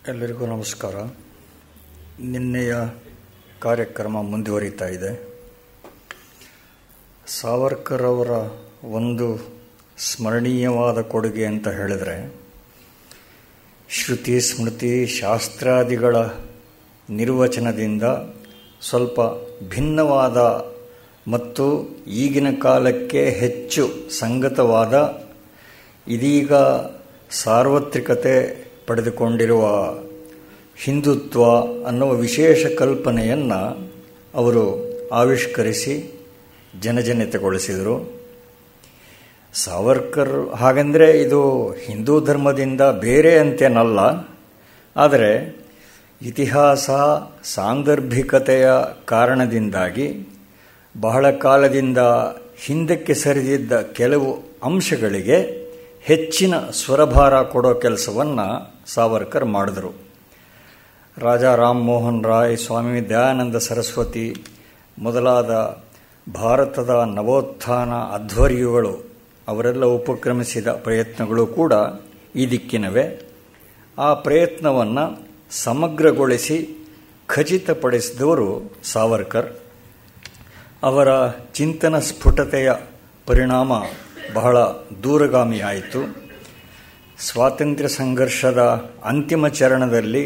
ಎಲ್ಲರಿಗೂ ನಮಸ್ಕಾರ. ನಿನ್ನೆಯ ಕಾರ್ಯಕ್ರಮ ಮುಂದುವರಿತಾ ಇದೆ. ಸಾವರ್ಕರ್ ಅವರ ಒಂದು ಸ್ಮರಣೀಯವಾದ ಕೊಡುಗೆ ಅಂತ ಹೇಳಿದರೆ, ಶ್ರುತಿ ಸ್ಮೃತಿ ಶಾಸ್ತ್ರಾದಿಗಳ ನಿರ್ವಚನದಿಂದ ಸ್ವಲ್ಪ ಭಿನ್ನವಾದ ಮತ್ತು ಈಗಿನ ಕಾಲಕ್ಕೆ ಹೆಚ್ಚು ಸಂಗತವಾದ, ಇದೀಗ ಸಾರ್ವತ್ರಿಕತೆ ಪಡೆದುಕೊಂಡಿರುವ ಹಿಂದುತ್ವ ಅನ್ನುವ ವಿಶೇಷ ಕಲ್ಪನೆಯನ್ನು ಅವರು ಆವಿಷ್ಕರಿಸಿ ಜನಜನಿತಗೊಳಿಸಿದರು. ಸಾವರ್ಕರ್ ಹಾಗೆಂದರೆ ಇದು ಹಿಂದೂ ಧರ್ಮದಿಂದ ಬೇರೆ ಅಂತೇನಲ್ಲ, ಆದರೆ ಇತಿಹಾಸ ಸಾಂದರ್ಭಿಕತೆಯ ಕಾರಣದಿಂದಾಗಿ ಬಹಳ ಕಾಲದಿಂದ ಹಿಂದಕ್ಕೆ ಸರಿದಿದ್ದ ಕೆಲವು ಅಂಶಗಳಿಗೆ ಹೆಚ್ಚಿನ ಸ್ವರಭಾರ ಕೊಡೋ ಕೆಲಸವನ್ನು ಸಾವರ್ಕರ್ ಮಾಡಿದರು. ರಾಜಾ ರಾಮ್ ಮೋಹನ್ ರಾಯ್, ಸ್ವಾಮಿ ದಯಾನಂದ ಸರಸ್ವತಿ ಮೊದಲಾದ ಭಾರತದ ನವೋತ್ಥಾನ ಅಧ್ವರ್ಯುಗಳು ಅವರೆಲ್ಲ ಉಪಕ್ರಮಿಸಿದ ಪ್ರಯತ್ನಗಳು ಕೂಡ ಈ ದಿಕ್ಕಿನವೇ. ಆ ಪ್ರಯತ್ನವನ್ನು ಸಮಗ್ರಗೊಳಿಸಿ ಖಚಿತಪಡಿಸಿದವರು ಸಾವರ್ಕರ್. ಅವರ ಚಿಂತನ ಸ್ಫುಟತೆಯ ಪರಿಣಾಮ ಬಹಳ ದೂರಗಾಮಿಯಾಯಿತು. ಸ್ವಾತಂತ್ರ್ಯ ಸಂಘರ್ಷದ ಅಂತಿಮ ಚರಣದಲ್ಲಿ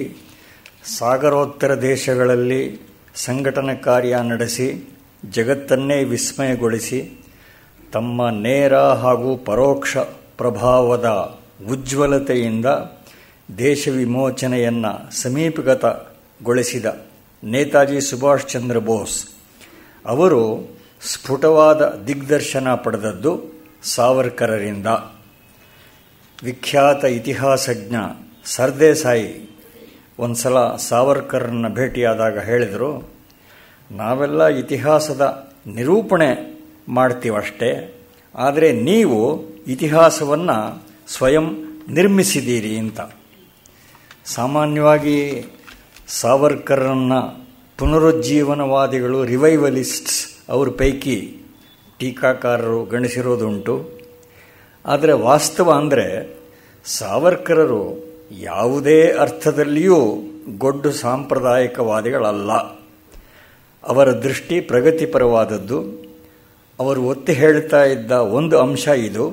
ಸಾಗರೋತ್ತರ ದೇಶಗಳಲ್ಲಿ ಸಂಘಟನಾ ಕಾರ್ಯ ನಡೆಸಿ ಜಗತ್ತನ್ನೇ ವಿಸ್ಮಯಗೊಳಿಸಿ ತಮ್ಮ ನೇರ ಹಾಗೂ ಪರೋಕ್ಷ ಪ್ರಭಾವದ ಉಜ್ವಲತೆಯಿಂದ ದೇಶ ವಿಮೋಚನೆಯನ್ನು ಸಮೀಪಗತಗೊಳಿಸಿದ ನೇತಾಜಿ ಸುಭಾಷ್ ಚಂದ್ರ ಬೋಸ್ ಅವರು ಸ್ಫುಟವಾದ ದಿಗ್ದರ್ಶನ ಪಡೆದದ್ದು ಸಾವರ್ಕರರಿಂದ. ವಿಖ್ಯಾತ ಇತಿಹಾಸಜ್ಞ ಸರ್ದೇಸಾಯಿ ಒಂದ್ಸಲ ಸಾವರ್ಕರನ್ನು ಭೇಟಿಯಾದಾಗ ಹೇಳಿದರು, ನಾವೆಲ್ಲ ಇತಿಹಾಸದ ನಿರೂಪಣೆ ಮಾಡ್ತೀವಷ್ಟೇ, ಆದರೆ ನೀವು ಇತಿಹಾಸವನ್ನು ಸ್ವಯಂ ನಿರ್ಮಿಸಿದ್ದೀರಿ ಅಂತ. ಸಾಮಾನ್ಯವಾಗಿ ಸಾವರ್ಕರನ್ನು ಪುನರುಜ್ಜೀವನವಾದಿಗಳು, ರಿವೈವಲಿಸ್ಟ್ಸ್ ಅವ್ರ ಪೈಕಿ ಟೀಕಾಕಾರರು ಗಣಿಸಿರೋದುಂಟು. ಆದರೆ ವಾಸ್ತವ ಅಂದರೆ ಸಾವರ್ಕರರು ಯಾವುದೇ ಅರ್ಥದಲ್ಲಿಯೂ ಗೊಡ್ಡು ಸಾಂಪ್ರದಾಯಿಕವಾದಿಗಳಲ್ಲ. ಅವರ ದೃಷ್ಟಿ ಪ್ರಗತಿಪರವಾದದ್ದು. ಅವರು ಒತ್ತಿ ಹೇಳ್ತಾ ಇದ್ದ ಒಂದು ಅಂಶ ಇದು.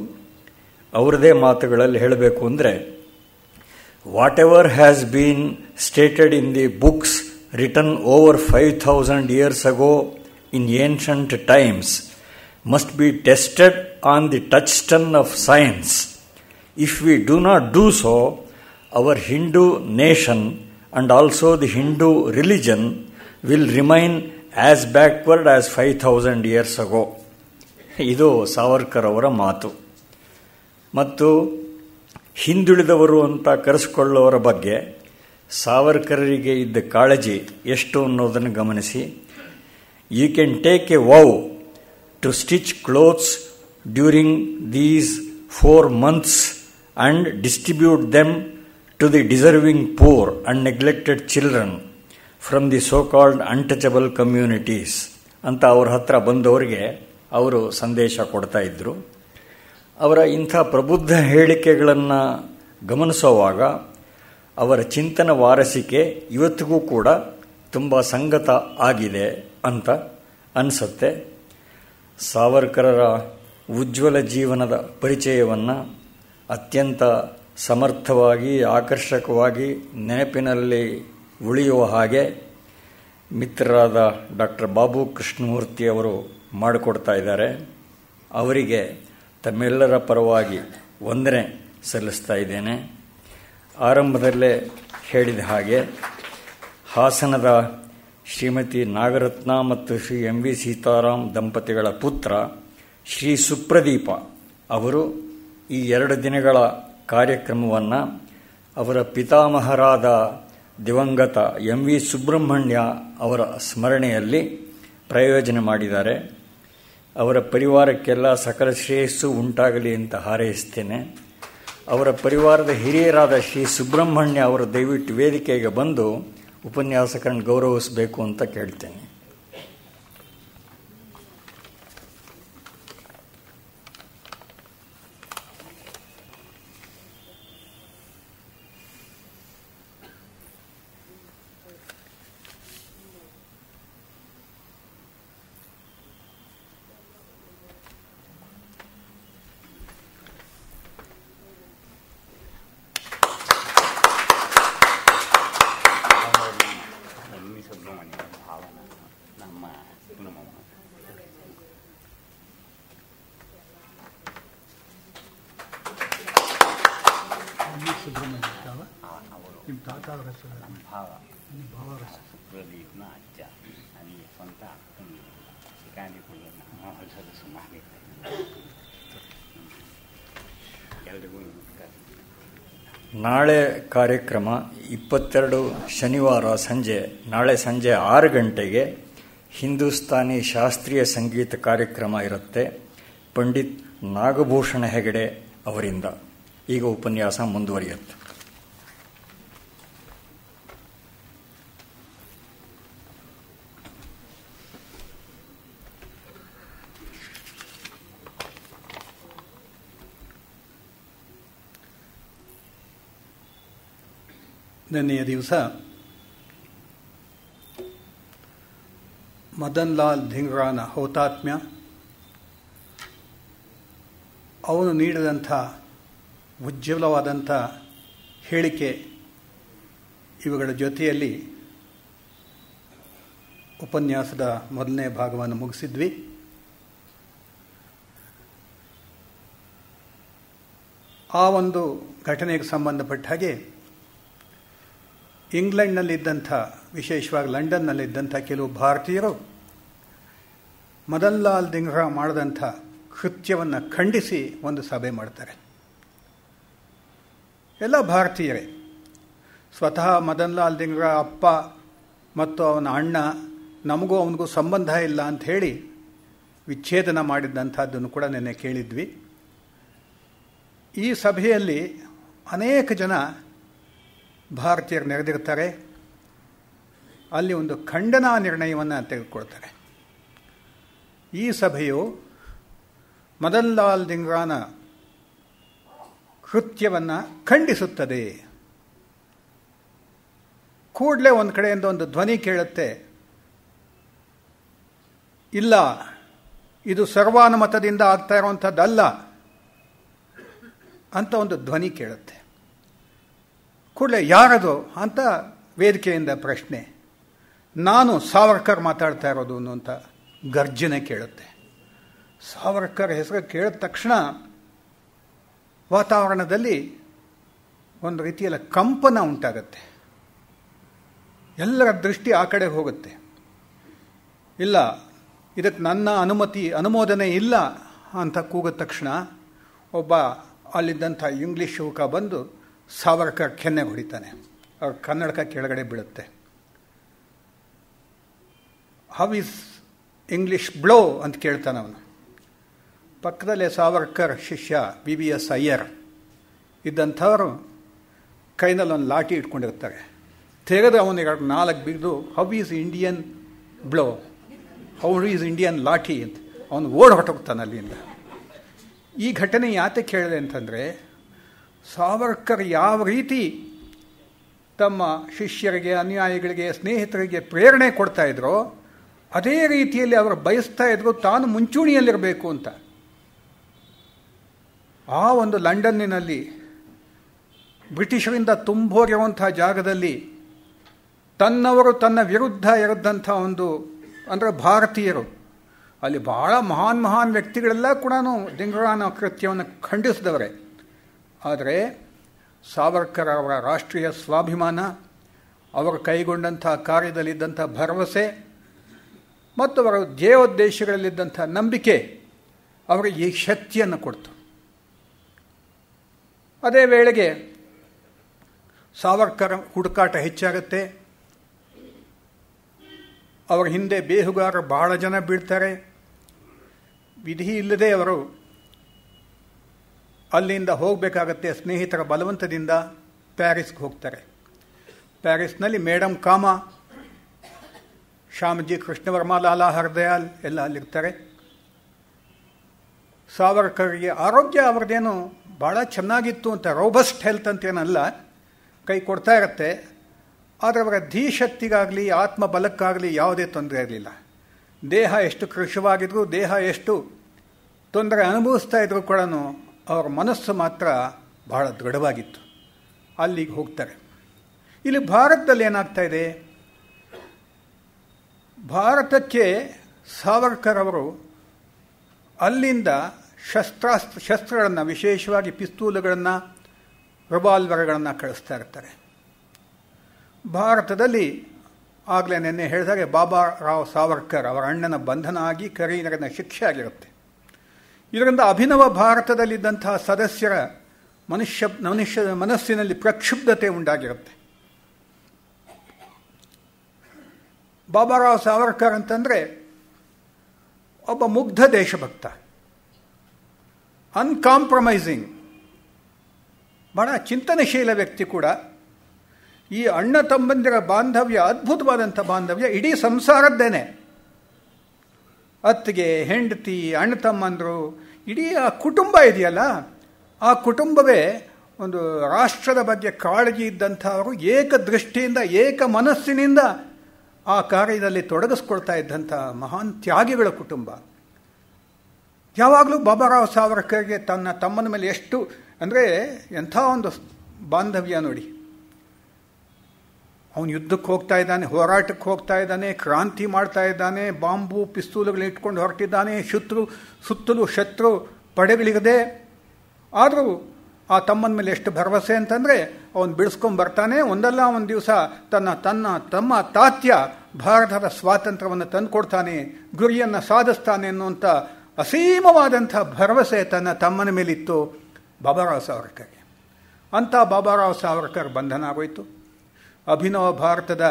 ಅವರದೇ ಮಾತುಗಳಲ್ಲಿ ಹೇಳಬೇಕು ಅಂದರೆ, whatever has been stated in the books written over 5000 years ago in ancient times must be tested on the touchstone of science. If we do not do so, our Hindu nation and also the Hindu religion will remain as backward as 5000 years ago. ಇದು ಸಾವರ್ಕರ್ ಅವರ ಮಾತು. ಮತ್ತು ಹಿಂದುಳಿದವರು ಅಂತ ಕರೆಸಿಕೊಳ್ಳುವವರ ಬಗ್ಗೆ ಸಾವರ್ಕರರಿಗೆ ಇದ್ದ ಕಾಳಜಿ ಎಷ್ಟು ಅನ್ನೋದನ್ನು ಗಮನಿಸಿ. You can take a vow to stitch clothes during these 4 months and distribute them to the deserving poor and neglected children from the so-called untouchable communities ಅಂತ ಅವ್ರ ಹತ್ರ ಬಂದವರಿಗೆ ಅವರು ಸಂದೇಶ ಕೊಡ್ತಾ ಇದ್ದರು. ಅವರ ಇಂಥ ಪ್ರಬುದ್ಧ ಹೇಳಿಕೆಗಳನ್ನು ಗಮನಿಸುವಾಗ ಅವರ ಚಿಂತನ ವಾರಸಿಕೆ ಇವತ್ತಿಗೂ ಕೂಡ ತುಂಬ ಸಂಗತ ಆಗಿದೆ ಅಂತ ಅನಿಸುತ್ತೆ. ಸಾವರ್ಕರರ ಉಜ್ವಲ ಜೀವನದ ಪರಿಚಯವನ್ನು ಅತ್ಯಂತ ಸಮರ್ಥವಾಗಿ, ಆಕರ್ಷಕವಾಗಿ ನೆನಪಿನಲ್ಲಿ ಉಳಿಯುವ ಹಾಗೆ ಮಿತ್ರರಾದ ಡಾಕ್ಟರ್ ಬಾಬು ಕೃಷ್ಣಮೂರ್ತಿ ಅವರು ಮಾಡಿಕೊಡ್ತಾ ಇದ್ದಾರೆ. ಅವರಿಗೆ ತಮ್ಮೆಲ್ಲರ ಪರವಾಗಿ ವಂದನೆ ಸಲ್ಲಿಸ್ತಾ ಇದ್ದೇನೆ. ಆರಂಭದಲ್ಲೇ ಹೇಳಿದ ಹಾಗೆ ಹಾಸನದ ಶ್ರೀಮತಿ ನಾಗರತ್ನ ಮತ್ತು ಶ್ರೀ ಎಂ ವಿ ಸೀತಾರಾಮ್ ದಂಪತಿಗಳ ಪುತ್ರ ಶ್ರೀ ಸುಪ್ರದೀಪ ಅವರು ಈ 2 ದಿನಗಳ ಕಾರ್ಯಕ್ರಮವನ್ನು ಅವರ ಪಿತಾಮಹರಾದ ದಿವಂಗತ ಎಂ ವಿ ಸುಬ್ರಹ್ಮಣ್ಯ ಅವರ ಸ್ಮರಣೆಯಲ್ಲಿ ಪ್ರಯೋಜನ ಮಾಡಿದ್ದಾರೆ. ಅವರ ಪರಿವಾರಕ್ಕೆಲ್ಲ ಸಕಲ ಶ್ರೇಯಸ್ಸು ಉಂಟಾಗಲಿ ಅಂತ ಹಾರೈಸ್ತೇನೆ. ಅವರ ಪರಿವಾರದ ಹಿರಿಯರಾದ ಶ್ರೀ ಸುಬ್ರಹ್ಮಣ್ಯ ಅವರು ದಯವಿಟ್ಟು ವೇದಿಕೆಗೆ ಬಂದು ಉಪನ್ಯಾಸಕರನ್ನು ಗೌರವಿಸಬೇಕು ಅಂತ ಕೇಳ್ತೇನೆ. ಅವರು ನಿಮ್ಮ ತಾತ ಅವರ ಹೆಸರು ನಮ್ಮ ಭಾವ ಭಾವರ ಹೆಸರು ಸುಪ್ರದೀಪ್ನ ಅಜ್ಜ ನನಗೆ ಸ್ವಂತ ಅಕ್ಕನಿಗೆ ಶಿಕಾರಿಪುರದ ಹೊಸದು ಸುಮಾರು ಎಲ್ರಿಗೂ ನಮಸ್ಕಾರ. ನಾಳೆ ಕಾರ್ಯಕ್ರಮ 22 ಶನಿವಾರ ನಾಳೆ ಸಂಜೆ 6 ಗಂಟೆಗೆ ಹಿಂದೂಸ್ತಾನಿ ಶಾಸ್ತ್ರೀಯ ಸಂಗೀತ ಕಾರ್ಯಕ್ರಮ ಇರುತ್ತೆ. ಪಂಡಿತ್ ನಾಗಭೂಷಣ ಹೆಗಡೆ ಅವರಿಂದ ಈಗ ಉಪನ್ಯಾಸ ಮುಂದುವರಿಯುತ್ತೆ. ನಿನ್ನೆಯ ದಿವಸ ಮದನ್ ಲಾಲ್ ಧಿಂಗ್ರಾನ ಹೌತಾತ್ಮ್ಯ, ಅವನು ನೀಡಿದಂಥ ಉಜ್ವಲವಾದಂಥ ಹೇಳಿಕೆ ಇವುಗಳ ಜೊತೆಯಲ್ಲಿ ಉಪನ್ಯಾಸದ ಮೊದಲನೇ ಭಾಗವನ್ನು ಮುಗಿಸಿದ್ವಿ. ಆ ಒಂದು ಘಟನೆಗೆ ಸಂಬಂಧಪಟ್ಟ ಹಾಗೆ ಇಂಗ್ಲೆಂಡ್ನಲ್ಲಿದ್ದಂಥ, ವಿಶೇಷವಾಗಿ ಲಂಡನ್ನಲ್ಲಿದ್ದಂಥ ಕೆಲವು ಭಾರತೀಯರು ಮದನ್ ಲಾಲ್ ಧಿಂಗ್ರಾ ಮಾಡಿದಂಥ ಕೃತ್ಯವನ್ನು ಖಂಡಿಸಿ ಒಂದು ಸಭೆ ಮಾಡ್ತಾರೆ. ಎಲ್ಲ ಭಾರತೀಯರೇ. ಸ್ವತಃ ಮದನ್ ಲಾಲ್ ಧಿಂಗ್ರಾ ಅಪ್ಪ ಮತ್ತು ಅವನ ಅಣ್ಣ ನಮಗೂ ಅವನಿಗೂ ಸಂಬಂಧ ಇಲ್ಲ ಅಂತ ಹೇಳಿ ವಿಚ್ಛೇದನ ಮಾಡಿದ್ದಂಥದ್ದನ್ನು ಕೂಡ ನೆನ್ನೆ ಕೇಳಿದ್ವಿ. ಈ ಸಭೆಯಲ್ಲಿ ಅನೇಕ ಜನ ಭಾರತೀಯರು ನೆರೆದಿರ್ತಾರೆ. ಅಲ್ಲಿ ಒಂದು ಖಂಡನಾ ನಿರ್ಣಯವನ್ನು ತೆಗೆದುಕೊಳ್ತಾರೆ. ಈ ಸಭೆಯು ಮದನ್ ಲಾಲ್ ಧಿಂಗ್ರಾನ ಕೃತ್ಯವನ್ನು ಖಂಡಿಸುತ್ತದೆ. ಕೂಡಲೇ ಒಂದು ಕಡೆಯಿಂದ ಒಂದು ಧ್ವನಿ ಕೇಳುತ್ತೆ, ಇಲ್ಲ, ಇದು ಸರ್ವಾನುಮತದಿಂದ ಆಗ್ತಾ ಇರುವಂಥದ್ದಲ್ಲ ಅಂತ ಒಂದು ಧ್ವನಿ ಕೇಳುತ್ತೆ. ಕೂಡಲೇ ಯಾರದು ಅಂತ ವೇದಿಕೆಯಿಂದ ಪ್ರಶ್ನೆ. ನಾನು ಸಾವರ್ಕರ್ ಮಾತಾಡ್ತಾ ಇರೋದು ಅನ್ನುವಂಥ ಗರ್ಜನೆ ಕೇಳುತ್ತೆ. ಸಾವರ್ಕರ್ ಹೆಸರು ಕೇಳಿದ ತಕ್ಷಣ ವಾತಾವರಣದಲ್ಲಿ ಒಂದು ರೀತಿಯಲ್ಲಿ ಕಂಪನ ಉಂಟಾಗತ್ತೆ. ಎಲ್ಲರ ದೃಷ್ಟಿ ಆ ಕಡೆ ಹೋಗುತ್ತೆ. ಇಲ್ಲ, ಇದಕ್ಕೆ ನನ್ನ ಅನುಮೋದನೆ ಇಲ್ಲ ಅಂತ ಕೂಗಿದ ತಕ್ಷಣ ಒಬ್ಬ ಅಲ್ಲಿದ್ದಂಥ ಇಂಗ್ಲಿಷ್ ಯುವಕ ಬಂದು ಸಾವರ್ಕರ್ ಕೆನ್ನೆ ಹೊಡಿತಾನೆ. ಅವ್ರ ಕನ್ನಡಕ ಕೆಳಗಡೆ ಬೀಳುತ್ತೆ. ಹೌ ಈಸ್ ಇಂಗ್ಲಿಷ್ ಬ್ಲೋ ಅಂತ ಕೇಳ್ತಾನೆ ಅವನು. ಪಕ್ಕದಲ್ಲೇ ಸಾವರ್ಕರ್ ಶಿಷ್ಯ BBS ಅಯ್ಯರ್ ಇದ್ದಂಥವರು ಕೈನಲ್ಲಿ ಒಂದು ಲಾಠಿ ಇಟ್ಕೊಂಡಿರ್ತಾರೆ. ತೆಗೆದು ಅವನಿಗೆ 4 ಬಿದ್ದು how is Indian blow, how is Indian lathi ಅಂತ ಅವನು ಓಡ್ ಹೊರಟೋಗ್ತಾನೆ ಅಲ್ಲಿಂದ. ಈ ಘಟನೆ ಯಾತಕ್ಕೆ ಹೇಳಿದೆ ಅಂತಂದರೆ, ಸಾವರ್ಕರ್ ಯಾವ ರೀತಿ ತಮ್ಮ ಶಿಷ್ಯರಿಗೆ, ಅನುಯಾಯಿಗಳಿಗೆ, ಸ್ನೇಹಿತರಿಗೆ ಪ್ರೇರಣೆ ಕೊಡ್ತಾ ಇದ್ರೋ ಅದೇ ರೀತಿಯಲ್ಲಿ ಅವರು ಬಯಸ್ತಾ ಇದ್ರು ತಾನು ಮುಂಚೂಣಿಯಲ್ಲಿರಬೇಕು ಅಂತ. ಆ ಒಂದು ಲಂಡನ್ನಿನಲ್ಲಿ ಬ್ರಿಟಿಷರಿಂದ ತುಂಬೋಗಿರುವಂಥ ಜಾಗದಲ್ಲಿ ತನ್ನವರು ತನ್ನ ವಿರುದ್ಧ ಇರದಂಥ ಒಂದು, ಅಂದರೆ ಭಾರತೀಯರು, ಅಲ್ಲಿ ಬಹಳ ಮಹಾನ್ ವ್ಯಕ್ತಿಗಳೆಲ್ಲ ಕೂಡ ಧಿಂಗ್ರಾನ ಕೃತ್ಯವನ್ನು ಖಂಡಿಸಿದವರೇ. ಆದರೆ ಸಾವರ್ಕರ್ ಅವರ ರಾಷ್ಟ್ರೀಯ ಸ್ವಾಭಿಮಾನ, ಅವರು ಕೈಗೊಂಡಂಥ ಕಾರ್ಯದಲ್ಲಿದ್ದಂಥ ಭರವಸೆ ಮತ್ತು ಅವರ ಧ್ಯೇಯೋದ್ದೇಶಗಳಲ್ಲಿದ್ದಂಥ ನಂಬಿಕೆ ಅವರಿಗೆ ಈ ಶಕ್ತಿಯನ್ನು ಕೊಡ್ತು. ಅದೇ ವೇಳೆಗೆ ಸಾವರ್ಕರ್ ಹುಡುಕಾಟ ಹೆಚ್ಚಾಗುತ್ತೆ. ಅವರ ಹಿಂದೆ ಬೇಹುಗಾರರು ಬಹಳ ಜನ ಬೀಳ್ತಾರೆ. ವಿಧಿ ಇಲ್ಲದೆ ಅವರು ಅಲ್ಲಿಂದ ಹೋಗಬೇಕಾಗತ್ತೆ. ಸ್ನೇಹಿತರ ಬಲವಂತದಿಂದ ಪ್ಯಾರಿಸ್ಗೆ ಹೋಗ್ತಾರೆ. ಪ್ಯಾರಿಸ್ನಲ್ಲಿ ಮೇಡಮ್ ಕಾಮಾ, ಶ್ಯಾಮಜಿ ಕೃಷ್ಣವರ್ಮ, ಲಾಲಾ ಹರ್ದಯಾಲ್ ಎಲ್ಲ ಅಲ್ಲಿರ್ತಾರೆ. ಸಾವರ್ಕರ್ಗೆ ಆರೋಗ್ಯ ಅವ್ರದ್ದೇನು ಭಾಳ ಚೆನ್ನಾಗಿತ್ತು ಅಂತ, ರೋಬಸ್ಟ್ ಹೆಲ್ತ್ ಅಂತೇನಲ್ಲ, ಕೈ ಕೊಡ್ತಾ ಇರುತ್ತೆ. ಆದರೆ ಅವರ ಧೀಶಕ್ತಿಗಾಗಲಿ ಆತ್ಮಬಲಕ್ಕಾಗಲಿ ಯಾವುದೇ ತೊಂದರೆ ಇರಲಿಲ್ಲ. ದೇಹ ಎಷ್ಟು ಕೃಶವಾಗಿದ್ರು, ದೇಹ ಎಷ್ಟು ತೊಂದರೆ ಅನುಭವಿಸ್ತಾ ಇದ್ರು ಕೂಡ ಅವರ ಮನಸ್ಸು ಮಾತ್ರ ಬಹಳ ದೃಢವಾಗಿತ್ತು. ಅಲ್ಲಿಗೆ ಹೋಗ್ತಾರೆ. ಇಲ್ಲಿ ಭಾರತದಲ್ಲಿ ಏನಾಗ್ತಾ ಇದೆ, ಭಾರತಕ್ಕೆ ಸಾವರ್ಕರ್ ಅವರು ಅಲ್ಲಿಂದ ಶಸ್ತ್ರಗಳನ್ನು, ವಿಶೇಷವಾಗಿ ಪಿಸ್ತೂಲುಗಳನ್ನು, ರಿವಾಲ್ವರ್ಗಳನ್ನು ಕಳಿಸ್ತಾ ಇರ್ತಾರೆ. ಭಾರತದಲ್ಲಿ ಆಗಲೇ ನಿನ್ನೆ ಹೇಳಿದಾಗೆ ಬಾಬಾ ರಾವ್ ಸಾವರ್ಕರ್ ಅವರ ಅಣ್ಣನ ಬಂಧನ ಆಗಿ ಕರೀನರನ ಶಿಕ್ಷೆ ಆಗಿರುತ್ತೆ. ಇದರಿಂದ ಅಭಿನವ ಭಾರತದಲ್ಲಿದ್ದಂತಹ ಸದಸ್ಯರ ಮನುಷ್ಯ ಮನಸ್ಸಿನಲ್ಲಿ ಪ್ರಕ್ಷುಬ್ಧತೆ ಉಂಟಾಗಿರುತ್ತೆ. ಬಾಬಾ ರಾವ್ ಸಾವರ್ಕರ್ ಅಂತಂದರೆ ಒಬ್ಬ ಮುಗ್ಧ ದೇಶಭಕ್ತ, ಅನ್ಕಾಂಪ್ರಮೈಸಿಂಗ್, ಬಹಳ ಚಿಂತನಶೀಲ ವ್ಯಕ್ತಿ ಕೂಡ. ಈ ಅಣ್ಣ ತಮ್ಮಂದಿರ ಬಾಂಧವ್ಯ ಅದ್ಭುತವಾದಂಥ ಬಾಂಧವ್ಯ, ಇಡೀ ಸಂಸಾರದ್ದೇನೆ. ಅತ್ತಿಗೆ, ಹೆಂಡತಿ, ಅಣ್ಣ ತಮ್ಮಂದರು, ಇಡೀ ಆ ಕುಟುಂಬ ಇದೆಯಲ್ಲ, ಆ ಕುಟುಂಬವೇ ಒಂದು ರಾಷ್ಟ್ರದ ಬಗ್ಗೆ ಕಾಳಜಿ ಇದ್ದಂಥವರು, ಏಕದೃಷ್ಟಿಯಿಂದ ಏಕ ಮನಸ್ಸಿನಿಂದ ಆ ಕಾರ್ಯದಲ್ಲಿ ತೊಡಗಿಸ್ಕೊಳ್ತಾ ಇದ್ದಂಥ ಮಹಾನ್ ತ್ಯಾಗಿಗಳ ಕುಟುಂಬ. ಯಾವಾಗಲೂ ಬಾಬಾರಾವ್ ಸಾವರ್ಕರ್ಗೆ ತನ್ನ ತಮ್ಮನ ಮೇಲೆ ಎಷ್ಟು ಅಂದರೆ ಎಂಥ ಒಂದು ಬಾಂಧವ್ಯ ನೋಡಿ. ಅವನು ಯುದ್ಧಕ್ಕೆ ಹೋಗ್ತಾ ಇದ್ದಾನೆ, ಹೋರಾಟಕ್ಕೆ ಹೋಗ್ತಾ ಇದ್ದಾನೆ, ಕ್ರಾಂತಿ ಮಾಡ್ತಾ ಇದ್ದಾನೆ, ಬಾಂಬು ಪಿಸ್ತೂಲುಗಳು ಇಟ್ಕೊಂಡು ಹೊರಟಿದ್ದಾನೆ, ಸುತ್ತಲೂ ಶತ್ರು ಪಡೆಗಳಿಗದೆ. ಆದರೂ ಆ ತಮ್ಮನ ಮೇಲೆ ಎಷ್ಟು ಭರವಸೆ ಅಂತಂದರೆ ಅವನು ಬಿಡಿಸ್ಕೊಂಡು ಬರ್ತಾನೆ. ಒಂದಲ್ಲ ಒಂದು ದಿವಸ ತಮ್ಮ ತಾತ್ಯ ಭಾರತದ ಸ್ವಾತಂತ್ರ್ಯವನ್ನು ತಂದುಕೊಡ್ತಾನೆ, ಗುರಿಯನ್ನು ಸಾಧಿಸ್ತಾನೆ ಅನ್ನುವಂಥ ಅಸೀಮವಾದಂಥ ಭರವಸೆ ತನ್ನ ತಮ್ಮನ ಮೇಲಿತ್ತು ಬಾಬಾರಾವ್ ಸಾವರ್ಕರ್ಗೆ. ಅಂಥ ಬಾಬಾರಾವ್ ಸಾವರ್ಕರ್ ಬಂಧನ ಆಗೋಯಿತು. ಅಭಿನವ ಭಾರತದ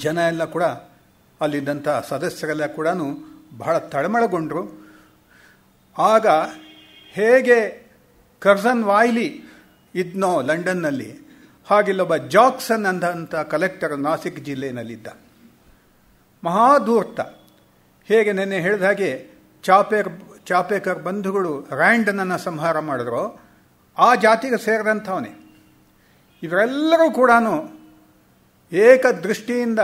ಜನ ಎಲ್ಲ ಕೂಡ, ಅಲ್ಲಿದ್ದಂಥ ಸದಸ್ಯರೆಲ್ಲ ಕೂಡ ಬಹಳ ತಳಮಳಗೊಂಡರು. ಆಗ ಹೇಗೆ ಕರ್ಸನ್ ವಾಯ್ಲಿ ಇದ್ನೋ ಲಂಡನ್ನಲ್ಲಿ, ಹಾಗಿಲ್ಲೊಬ್ಬ ಜಾಕ್ಸನ್ ಅಂದಂಥ ಕಲೆಕ್ಟರ್ ನಾಸಿಕ್ ಜಿಲ್ಲೆಯಲ್ಲಿದ್ದ, ಮಹಾಧೂರ್ತ. ಹೇಗೆ ನೆನ್ನೆ ಹೇಳಿದ ಹಾಗೆ ಚಾಪೇಕರ್ ಬಂಧುಗಳು ರ್ಯಾಂಡನನ್ನು ಸಂಹಾರ ಮಾಡಿದ್ರು, ಆ ಜಾತಿಗೆ ಸೇರಿದಂಥವನೇ. ಇವರೆಲ್ಲರೂ ಕೂಡ ಏಕದೃಷ್ಟಿಯಿಂದ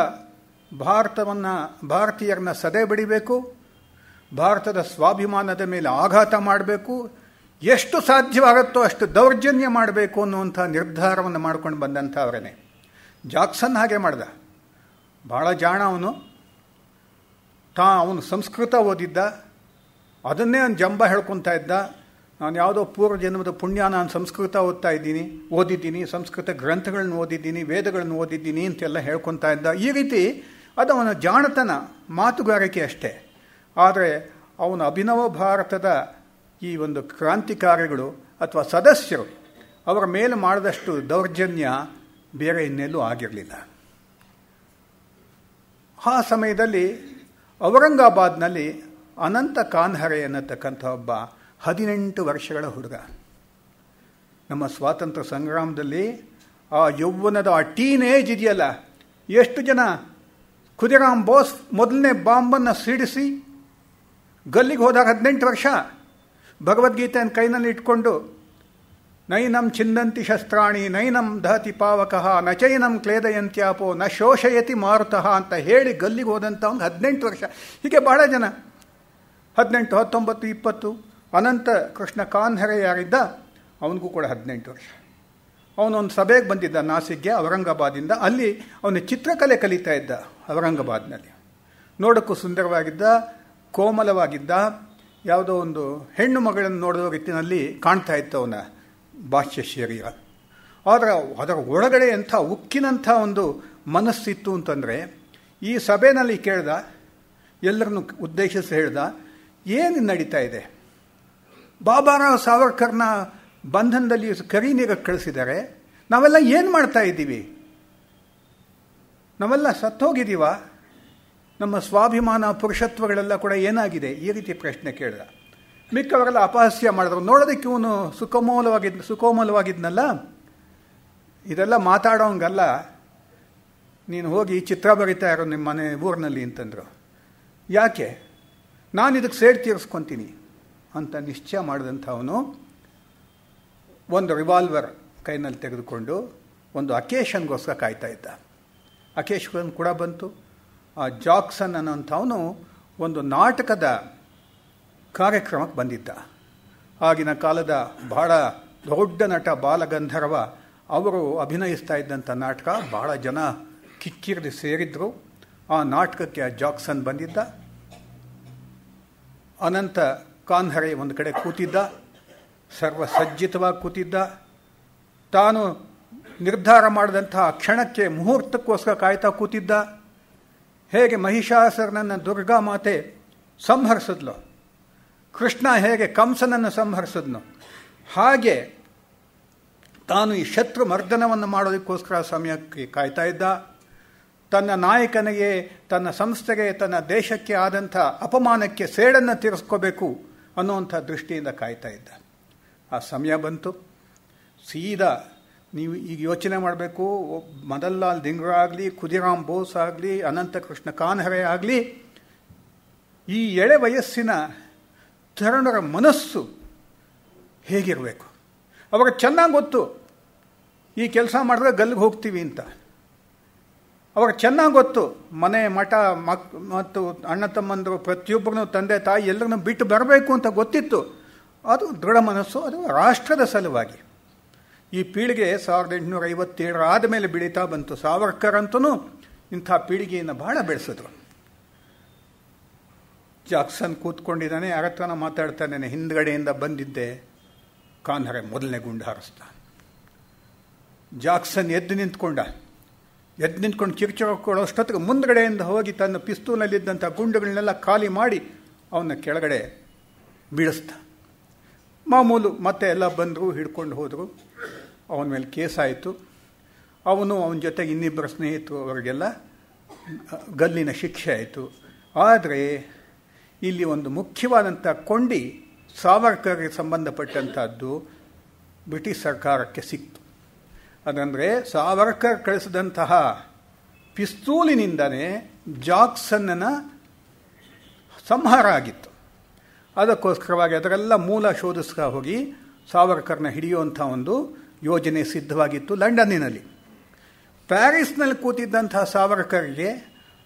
ಭಾರತೀಯರನ್ನ ಸದೆ ಬಡಿಬೇಕು, ಭಾರತದ ಸ್ವಾಭಿಮಾನದ ಮೇಲೆ ಆಘಾತ ಮಾಡಬೇಕು, ಎಷ್ಟು ಸಾಧ್ಯವಾಗುತ್ತೋ ಅಷ್ಟು ದೌರ್ಜನ್ಯ ಮಾಡಬೇಕು ಅನ್ನುವಂಥ ನಿರ್ಧಾರವನ್ನು ಮಾಡ್ಕೊಂಡು ಬಂದಂಥವರೇ. ಜಾಕ್ಸನ್ ಹಾಗೆ ಮಾಡ್ದ, ಭಾಳ ಜಾಣ ಅವನು. ಅವನು ಸಂಸ್ಕೃತ ಓದಿದ್ದ, ಅದನ್ನೇ ಒಂದು ಜಂಬ ಹೇಳ್ಕೊತಾ ಇದ್ದ. ನಾನು ಯಾವುದೋ ಪೂರ್ವ ಜನ್ಮದ ಪುಣ್ಯ, ನಾನು ಸಂಸ್ಕೃತ ಓದಿದ್ದೀನಿ, ಸಂಸ್ಕೃತ ಗ್ರಂಥಗಳನ್ನು ಓದಿದ್ದೀನಿ, ವೇದಗಳನ್ನು ಓದಿದ್ದೀನಿ ಅಂತೆಲ್ಲ ಹೇಳ್ಕೊತಾ ಇದ್ದ. ಈ ರೀತಿ ಅದು ಅವನ ಜಾಣತನ, ಮಾತುಗಾರಿಕೆ ಅಷ್ಟೇ. ಆದರೆ ಅವನ ಅಭಿನವ ಭಾರತದ ಈ ಒಂದು ಕ್ರಾಂತಿಕಾರಿಗಳು ಅಥವಾ ಸದಸ್ಯರು ಅವರ ಮೇಲೆ ಮಾಡಿದಷ್ಟು ದೌರ್ಜನ್ಯ ಬೇರೆ ಇನ್ನೆಲ್ಲೂ ಆಗಿರಲಿಲ್ಲ. ಆ ಸಮಯದಲ್ಲಿ ಔರಂಗಾಬಾದ್ನಲ್ಲಿ ಅನಂತ ಕಾನ್ಹರೆ ಅನ್ನತಕ್ಕಂಥ ಒಬ್ಬ 18 ವರ್ಷಗಳ ಹುಡುಗ, ನಮ್ಮ ಸ್ವಾತಂತ್ರ್ಯ ಸಂಗ್ರಾಮದಲ್ಲಿ ಆ ಯೌವನದ ಆ ಟೀನೇಜ್ ಇದೆಯಲ್ಲ, ಎಷ್ಟು ಜನ ಖುದಿರಾಮ್ ಬೋಸ್ ಮೊದಲನೇ ಬಾಂಬನ್ನು ಸಿಡಿಸಿ ಗಲ್ಲಿಗೆ ಹೋದಾಗ 18 ವರ್ಷ, ಭಗವದ್ಗೀತೆಯನ್ನು ಕೈನಲ್ಲಿ ಇಟ್ಕೊಂಡು ನೈನಂ ಚಿಂದಂತಿ ಶಸ್ತ್ರಾಣಿ ನೈನಂ ದಹತಿ ಪಾವಕಃ ನ ಚೈನಂ ಕ್ಲೇದಯಂತ್ಯಾಪೋ ನ ಶೋಷಯತಿ ಮಾರುತಃ ಅಂತ ಹೇಳಿ ಗಲ್ಲಿಗೆ ಹೋದಂಥ ಅವ್ನು 18 ವರ್ಷ. ಹೀಗೆ ಬಹಳ ಜನ 18, 19, 20. ಅನಂತ ಕೃಷ್ಣ ಕಾನ್ಹರೆ ಯಾರಿದ್ದ, ಅವನಿಗೂ ಕೂಡ 18 ವರ್ಷ. ಅವನೊಂದು ಸಭೆಗೆ ಬಂದಿದ್ದ ನಾಸಿಕ್ಗೆ, ಔರಂಗಾಬಾದಿಂದ. ಅಲ್ಲಿ ಅವನು ಚಿತ್ರಕಲೆ ಕಲಿತಾ ಇದ್ದ ಔರಂಗಾಬಾದ್ನಲ್ಲಿ. ನೋಡೋಕ್ಕೂ ಸುಂದರವಾಗಿದ್ದ, ಕೋಮಲವಾಗಿದ್ದ, ಯಾವುದೋ ಒಂದು ಹೆಣ್ಣು ಮಗಳನ್ನು ನೋಡೋ ರೀತಿಯಲ್ಲಿ ಕಾಣ್ತಾ ಇತ್ತು ಅವನ ಬಾಹ್ಯ ಶರೀರ. ಆದರೆ ಅದರ ಒಳಗಡೆ ಎಂಥ ಉಕ್ಕಿನಂಥ ಒಂದು ಮನಸ್ಸಿತ್ತು ಅಂತಂದರೆ, ಈ ಸಭೆಯಲ್ಲಿ ಕೇಳ್ದ, ಎಲ್ಲರನ್ನು ಉದ್ದೇಶಿಸಿ ಹೇಳ್ದ, ಏನು ನಡೀತಾ ಇದೆ? ಬಾಬಾರಾವ್ ಸಾವರ್ಕರ್ನ ಬಂಧನದಲ್ಲಿ ಕರೀನಿಗೆ ಕಳಿಸಿದ್ದಾರೆ, ನಾವೆಲ್ಲ ಏನು ಮಾಡ್ತಾ ಇದ್ದೀವಿ? ನಾವೆಲ್ಲ ಸತ್ತೋಗಿದ್ದೀವ? ನಮ್ಮ ಸ್ವಾಭಿಮಾನ ಪುರುಷತ್ವಗಳೆಲ್ಲ ಕೂಡ ಏನಾಗಿದೆ? ಈ ರೀತಿ ಪ್ರಶ್ನೆ ಕೇಳಿದ. ಮಿಕ್ಕವರೆಲ್ಲ ಅಪಹಾಸ್ಯ ಮಾಡಿದ್ರು. ನೋಡೋದಕ್ಕೆ ಇವನು ಸುಕೋಮಲವಾಗಿದ್ನಲ್ಲ, ಇದೆಲ್ಲ ಮಾತಾಡೋಂಗಲ್ಲ, ನೀನು ಹೋಗಿ ಚಿತ್ರ ಬರಿತಾ ಇರೋ ನಿಮ್ಮ ಮನೆ ಊರಿನಲ್ಲಿ ಅಂತಂದರು. ಯಾಕೆ? ನಾನು ಇದಕ್ಕೆ ಸೇಡ್ ತೀರಿಸ್ಕೊತೀನಿ ಅಂತ ನಿಶ್ಚಯ ಮಾಡಿದಂಥವನು ಒಂದು ರಿವಾಲ್ವರ್ ಕೈನಲ್ಲಿ ತೆಗೆದುಕೊಂಡು ಒಂದು ಅಕೇಶನ್ಗೋಸ್ಕರ ಕಾಯ್ತಾ ಇದ್ದ. ಅಕೇಶನ್ ಕೂಡ ಬಂತು. ಆ ಜಾಕ್ಸನ್ ಅನ್ನೋಂಥವನು ಒಂದು ನಾಟಕದ ಕಾರ್ಯಕ್ರಮಕ್ಕೆ ಬಂದಿದ್ದ. ಆಗಿನ ಕಾಲದ ಬಹಳ ದೊಡ್ಡ ನಟ ಬಾಲಗಂಧರ್ವ ಅವರು ಅಭಿನಯಿಸ್ತಾ ಇದ್ದಂಥ ನಾಟಕ. ಬಹಳ ಜನ ಕಿಕ್ಕಿರಿದು ಸೇರಿದ್ರು. ಆ ನಾಟಕಕ್ಕೆ ಆ ಜಾಕ್ಸನ್ ಬಂದಿದ್ದ. ಅನಂತ ಕಾನ್ಹರೆ ಒಂದು ಕಡೆ ಕೂತಿದ್ದ, ಸರ್ವಸಜ್ಜಿತವಾಗಿ ಕೂತಿದ್ದ. ತಾನು ನಿರ್ಧಾರ ಮಾಡಿದಂತಹ ಕ್ಷಣಕ್ಕೆ ಮುಹೂರ್ತಕ್ಕೋಸ್ಕರ ಕಾಯ್ತಾ ಕೂತಿದ್ದ. ಹೇಗೆ ಮಹಿಷಾಸುರನನ್ನು ದುರ್ಗಾ ಮಾತೆ ಸಂಹರಿಸಿದ್ಲು, ಕೃಷ್ಣ ಹೇಗೆ ಕಂಸನನ್ನು ಸಂಹರಿಸಿದ್ನು, ಹಾಗೆ ತಾನು ಈ ಶತ್ರು ಮರ್ದನವನ್ನು ಮಾಡೋದಕ್ಕೋಸ್ಕರ ಸಮಯಕ್ಕೆ ಕಾಯ್ತಾ ಇದ್ದ. ತನ್ನ ನಾಯಕನಿಗೆ, ತನ್ನ ಸಂಸ್ಥೆಗೆ, ತನ್ನ ದೇಶಕ್ಕೆ ಆದಂಥ ಅಪಮಾನಕ್ಕೆ ಸೇಡನ್ನು ತೀರಿಸ್ಕೋಬೇಕು ಅನ್ನುವಂಥ ದೃಷ್ಟಿಯಿಂದ ಕಾಯ್ತಾ ಇದ್ದ. ಆ ಸಮಯ ಬಂತು. ಸೀದಾ ನೀವು ಈಗ ಯೋಚನೆ ಮಾಡಬೇಕು, ಮದನ್ಲಾಲ್ ಧಿಂಗ್ರಾ ಆಗಲಿ, ಖುದಿರಾಮ್ ಬೋಸ್ ಆಗಲಿ, ಅನಂತಕೃಷ್ಣ ಕಾನ್ಹರೆ ಆಗಲಿ, ಈ ಎಳೆ ವಯಸ್ಸಿನ ತರುಣರ ಮನಸ್ಸು ಹೇಗಿರಬೇಕು. ಅವಾಗ ಚೆನ್ನಾಗಿ ಗೊತ್ತು ಈ ಕೆಲಸ ಮಾಡಿದ್ರೆ ಗಲ್ಲಿಗೆ ಹೋಗ್ತೀವಿ ಅಂತ. ಅವಾಗ ಚೆನ್ನಾಗಿ ಗೊತ್ತು ಮನೆ ಮಠ ಮತ್ತು ಅಣ್ಣ ತಮ್ಮಂದರು ಪ್ರತಿಯೊಬ್ಬರನ್ನು, ತಂದೆ ತಾಯಿ ಎಲ್ಲರನ್ನು ಬಿಟ್ಟು ಬರಬೇಕು ಅಂತ ಗೊತ್ತಿತ್ತು. ಅದು ದೃಢ ಮನಸ್ಸು, ಅದು ರಾಷ್ಟ್ರದ ಸಲುವಾಗಿ. ಈ ಪೀಳಿಗೆ 1857 ಆದಮೇಲೆ ಬೆಳೀತಾ ಬಂತು. ಸಾವರ್ಕರ್ ಅಂತೂ ಇಂಥ ಪೀಳಿಗೆಯನ್ನು ಬಹಳ ಬೆಳೆಸಿದ್ರು. ಜಾಕ್ಸನ್ ಕೂತ್ಕೊಂಡಿದ್ದಾನೆ, ಯಾರ ಹತ್ರನ ಮಾತಾಡ್ತಾನೆ, ಹಿಂದ್ಗಡೆಯಿಂದ ಬಂದಿದ್ದೆ. ಕಾನ್ಹರೆ ಮೊದಲನೇ ಗುಂಡು ಹಾರಿಸ್ತಾನೆ. ಜಾಕ್ಸನ್ ಎದ್ದು ನಿಂತ್ಕೊಂಡು ಕಿರ್ಚೊಳಷ್ಟೊತ್ತಿಗೆ ಮುಂದ್ಗಡೆಯಿಂದ ಹೋಗಿ ತನ್ನ ಪಿಸ್ತೂಲಲ್ಲಿದ್ದಂಥ ಗುಂಡುಗಳನ್ನೆಲ್ಲ ಖಾಲಿ ಮಾಡಿ ಅವನ್ನ ಕೆಳಗಡೆ ಬೀಳಿಸ್ತ. ಮಾಮೂಲು ಮತ್ತೆ ಎಲ್ಲ ಬಂದರು, ಹಿಡ್ಕೊಂಡು ಹೋದರು. ಅವನ ಮೇಲೆ ಕೇಸಾಯಿತು. ಅವನು ಅವನ ಜೊತೆಗೆ ಇನ್ನಿಬ್ಬರು ಸ್ನೇಹಿತರು, ಅವರಿಗೆಲ್ಲ ಗಲ್ಲಿನ ಶಿಕ್ಷೆ ಆಯಿತು. ಆದರೆ ಇಲ್ಲಿ ಒಂದು ಮುಖ್ಯವಾದಂಥ ಕೊಂಡಿ ಸಾವರ್ಕರ್ಗೆ ಸಂಬಂಧಪಟ್ಟಂಥದ್ದು ಬ್ರಿಟಿಷ್ ಸರ್ಕಾರಕ್ಕೆ ಸಿಕ್ತು. ಅದಂದರೆ ಸಾವರ್ಕರ್ ಕಳಿಸಿದಂತಹ ಪಿಸ್ತೂಲಿನಿಂದಲೇ ಜಾಕ್ಸನ್ನ ಸಂಹಾರ ಆಗಿತ್ತು. ಅದಕ್ಕೋಸ್ಕರವಾಗಿ ಅದರೆಲ್ಲ ಮೂಲ ಶೋಧಿಸ್ತಾ ಹೋಗಿ ಸಾವರ್ಕರ್ನ ಹಿಡಿಯುವಂಥ ಒಂದು ಯೋಜನೆ ಸಿದ್ಧವಾಗಿತ್ತು ಲಂಡನ್ನಿನಲ್ಲಿ. ಪ್ಯಾರಿಸ್ನಲ್ಲಿ ಕೂತಿದ್ದಂಥ ಸಾವರ್ಕರ್ಗೆ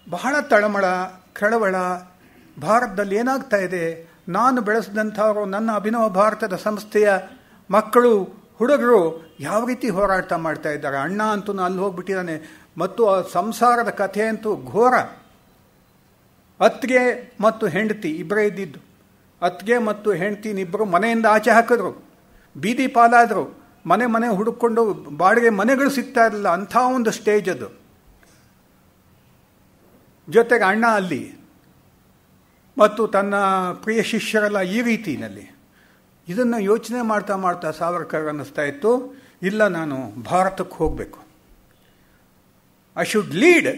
ಬಹಳ ತಳಮಳ, ಕಳವಳ. ಭಾರತದಲ್ಲಿ ಏನಾಗ್ತಾ ಇದೆ, ನಾನು ಬೆಳೆಸಿದಂಥವರು, ನನ್ನ ಅಭಿನವ ಭಾರತದ ಸಂಸ್ಥೆಯ ಮಕ್ಕಳು, ಹುಡುಗರು ಯಾವ ರೀತಿ ಹೋರಾಟ ಮಾಡ್ತಾ ಇದ್ದಾರೆ. ಅಣ್ಣ ಅಂತೂ ಅಲ್ಲಿ ಹೋಗ್ಬಿಟ್ಟಿದ್ದಾನೆ. ಮತ್ತು ಆ ಸಂಸಾರದ ಕಥೆ ಅಂತೂ ಘೋರ. ಅತ್ತಿಗೆ ಮತ್ತು ಹೆಂಡತಿ ಇಬ್ಬರೇ ಇದ್ದಿದ್ದು. ಅತ್ತಿಗೆ ಮತ್ತು ಹೆಂಡತಿನಿಬ್ಬರು ಮನೆಯಿಂದ ಆಚೆ ಹಾಕಿದ್ರು, ಬೀದಿ ಪಾಲಾದರು. ಮನೆ ಹುಡುಕೊಂಡು ಬಾಡಿಗೆ ಮನೆಗಳು ಸಿಗ್ತಾ ಇರಲಿಲ್ಲ, ಅಂಥ ಒಂದು ಸ್ಟೇಜ್ ಅದು. ಜೊತೆಗೆ ಅಣ್ಣ ಅಲ್ಲಿ ಮತ್ತು ತನ್ನ ಪ್ರಿಯ ಶಿಷ್ಯರೆಲ್ಲ ಈ ರೀತಿಯಲ್ಲಿ. ಇದನ್ನು ಯೋಚನೆ ಮಾಡ್ತಾ ಸಾವರ್ಕರ್ ಅನ್ನಿಸ್ತಾ ಇತ್ತು, ಇಲ್ಲ, ನಾನು ಭಾರತಕ್ಕೆ ಹೋಗಬೇಕು. I should lead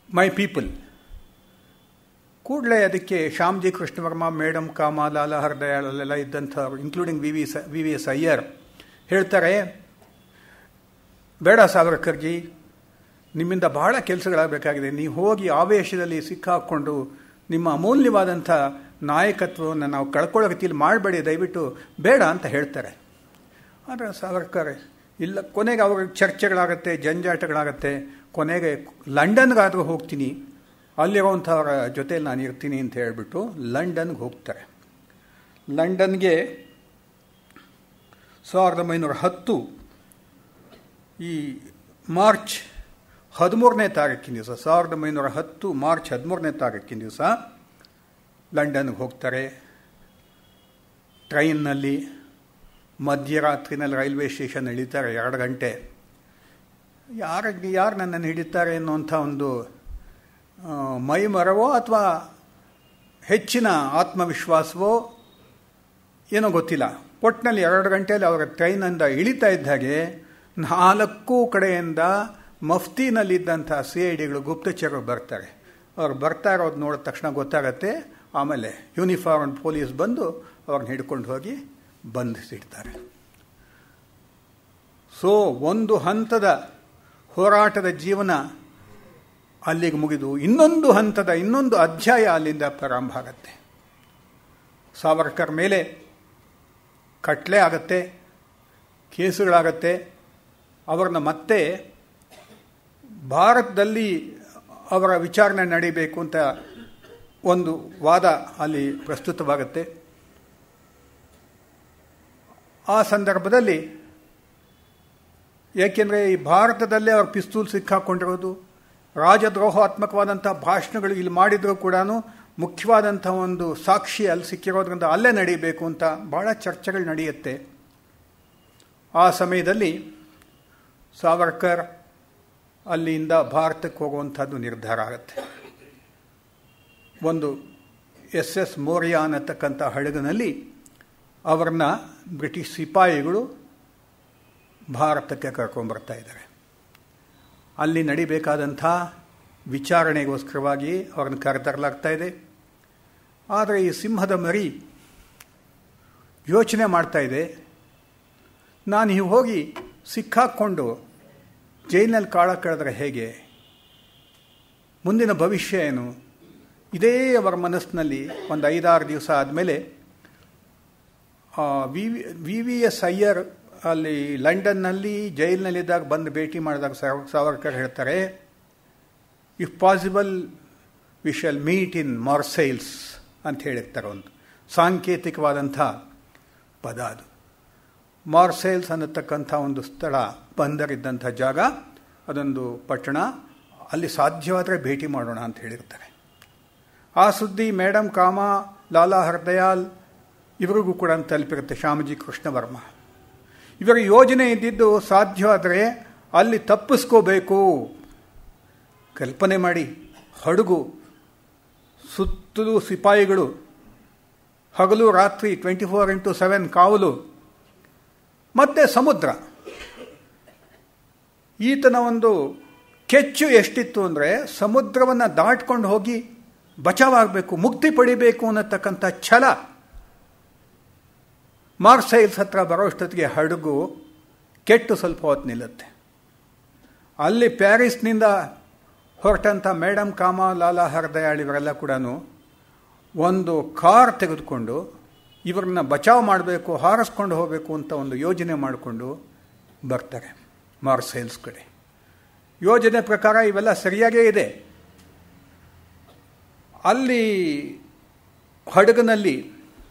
my people. ಕೂಡಲೇ ಅದಕ್ಕೆ ಶ್ಯಾಮ್ಜಿ ಕೃಷ್ಣ ವರ್ಮಾ, ಮೇಡಮ್ ಕಾಮಾ, ಲಾಲಾ ಹರ್ದಯಾಳ್ ಅಲ್ಲೆಲ್ಲ ಇದ್ದಂಥವ್ರು, ಇನ್ಕ್ಲೂಡಿಂಗ್ ವಿ ಎಸ್ ಅಯ್ಯರ್ ಹೇಳ್ತಾರೆ, ಬೇಡ ಸಾವರ್ಕರ್ಜಿ, ನಿಮ್ಮಿಂದ ಬಹಳ ಕೆಲಸಗಳಾಗಬೇಕಾಗಿದೆ. ನೀವು ಹೋಗಿ ಆವೇಶದಲ್ಲಿ ಸಿಕ್ಕಾಕ್ಕೊಂಡು ನಿಮ್ಮ ಅಮೂಲ್ಯವಾದಂಥ ನಾಯಕತ್ವವನ್ನು ನಾವು ಕಳ್ಕೊಳ್ಳೋ ರೀತಿಯಲ್ಲಿ ಮಾಡಬೇಡಿ, ದಯವಿಟ್ಟು ಬೇಡ ಅಂತ ಹೇಳ್ತಾರೆ. ಆದರೆ ಸಾವರ್ಕರ್ ಇಲ್ಲ, ಕೊನೆಗೆ ಅವ್ರಿಗೆ ಚರ್ಚೆಗಳಾಗತ್ತೆ, ಜಂಜಾಟಗಳಾಗತ್ತೆ. ಕೊನೆಗೆ ಲಂಡನ್ಗಾದರೂ ಹೋಗ್ತೀನಿ, ಅಲ್ಲಿರುವಂಥವ್ರ ಜೊತೆಯಲ್ಲಿ ನಾನು ಇರ್ತೀನಿ ಅಂತ ಹೇಳಿಬಿಟ್ಟು ಲಂಡನ್ಗೆ ಹೋಗ್ತಾರೆ. ಲಂಡನ್ಗೆ 1910 ಈ ಮಾರ್ಚ್ 13ನೇ ತಾರೀಕಿನ ದಿವಸ, 1910 ಮಾರ್ಚ್ 13ನೇ ತಾರೀಕಿನ ದಿವಸ ಲಂಡನ್ಗೆ ಹೋಗ್ತಾರೆ. ಟ್ರೈನ್ನಲ್ಲಿ ಮಧ್ಯರಾತ್ರಿನಲ್ಲಿ ರೈಲ್ವೆ ಸ್ಟೇಷನ್ ಇಳಿತಾರೆ. 2 ಗಂಟೆ. ಯಾರು ನನ್ನನ್ನು ಹಿಡಿತಾರೆ ಅನ್ನುವಂಥ ಒಂದು ಮೈಮರವೋ ಅಥವಾ ಹೆಚ್ಚಿನ ಆತ್ಮವಿಶ್ವಾಸವೋ ಏನೋ ಗೊತ್ತಿಲ್ಲ. ಒಟ್ಟಿನಲ್ಲಿ 2 ಗಂಟೆಯಲ್ಲಿ ಅವರ ಟ್ರೈನಿಂದ ಇಳಿತಾ ಇದ್ದ ಹಾಗೆ 4 ಕಡೆಯಿಂದ ಮಫ್ತಿನಲ್ಲಿದ್ದಂಥ CIDಗಳು, ಗುಪ್ತಚರರು ಬರ್ತಾರೆ. ಅವ್ರು ಬರ್ತಾ ಇರೋದು ನೋಡಿದ ತಕ್ಷಣ ಗೊತ್ತಾಗತ್ತೆ. ಆಮೇಲೆ ಯೂನಿಫಾರ್ಮ್ ಪೊಲೀಸ್ ಬಂದು ಅವ್ರನ್ನ ಹಿಡ್ಕೊಂಡು ಹೋಗಿ ಬಂಧಿಸಿಡ್ತಾರೆ. ಸೊ ಒಂದು ಹಂತದ ಹೋರಾಟದ ಜೀವನ ಅಲ್ಲಿಗೆ ಮುಗಿದು ಇನ್ನೊಂದು ಅಧ್ಯಾಯ ಅಲ್ಲಿಂದ ಪ್ರಾರಂಭ ಆಗತ್ತೆ. ಸಾವರ್ಕರ್ ಮೇಲೆ ಕಟ್ಲೆ ಆಗತ್ತೆ, ಕೇಸುಗಳಾಗತ್ತೆ. ಅವ್ರನ್ನ ಮತ್ತೆ ಭಾರತದಲ್ಲಿ ಅವರ ವಿಚಾರಣೆ ನಡೀಬೇಕು ಅಂತ ಒಂದು ವಾದ ಅಲ್ಲಿ ಪ್ರಸ್ತುತವಾಗುತ್ತೆ. ಆ ಸಂದರ್ಭದಲ್ಲಿ ಏಕೆಂದರೆ ಈ ಭಾರತದಲ್ಲೇ ಅವ್ರ ಪಿಸ್ತೂಲ್ ಸಿಕ್ಕಾಕೊಂಡಿರೋದು, ರಾಜದ್ರೋಹಾತ್ಮಕವಾದಂಥ ಭಾಷಣಗಳು ಇಲ್ಲಿ ಮಾಡಿದರೂ ಕೂಡ ಮುಖ್ಯವಾದಂಥ ಒಂದು ಸಾಕ್ಷಿ ಅಲ್ಲಿ ಸಿಕ್ಕಿರೋದ್ರಿಂದ ಅಲ್ಲೇ ನಡೀಬೇಕು ಅಂತ ಭಾಳ ಚರ್ಚೆಗಳು ನಡೆಯುತ್ತೆ. ಆ ಸಮಯದಲ್ಲಿ ಸಾವರ್ಕರ್ ಅಲ್ಲಿಂದ ಭಾರತಕ್ಕೆ ಹೋಗುವಂಥದ್ದು ನಿರ್ಧಾರ ಆಗುತ್ತೆ. ಒಂದು SS ಮೋರಿಯಾ ಅನ್ನತಕ್ಕಂಥ ಹಡಗಿನಲ್ಲಿ ಅವರನ್ನ ಬ್ರಿಟಿಷ್ ಸಿಪಾಯಿಗಳು ಭಾರತಕ್ಕೆ ಕರ್ಕೊಂಡ್ಬರ್ತಾ ಇದ್ದಾರೆ. ಅಲ್ಲಿ ನಡಿಬೇಕಾದಂಥ ವಿಚಾರಣೆಗೋಸ್ಕರವಾಗಿ ಅವ್ರನ್ನ ಕರೆತರಲಾಗ್ತಾ ಇದೆ. ಆದರೆ ಈ ಸಿಂಹದ ಮರಿ ಯೋಚನೆ ಮಾಡ್ತಾ ಇದೆ, ನಾನು ಹೀಗೆ ಹೋಗಿ ಸಿಕ್ಕಾಕ್ಕೊಂಡು ಜೈಲಿನಲ್ಲಿ ಕಾಳ ಕಳೆದ್ರೆ ಹೇಗೆ, ಮುಂದಿನ ಭವಿಷ್ಯ ಏನು? ಇದೇ ಅವರ ಮನಸ್ಸಿನಲ್ಲಿ ಒಂದು 5-6 ದಿವಸ ಆದಮೇಲೆ VVS ಅಯ್ಯರ್ ಅಲ್ಲಿ ಲಂಡನ್ನಲ್ಲಿ ಜೈಲಿನಲ್ಲಿದ್ದಾಗ ಬಂದು ಭೇಟಿ ಮಾಡಿದಾಗ ಸಾವರ್ಕರ್ ಹೇಳ್ತಾರೆ, if possible we shall meet in Marseilles ಅಂತ ಹೇಳಿರ್ತಾರೆ. ಒಂದು ಸಾಂಕೇತಿಕವಾದಂಥ ಪದ ಅದು. ಮಾರ್ಸೈಲ್ಸ್ ಅನ್ನತಕ್ಕಂಥ ಒಂದು ಸ್ಥಳ, ಬಂದರಿದ್ದಂಥ ಜಾಗ, ಅದೊಂದು ಪಟ್ಟಣ, ಅಲ್ಲಿ ಸಾಧ್ಯವಾದರೆ ಭೇಟಿ ಮಾಡೋಣ ಅಂತ ಹೇಳಿರ್ತಾರೆ. ಆ ಸುದ್ದಿ ಮೇಡಮ್ ಕಾಮಾ, ಲಾಲಾ ಹರ್ದಯಾಲ್ ಇವರಿಗೂ ಕೂಡ ತಲುಪಿರುತ್ತೆ, ಶ್ಯಾಮಜಿ ಕೃಷ್ಣ ವರ್ಮ. ಇವರ ಯೋಜನೆ ಇದ್ದಿದ್ದು ಸಾಧ್ಯವಾದರೆ ಅಲ್ಲಿ ತಪ್ಪಿಸ್ಕೋಬೇಕು. ಕಲ್ಪನೆ ಮಾಡಿ, ಹಡಗು, ಸುತ್ತಲೂ ಸಿಪಾಯಿಗಳು, ಹಗಲು ರಾತ್ರಿ 24x7 ಕಾವಲು, ಮತ್ತೆ ಸಮುದ್ರ. ಈತನ ಒಂದು ಕೆಚ್ಚು ಎಷ್ಟಿತ್ತು ಅಂದರೆ ಸಮುದ್ರವನ್ನು ದಾಟ್ಕೊಂಡು ಹೋಗಿ ಬಚಾವಾಗಬೇಕು, ಮುಕ್ತಿ ಪಡಿಬೇಕು ಅನ್ನತಕ್ಕಂಥ ಛಲ. ಮಾರ್ಸೈಲ್ಸ್ ಹತ್ರ ಬರೋಷ್ಟೊತ್ತಿಗೆ ಹಡಗು ಕೆಟ್ಟು ಸ್ವಲ್ಪ ಹೊತ್ತು ನಿಲ್ಲುತ್ತೆ. ಅಲ್ಲಿ ಪ್ಯಾರಿಸ್ನಿಂದ ಹೊರಟಂಥ ಮೇಡಮ್ ಕಾಮಾ, ಲಾಲಾ ಹರ್ದಯಾಳ್ ಇವರೆಲ್ಲ ಕೂಡ ಒಂದು ಕಾರ್ ತೆಗೆದುಕೊಂಡು ಇವ್ರನ್ನ ಬಚಾವ್ ಮಾಡಬೇಕು, ಹಾರಿಸ್ಕೊಂಡು ಹೋಗಬೇಕು ಅಂತ ಒಂದು ಯೋಜನೆ ಮಾಡಿಕೊಂಡು ಬರ್ತಾರೆ ಮಾರ್ಸೈಲ್ಸ್ ಕಡೆ. ಯೋಜನೆ ಪ್ರಕಾರ ಇವೆಲ್ಲ ಸರಿಯಾಗೇ ಇದೆ. ಅಲ್ಲಿ ಹಡಗಿನಲ್ಲಿ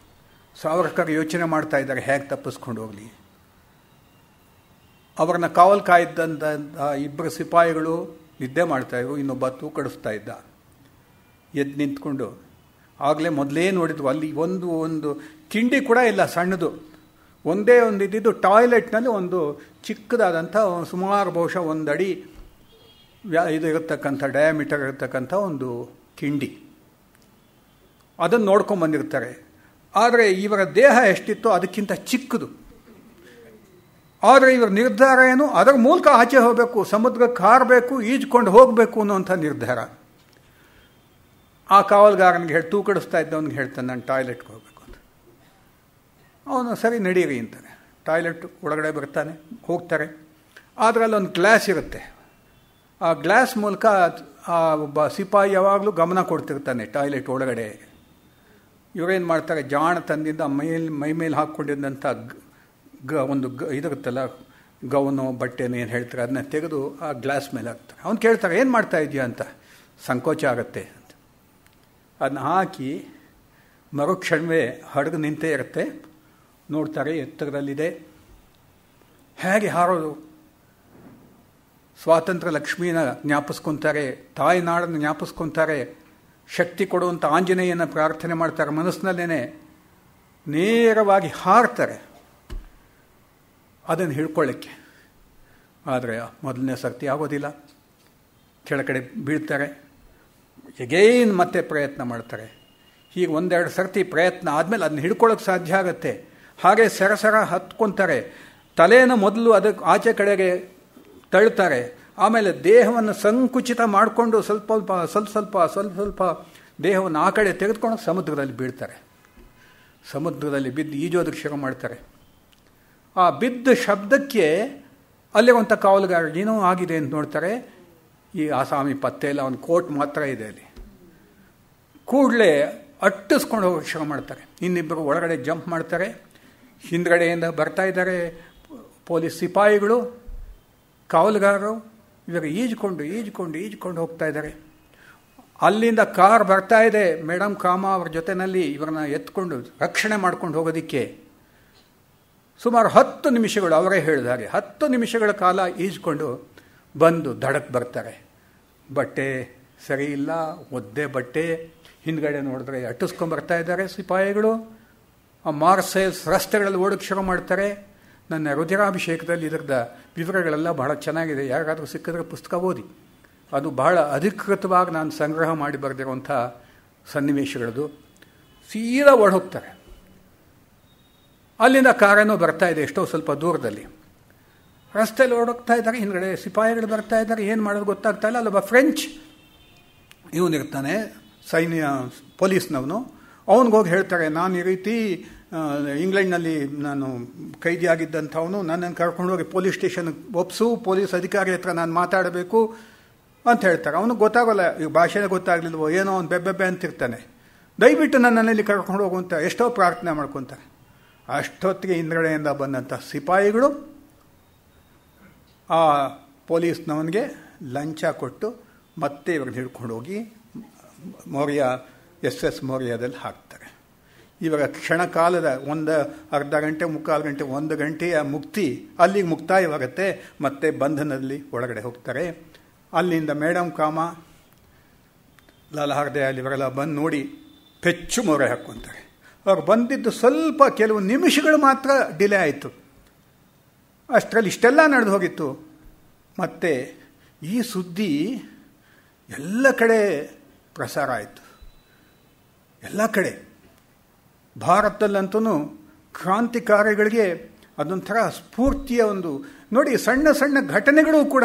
ಸಾವರ್ಕರ್ ಯೋಚನೆ ಮಾಡ್ತಾ ಇದ್ದಾರೆ ಹೇಗೆ ತಪ್ಪಿಸ್ಕೊಂಡು ಹೋಗಲಿ. ಅವ್ರನ್ನ ಕಾವಲು ಕಾಯ್ದಂಥ 2 ಸಿಪಾಯಿಗಳು ನಿದ್ದೆ ಮಾಡ್ತಾಯಿದ್ರು, ಇನ್ನೊಬ್ಬ ತೂಕಡಿಸ್ತಾ ಇದ್ದ. ಎದ್ದು ನಿಂತ್ಕೊಂಡು ಆಗಲೇ ಮೊದಲೇ ನೋಡಿದ್ವು, ಅಲ್ಲಿ ಒಂದು ಕಿಂಡಿ ಕೂಡ ಇಲ್ಲ, ಸಣ್ಣದು ಒಂದೇ ಒಂದು ಇದ್ದಿದ್ದು. ಟಾಯ್ಲೆಟ್ನಲ್ಲಿ ಒಂದು ಚಿಕ್ಕದಾದಂಥ ಸುಮಾರು ಬಹುಶಃ 1 ಅಡಿ ಇದು ಇರತಕ್ಕಂಥ ಡಯಾಮೀಟರ್ ಇರತಕ್ಕಂಥ ಒಂದು ಕಿಂಡಿ, ಅದನ್ನು ನೋಡ್ಕೊಂಡು ಬಂದಿರ್ತಾರೆ. ಆದರೆ ಇವರ ದೇಹ ಎಷ್ಟಿತ್ತೋ ಅದಕ್ಕಿಂತ ಚಿಕ್ಕದು. ಆದರೆ ಇವರ ನಿರ್ಧಾರ ಏನು, ಅದರ ಮೂಲಕ ಆಚೆ ಹೋಗಬೇಕು, ಸಮುದ್ರಕ್ಕೆ ಹಾರಬೇಕು, ಈಜ್ಕೊಂಡು ಹೋಗಬೇಕು ಅನ್ನೋಂಥ ನಿರ್ಧಾರ. ಆ ಕಾವಲ್ಗಾರನಿಗೆ ತೂಕಡಿಸ್ತಾ ಇದ್ದವನಿಗೆ ಹೇಳ್ತಾನೆ, ನಾನು ಟಾಯ್ಲೆಟ್ಗೆ ಹೋಗಬೇಕು ಅಂತ. ಅವನು ಸರಿ ನಡೀರಿ ಅಂತಾನೆ. ಟಾಯ್ಲೆಟ್ ಒಳಗಡೆ ಬರ್ತಾನೆ, ಹೋಗ್ತಾರೆ. ಆದರೆ ಅಲ್ಲೊಂದು ಗ್ಲಾಸ್ ಇರುತ್ತೆ. ಆ ಗ್ಲಾಸ್ ಮೂಲಕ ಆ ಒಬ್ಬ ಸಿಪಾಯಿ ಯಾವಾಗಲೂ ಗಮನ ಕೊಡ್ತಿರ್ತಾನೆ ಟಾಯ್ಲೆಟ್ ಒಳಗಡೆ. ಇವರೇನು ಮಾಡ್ತಾರೆ, ಜಾಣತನದಿಂದ ಮೈ ಮೇಲೆ ಹಾಕ್ಕೊಂಡಿದ್ದಂಥ ಒಂದು ಇದಿರುತ್ತಲ್ಲ, ಗೌನೋ ಬಟ್ಟೆನೋ ಏನು ಹೇಳ್ತಾರೆ, ಅದನ್ನ ತೆಗೆದು ಆ ಗ್ಲಾಸ್ ಮೇಲೆ ಹಾಕ್ತಾರೆ. ಅವ್ನು ಕೇಳ್ತಾರೆ, ಏನು ಮಾಡ್ತಾ ಇದೆಯಾ ಅಂತ. ಸಂಕೋಚ ಆಗುತ್ತೆ ಅಂತ. ಅದನ್ನ ಹಾಕಿ ಮರುಕ್ಷಣವೇ ಹಡಗು ನಿಂತೇ ಇರುತ್ತೆ. ನೋಡ್ತಾರೆ, ಎತ್ತರದಲ್ಲಿದೆ. ಹೇಗೆ ಹಾರೋದು? ಸ್ವಾತಂತ್ರ್ಯ ಲಕ್ಷ್ಮೀನ ಜ್ಞಾಪಿಸ್ಕೊತಾರೆ, ತಾಯಿನಾಡನ್ನು ಜ್ಞಾಪಿಸ್ಕೊತಾರೆ, ಶಕ್ತಿ ಕೊಡುವಂಥ ಆಂಜನೇಯನ ಪ್ರಾರ್ಥನೆ ಮಾಡ್ತಾರೆ ಮನಸ್ಸಿನಲ್ಲೇನೆ. ನೇರವಾಗಿ ಹಾರ್ತಾರೆ ಅದನ್ನು ಹಿಡ್ಕೊಳ್ಳಿಕ್ಕೆ. ಆದರೆ ಮೊದಲನೇ ಸರ್ತಿ ಆಗೋದಿಲ್ಲ, ಕೆಳಗಡೆ ಬೀಳ್ತಾರೆ. ಎಗೇನ್ ಮತ್ತೆ ಪ್ರಯತ್ನ ಮಾಡ್ತಾರೆ. ಹೀಗೆ 1-2 ಸರ್ತಿ ಪ್ರಯತ್ನ ಆದಮೇಲೆ ಅದನ್ನ ಹಿಡ್ಕೊಳ್ಳೋಕೆ ಸಾಧ್ಯ ಆಗುತ್ತೆ. ಹಾಗೆ ಸರಸರ ಹತ್ಕೊತಾರೆ. ತಲೆಯನ್ನು ಮೊದಲು ಅದಕ್ಕೆ ಆಚೆ ಕಡೆಗೆ ತಳ್ತಾರೆ. ಆಮೇಲೆ ದೇಹವನ್ನು ಸಂಕುಚಿತ ಮಾಡಿಕೊಂಡು ಸ್ವಲ್ಪ ದೇಹವನ್ನು ಆ ಕಡೆ ತೆಗೆದುಕೊಂಡು ಸಮುದ್ರದಲ್ಲಿ ಬೀಳ್ತಾರೆ. ಸಮುದ್ರದಲ್ಲಿ ಬಿದ್ದು ಈಜೋದಕ್ಕೆ ಶುರು ಮಾಡ್ತಾರೆ. ಆ ಬಿದ್ದ ಶಬ್ದಕ್ಕೆ ಅಲ್ಲೇ ಒಂದು ಕಾವಲುಗಾರ ಏನೋ ಆಗಿದೆ ಅಂತ ನೋಡ್ತಾರೆ. ಈ ಆಸಾಮಿ ಪತ್ತೆ ಇಲ್ಲ, ಅವನ ಕೋಟ್ ಮಾತ್ರ ಇದೆ ಅಲ್ಲಿ. ಕೂಡಲೇ ಅಟ್ಟಿಸ್ಕೊಂಡು ಹೋಗೋಕ್ಕೆ ಶುರು ಮಾಡ್ತಾರೆ. ಇನ್ನಿಬ್ಬರು ಒಳಗಡೆ ಜಂಪ್ ಮಾಡ್ತಾರೆ. ಹಿಂದ್ಗಡೆಯಿಂದ ಬರ್ತಾ ಇದ್ದಾರೆ ಪೊಲೀಸ್ ಸಿಪಾಯಿಗಳು, ಕಾವಲುಗಾರರು. ಇವಾಗ ಈಜ್ಕೊಂಡು ಹೋಗ್ತಾ ಇದ್ದಾರೆ. ಅಲ್ಲಿಂದ ಕಾರ್ ಬರ್ತಾ ಇದೆ. ಮೇಡಮ್ ಕಾಮಾ ಅವ್ರ ಜೊತೆಯಲ್ಲಿ ಇವರನ್ನ ಎತ್ಕೊಂಡು ರಕ್ಷಣೆ ಮಾಡ್ಕೊಂಡು ಹೋಗೋದಕ್ಕೆ ಸುಮಾರು 10 ನಿಮಿಷಗಳು, ಅವರೇ ಹೇಳಿದ ಹಾಗೆ 10 ನಿಮಿಷಗಳ ಕಾಲ ಈಜ್ಕೊಂಡು ಬಂದು ದಡಕ್ಕೆ ಬರ್ತಾರೆ. ಬಟ್ಟೆ ಸರಿ ಇಲ್ಲ, ಒದ್ದೆ ಬಟ್ಟೆ. ಹಿಂದ್ಗಡೆ ನೋಡಿದ್ರೆ ಅಟ್ಟಿಸ್ಕೊಂಡ್ಬರ್ತಾ ಇದ್ದಾರೆ ಸಿಪಾಯಿಗಳು. ಆ ಮಾರ್ಸೈಲ್ಸ್ ರಸ್ತೆಗಳಲ್ಲಿ ಓಡೋಕ್ಕೆ ಶುರು ಮಾಡ್ತಾರೆ. ನನ್ನ ರುಧಿರಾಭಿಷೇಕದಲ್ಲಿ ಇದರದ ವಿವರಗಳೆಲ್ಲ ಬಹಳ ಚೆನ್ನಾಗಿದೆ. ಯಾರಾದರೂ ಸಿಕ್ಕಿದ್ರೆ ಪುಸ್ತಕ ಓದಿ. ಅದು ಬಹಳ ಅಧಿಕೃತವಾಗಿ ನಾನು ಸಂಗ್ರಹ ಮಾಡಿ ಬರೆದಿರುವಂಥ ಸನ್ನಿವೇಶಗಳದು. ಸೀದಾ ಹೋಗ್ತಾರೆ. ಅಲ್ಲಿಂದ ಕಾರೇನೋ ಬರ್ತಾ ಇದೆ, ಎಷ್ಟೋ ಸ್ವಲ್ಪ ದೂರದಲ್ಲಿ. ರಸ್ತೆಯಲ್ಲಿ ಓಡೋಗ್ತಾ ಇದ್ದಾರೆ, ಹಿಂದ್ಗಡೆ ಸಿಪಾಯಿಗಳು ಬರ್ತಾ ಇದ್ದಾರೆ. ಏನು ಮಾಡೋದು ಗೊತ್ತಾಗ್ತಾ ಇಲ್ಲ. ಅಲ್ಲೊಬ್ಬ ಫ್ರೆಂಚ್ ಇವನಿರ್ತಾನೆ, ಪೊಲೀಸ್ನವನು. ಅವನಿಗೋಗಿ ಹೇಳ್ತಾರೆ, ನಾನು ಈ ರೀತಿ ಇಂಗ್ಲೆಂಡ್ನಲ್ಲಿ ನಾನು ಕೈದಿಯಾಗಿದ್ದಂಥವನು, ನನ್ನನ್ನು ಕರ್ಕೊಂಡೋಗಿ ಪೊಲೀಸ್ ಸ್ಟೇಷನ್ಗೆ ಒಪ್ಸು, ಪೊಲೀಸ್ ಅಧಿಕಾರಿ ಹತ್ರ ನಾನು ಮಾತಾಡಬೇಕು ಅಂತ ಹೇಳ್ತಾರೆ. ಅವನಿಗೆ ಗೊತ್ತಾಗೋಲ್ಲ, ಈಗ ಭಾಷೆನೇ ಗೊತ್ತಾಗಲಿಲ್ವೋ ಏನೋ ಅವ್ನು ಬೆಬ್ಬೆಬ್ಬೆ ಅಂತಿರ್ತಾನೆ. ದಯವಿಟ್ಟು ನನ್ನಲ್ಲಿ ಕರ್ಕೊಂಡು ಹೋಗುವಂತ ಎಷ್ಟೋ ಪ್ರಾರ್ಥನೆ ಮಾಡ್ಕೊತಾರೆ. ಅಷ್ಟೊತ್ತಿಗೆ ಹಿಂದ್ಗಡೆಯಿಂದ ಬಂದಂಥ ಸಿಪಾಯಿಗಳು ಆ ಪೊಲೀಸ್ನವನಿಗೆ ಲಂಚ ಕೊಟ್ಟು ಮತ್ತೆ ಇವ್ರನ್ನ ಹಿಡ್ಕೊಂಡು ಹೋಗಿ SS ಮೋರಿಯಾದಲ್ಲಿ ಹಾಕ್ತಾರೆ. ಇವಾಗ ಕ್ಷಣಕಾಲದ ಒಂದು ಅರ್ಧ ಗಂಟೆ, ಮುಕ್ಕಾಲು ಗಂಟೆ, 1 ಗಂಟೆಯ ಮುಕ್ತಿ ಅಲ್ಲಿಗೆ ಮುಕ್ತಾಯವಾಗುತ್ತೆ. ಮತ್ತೆ ಬಂಧನದಲ್ಲಿ ಒಳಗಡೆ ಹೋಗ್ತಾರೆ. ಅಲ್ಲಿಂದ ಮೇಡಮ್ ಕಾಮ, ಲಾಲಹಾರ್ದಯಾಲ್ ಇವರೆಲ್ಲ ಬಂದು ನೋಡಿ ಪೆಚ್ಚು ಮೊರೆ ಹಾಕ್ಕೊಂತಾರೆ. ಅವ್ರು ಬಂದಿದ್ದು ಸ್ವಲ್ಪ ಕೆಲವು ನಿಮಿಷಗಳು ಮಾತ್ರ ಡಿಲೇ ಆಯಿತು. ಅಷ್ಟರಲ್ಲಿ ಇಷ್ಟೆಲ್ಲ ನಡೆದು ಹೋಗಿತ್ತು. ಮತ್ತೆ ಈ ಸುದ್ದಿ ಎಲ್ಲ ಕಡೆ ಪ್ರಸಾರ ಆಯಿತು. ಎಲ್ಲ ಕಡೆ ಭಾರತದಲ್ಲಂತೂ ಕ್ರಾಂತಿಕಾರಿಗಳಿಗೆ ಅದೊಂಥರ ಸ್ಫೂರ್ತಿಯ ಒಂದು ನೋಡಿ, ಸಣ್ಣ ಸಣ್ಣ ಘಟನೆಗಳು ಕೂಡ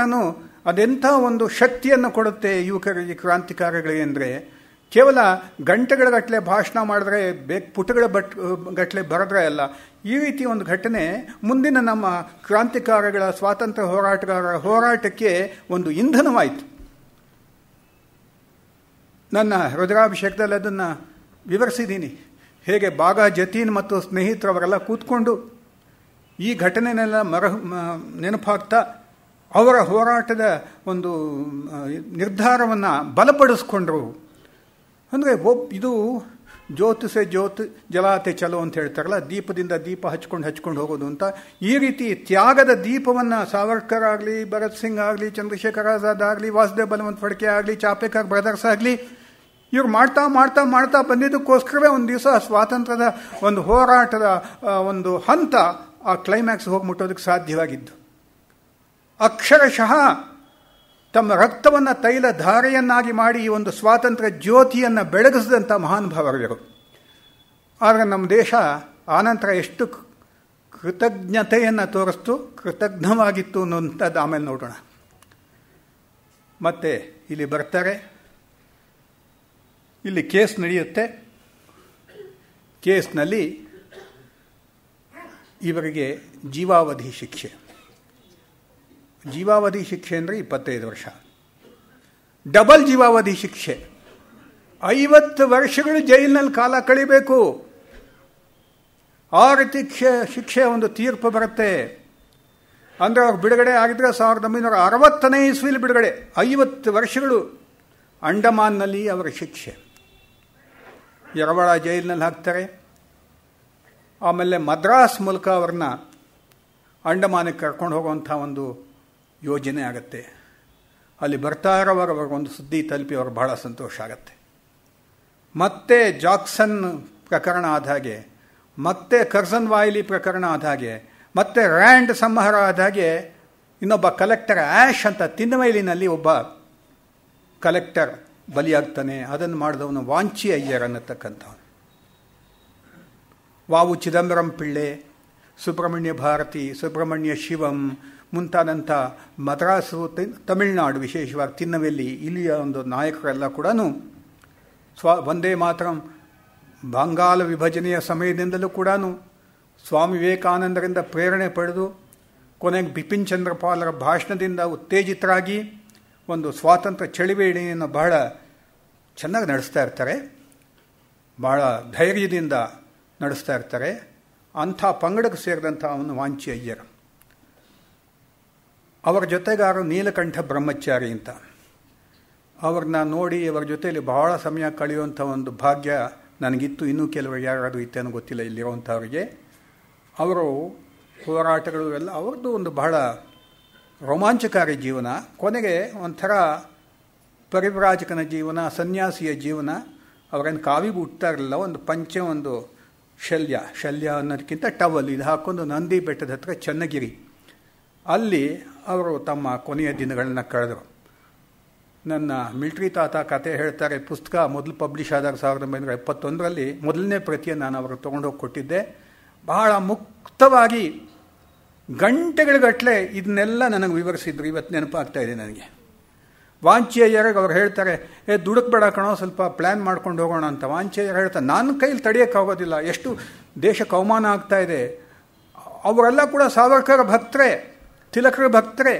ಅದೆಂಥ ಒಂದು ಶಕ್ತಿಯನ್ನು ಕೊಡುತ್ತೆ ಯುವಕರಿಗೆ, ಕ್ರಾಂತಿಕಾರಿಗಳಿಗೆ. ಅಂದರೆ ಕೇವಲ ಗಂಟೆಗಳ ಗಟ್ಟಲೆ ಭಾಷಣ ಮಾಡಿದ್ರೆ, ಪುಟಗಳ ಗಟ್ಟಲೆ ಬರೆದ್ರೆ ಅಲ್ಲ, ಈ ರೀತಿ ಒಂದು ಘಟನೆ ಮುಂದಿನ ನಮ್ಮ ಕ್ರಾಂತಿಕಾರಿಗಳ, ಸ್ವಾತಂತ್ರ್ಯ ಹೋರಾಟಗಾರರ ಹೋರಾಟಕ್ಕೆ ಒಂದು ಇಂಧನವಾಯಿತು. ನನ್ನ ರುದ್ರಾಭಿಷೇಕದಲ್ಲಿ ಅದನ್ನು ವಿವರಿಸಿದ್ದೀನಿ. ಹೇಗೆ ಬಾಗ ಜತೀನ್ ಮತ್ತು ಸ್ನೇಹಿತರವರೆಲ್ಲ ಕೂತ್ಕೊಂಡು ಈ ಘಟನೆನೆಲ್ಲ ನೆನಪಾಗ್ತಾ ಅವರ ಹೋರಾಟದ ಒಂದು ನಿರ್ಧಾರವನ್ನು ಬಲಪಡಿಸ್ಕೊಂಡ್ರು. ಅಂದರೆ ಇದು ಜ್ಯೋತಿ ಸೆ ಜ್ಯೋತಿ ಜಲಾತೆ ಚಲೋ ಅಂತ ಹೇಳ್ತಾರಲ್ಲ, ದೀಪದಿಂದ ದೀಪ ಹಚ್ಕೊಂಡು ಹೋಗೋದು ಅಂತ. ಈ ರೀತಿ ತ್ಯಾಗದ ದೀಪವನ್ನು ಸಾವರ್ಕರ್ ಆಗಲಿ, ಭಗತ್ ಸಿಂಗ್ ಆಗಲಿ, ಚಂದ್ರಶೇಖರ್ ಆಜಾದ್ ಆಗಲಿ, ವಾಸುದೇವ್ ಬಲವಂತ್ ಫಡ್ಕೆ ಆಗಲಿ, ಚಾಪೇಕರ್ ಬ್ರದರ್ಸ್ ಆಗಲಿ, ಇವ್ರು ಮಾಡ್ತಾ ಮಾಡ್ತಾ ಮಾಡ್ತಾ ಬಂದಿದ್ದಕ್ಕೋಸ್ಕರವೇ ಒಂದು ದಿವಸ ಸ್ವಾತಂತ್ರ್ಯದ ಒಂದು ಹೋರಾಟದ ಒಂದು ಹಂತ ಆ ಕ್ಲೈಮ್ಯಾಕ್ಸ್ ಹೋಗಿ ಮುಟ್ಟೋದಕ್ಕೆ ಸಾಧ್ಯವಾಗಿದ್ದು. ಅಕ್ಷರಶಃ ತಮ್ಮ ರಕ್ತವನ್ನು ತೈಲ ಧಾರೆಯನ್ನಾಗಿ ಮಾಡಿ ಈ ಒಂದು ಸ್ವಾತಂತ್ರ್ಯ ಜ್ಯೋತಿಯನ್ನು ಬೆಳಗಿಸಿದಂಥ ಮಹಾನುಭಾವರಿವರು. ಆದರೆ ನಮ್ಮ ದೇಶ ಆನಂತರ ಎಷ್ಟು ಕೃತಜ್ಞತೆಯನ್ನು ತೋರಿಸ್ತು, ಕೃತಜ್ಞವಾಗಿತ್ತು ಅನ್ನೋಂಥದ್ದು ಆಮೇಲೆ ನೋಡೋಣ. ಮತ್ತೆ ಇಲ್ಲಿ ಬರ್ತಾರೆ, ಇಲ್ಲಿ ಕೇಸ್ ನಡೆಯುತ್ತೆ. ಕೇಸ್ನಲ್ಲಿ ಇವರಿಗೆ ಜೀವಾವಧಿ ಶಿಕ್ಷೆ. ಜೀವಾವಧಿ ಶಿಕ್ಷೆ ಅಂದರೆ 25 ವರ್ಷ. ಡಬಲ್ ಜೀವಾವಧಿ ಶಿಕ್ಷೆ, 50 ವರ್ಷಗಳು ಜೈಲಿನಲ್ಲಿ ಕಾಲ ಕಳಿಬೇಕು. ಆ ರೀತಿ ಶಿಕ್ಷೆ ಒಂದು ತೀರ್ಪು ಬರುತ್ತೆ. ಅಂದರೆ ಅವ್ರು ಬಿಡುಗಡೆ ಆಗಿದ್ರೆ 1960ನೇ ಇಸ್ವಿಲಿ ಬಿಡುಗಡೆ. 50 ವರ್ಷಗಳು ಅಂಡಮಾನ್ನಲ್ಲಿ ಅವರ ಶಿಕ್ಷೆ. ಯರವಾಡ ಜೈಲಿನಲ್ಲಿ ಹಾಕ್ತಾರೆ. ಆಮೇಲೆ ಮದ್ರಾಸ್ ಮೂಲಕ ಅವ್ರನ್ನ ಅಂಡಮಾನಕ್ಕೆ ಕರ್ಕೊಂಡು ಹೋಗುವಂಥ ಒಂದು ಯೋಜನೆ ಆಗುತ್ತೆ. ಅಲ್ಲಿ ಬರ್ತಾ ಇರೋವಾಗ ಅವ್ರಿಗೊಂದು ಸುದ್ದಿ ತಲುಪಿ ಅವ್ರಿಗೆ ಬಹಳ ಸಂತೋಷ ಆಗುತ್ತೆ. ಮತ್ತೆ ಜಾಕ್ಸನ್ ಪ್ರಕರಣ ಆದ ಹಾಗೆ, ಮತ್ತೆ ಕರ್ಸನ್ ವಾಯ್ಲಿ ಪ್ರಕರಣ ಆದ ಹಾಗೆ, ಮತ್ತೆ ರ್ಯಾಂಡ್ ಸಂಹಾರ ಆದ ಹಾಗೆ, ಇನ್ನೊಬ್ಬ ಕಲೆಕ್ಟರ್ ಆ್ಯಶ್ ಅಂತ ತಿನ್ನವೈಲಿನಲ್ಲಿ ಒಬ್ಬ ಕಲೆಕ್ಟರ್ ಬಲಿಯಾಗ್ತಾನೆ. ಅದನ್ನು ಮಾಡಿದವನು ವಾಂಚಿ ಅಯ್ಯರ್ ಅನ್ನತಕ್ಕಂಥವನು. ವಾವು ಚಿದಂಬರಂ ಪಿಳ್ಳೆ, ಸುಬ್ರಹ್ಮಣ್ಯ ಭಾರತಿ, ಸುಬ್ರಹ್ಮಣ್ಯ ಶಿವಂ ಮುಂತಾದಂಥ ಮದ್ರಾಸು, ತಮಿಳುನಾಡು, ವಿಶೇಷವಾಗಿ ತಿನ್ನವೆಲ್ಲಿ, ಇಲ್ಲಿಯ ಒಂದು ನಾಯಕರೆಲ್ಲ ಕೂಡ ವಂದೇ ಮಾತರಂ ಬಂಗಾಲ ವಿಭಜನೆಯ ಸಮಯದಿಂದಲೂ ಕೂಡ ಸ್ವಾಮಿ ವಿವೇಕಾನಂದರಿಂದ ಪ್ರೇರಣೆ ಪಡೆದು ಕೊನೆಗೆ ಬಿಪಿನ್ ಚಂದ್ರ ಪಾಲರ ಭಾಷಣದಿಂದ ಉತ್ತೇಜಿತರಾಗಿ ಒಂದು ಸ್ವಾತಂತ್ರ್ಯ ಚಳವಳಿಯನ್ನು ಬಹಳ ಚೆನ್ನಾಗಿ ನಡೆಸ್ತಾ ಇರ್ತಾರೆ. ಬಹಳ ಧೈರ್ಯದಿಂದ ನಡೆಸ್ತಾ ಇರ್ತಾರೆ. ಅಂಥ ಪಂಗಡಕ್ಕೆ ಸೇರಿದಂಥ ಅವನು ವಾಂಚಿ ಅಯ್ಯರ್. ಅವರ ಜೊತೆಗಾರರು ನೀಲಕಂಠ ಬ್ರಹ್ಮಚಾರಿ ಅಂತ. ಅವ್ರನ್ನ ನೋಡಿ ಅವರ ಜೊತೆಯಲ್ಲಿ ಬಹಳ ಸಮಯ ಕಳೆಯುವಂಥ ಒಂದು ಭಾಗ್ಯ ನನಗಿತ್ತು. ಇನ್ನೂ ಕೆಲವರು ಯಾರಾದರೂ ಇತ್ತೇನೋ ಗೊತ್ತಿಲ್ಲ ಇಲ್ಲಿರುವಂಥವ್ರಿಗೆ. ಅವರು ಹೋರಾಟಗಳು ಎಲ್ಲ ಅವ್ರದ್ದು ಒಂದು ಬಹಳ ರೋಮಾಂಚಕಾರಿ ಜೀವನ. ಕೊನೆಗೆ ಒಂಥರ ಪರಿವ್ರಾಜಕನ ಜೀವನ, ಸನ್ಯಾಸಿಯ ಜೀವನ. ಅವರೇನು ಕಾವಿ ಹುಡ್ತಾ ಇರಲಿಲ್ಲ. ಒಂದು ಪಂಚೆ, ಒಂದು ಶಲ್ಯ ಅನ್ನೋದಕ್ಕಿಂತ ಟವಲ್ ಇದು ಹಾಕ್ಕೊಂಡು ನಂದಿ ಬೆಟ್ಟದ ಹತ್ರ ಚನ್ನಗಿರಿ, ಅಲ್ಲಿ ಅವರು ತಮ್ಮ ಕೊನೆಯ ದಿನಗಳನ್ನ ಕಳೆದರು. ನನ್ನ ಮಿಲ್ಟ್ರಿ ತಾತ ಕತೆ ಹೇಳ್ತಾರೆ. ಪುಸ್ತಕ ಮೊದಲು ಪಬ್ಲಿಷ್ ಆದಾಗ 1971ರಲ್ಲಿ ಮೊದಲನೇ ಪ್ರತಿಯನ್ನು ನಾನು ಅವ್ರಿಗೆ ತೊಗೊಂಡೋಗಿ ಕೊಟ್ಟಿದ್ದೆ. ಬಹಳ ಮುಕ್ತವಾಗಿ ಗಂಟೆಗಳಿಗಟ್ಟಲೆ ಇದನ್ನೆಲ್ಲ ನನಗೆ ವಿವರಿಸಿದ್ರು. ಇವತ್ತು ನೆನಪಾಗ್ತಾ ಇದೆ ನನಗೆ. ವಾಂಚಿಯಯ್ಯರಿಗೆ ಅವ್ರು ಹೇಳ್ತಾರೆ, ದುಡುಕ್ಬೇಡ ಕಣೋ, ಸ್ವಲ್ಪ ಪ್ಲ್ಯಾನ್ ಮಾಡ್ಕೊಂಡು ಹೋಗೋಣ ಅಂತ. ವಾಂಚಿಯಯ್ಯರು ಹೇಳ್ತಾರೆ, ನನ್ನ ಕೈಲಿ ತಡೆಯೋಕ್ಕಾಗೋದಿಲ್ಲ, ಎಷ್ಟು ದೇಶಕ್ಕೆ ಅವಮಾನ ಆಗ್ತಾ ಇದೆ. ಅವರೆಲ್ಲ ಕೂಡ ಸಾವರ್ಕರ್ ಭಕ್ತರೇ, ತಿಲಕರ ಭಕ್ತರೇ.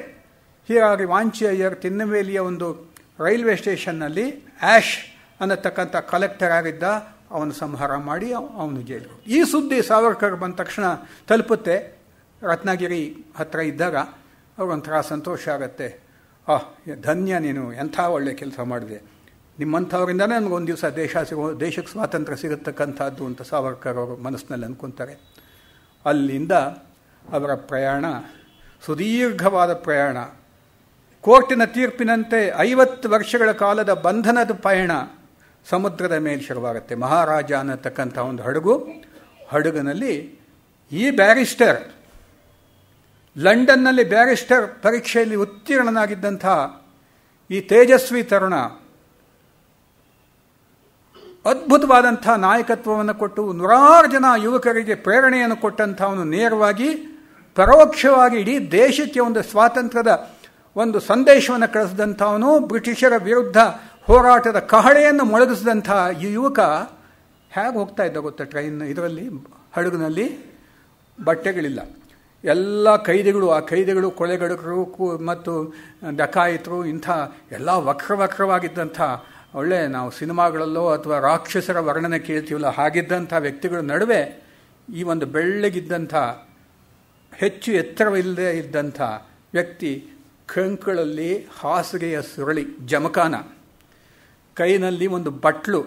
ಹೀಗಾಗಿ ವಾಂಚಿಯಯ್ಯರ್ ತಿನ್ನವೇಲಿಯ ಒಂದು ರೈಲ್ವೆ ಸ್ಟೇಷನ್ನಲ್ಲಿ ಆ್ಯಶ್ ಅನ್ನತಕ್ಕಂಥ ಕಲೆಕ್ಟರ್ ಆಗಿದ್ದ, ಅವನು ಸಂಹಾರ ಮಾಡಿ ಅವನು ಜೈಲು. ಈ ಸುದ್ದಿ ಸಾವರ್ಕರ್ ಬಂದ ತಕ್ಷಣ ತಲುಪುತ್ತೆ. ರತ್ನಗಿರಿ ಹತ್ರ ಇದ್ದಾಗ ಅವ್ರಿಗೊಂಥರ ಸಂತೋಷ ಆಗುತ್ತೆ. ಧನ್ಯ ನೀನು, ಎಂಥ ಒಳ್ಳೆ ಕೆಲಸ ಮಾಡಿದೆ, ನಿಮ್ಮಂಥವರಿಂದನೇ ನನಗೊಂದು ದಿವಸ ದೇಶಕ್ಕೆ ಸ್ವಾತಂತ್ರ್ಯ ಸಿಗತಕ್ಕಂಥದ್ದು ಅಂತ ಸಾವರ್ಕರ್ ಅವರು ಮನಸ್ಸಿನಲ್ಲಿ ಅಂದ್ಕೊತಾರೆ. ಅಲ್ಲಿಂದ ಅವರ ಪ್ರಯಾಣ ಸುದೀರ್ಘವಾದ ಪ್ರಯಾಣ. ಕೋರ್ಟಿನ ತೀರ್ಪಿನಂತೆ 50 ವರ್ಷಗಳ ಕಾಲದ ಬಂಧನದ ಪಯಣ ಸಮುದ್ರದ ಮೇಲೆ ಶುರುವಾಗುತ್ತೆ. ಮಹಾರಾಜ ಅನ್ನತಕ್ಕಂಥ ಒಂದು ಹಡಗಿನಲ್ಲಿ ಈ ಬ್ಯಾರಿಸ್ಟರ್, ಲಂಡನ್ನಲ್ಲಿ ಬ್ಯಾರಿಸ್ಟರ್ ಪರೀಕ್ಷೆಯಲ್ಲಿ ಉತ್ತೀರ್ಣನಾಗಿದ್ದಂಥ ಈ ತೇಜಸ್ವಿ ತರುಣ ಅದ್ಭುತವಾದಂಥ ನಾಯಕತ್ವವನ್ನು ಕೊಟ್ಟು 100 ಜನ ಯುವಕರಿಗೆ ಪ್ರೇರಣೆಯನ್ನು ಕೊಟ್ಟಂಥವನು, ನೇರವಾಗಿ ಪರೋಕ್ಷವಾಗಿ ಇಡೀ ದೇಶಕ್ಕೆ ಒಂದು ಸ್ವಾತಂತ್ರ್ಯದ ಒಂದು ಸಂದೇಶವನ್ನು ಕಳಿಸಿದಂಥವನು, ಬ್ರಿಟಿಷರ ವಿರುದ್ಧ ಹೋರಾಟದ ಕಹಳೆಯನ್ನು ಮೊಳಗಿಸಿದಂಥ ಈ ಯುವಕ ಹೇಗೆ ಹೋಗ್ತಾ ಇದ್ದ ಗೊತ್ತಾ? ಇದರಲ್ಲಿ ಹಡಗಿನಲ್ಲಿ ಬಟ್ಟೆಗಳಿಲ್ಲ, ಎಲ್ಲ ಕೈದಿಗಳು, ಆ ಕೈದಿಗಳು ಕೊಲೆಗಡಕರು ಮತ್ತು ಡಕಾಯಿತರು, ಇಂಥ ಎಲ್ಲ ವಕ್ರವಾಗಿದ್ದಂಥ, ಒಳ್ಳೆ ನಾವು ಸಿನಿಮಾಗಳಲ್ಲೋ ಅಥವಾ ರಾಕ್ಷಸರ ವರ್ಣನೆ ಕೇಳ್ತೀವಲ್ಲ ಹಾಗಿದ್ದಂಥ ವ್ಯಕ್ತಿಗಳ ನಡುವೆ ಈ ಒಂದು ಬೆಳ್ಳಗಿದ್ದಂಥ, ಹೆಚ್ಚು ಎತ್ತರವಿಲ್ಲದೆ ಇದ್ದಂಥ ವ್ಯಕ್ತಿ, ಕಂಕಳಲ್ಲಿ ಹಾಸಿಗೆಯ ಸುರಳಿ ಜಮಖಾನ, ಕೈನಲ್ಲಿ ಒಂದು ಬಟ್ಲು,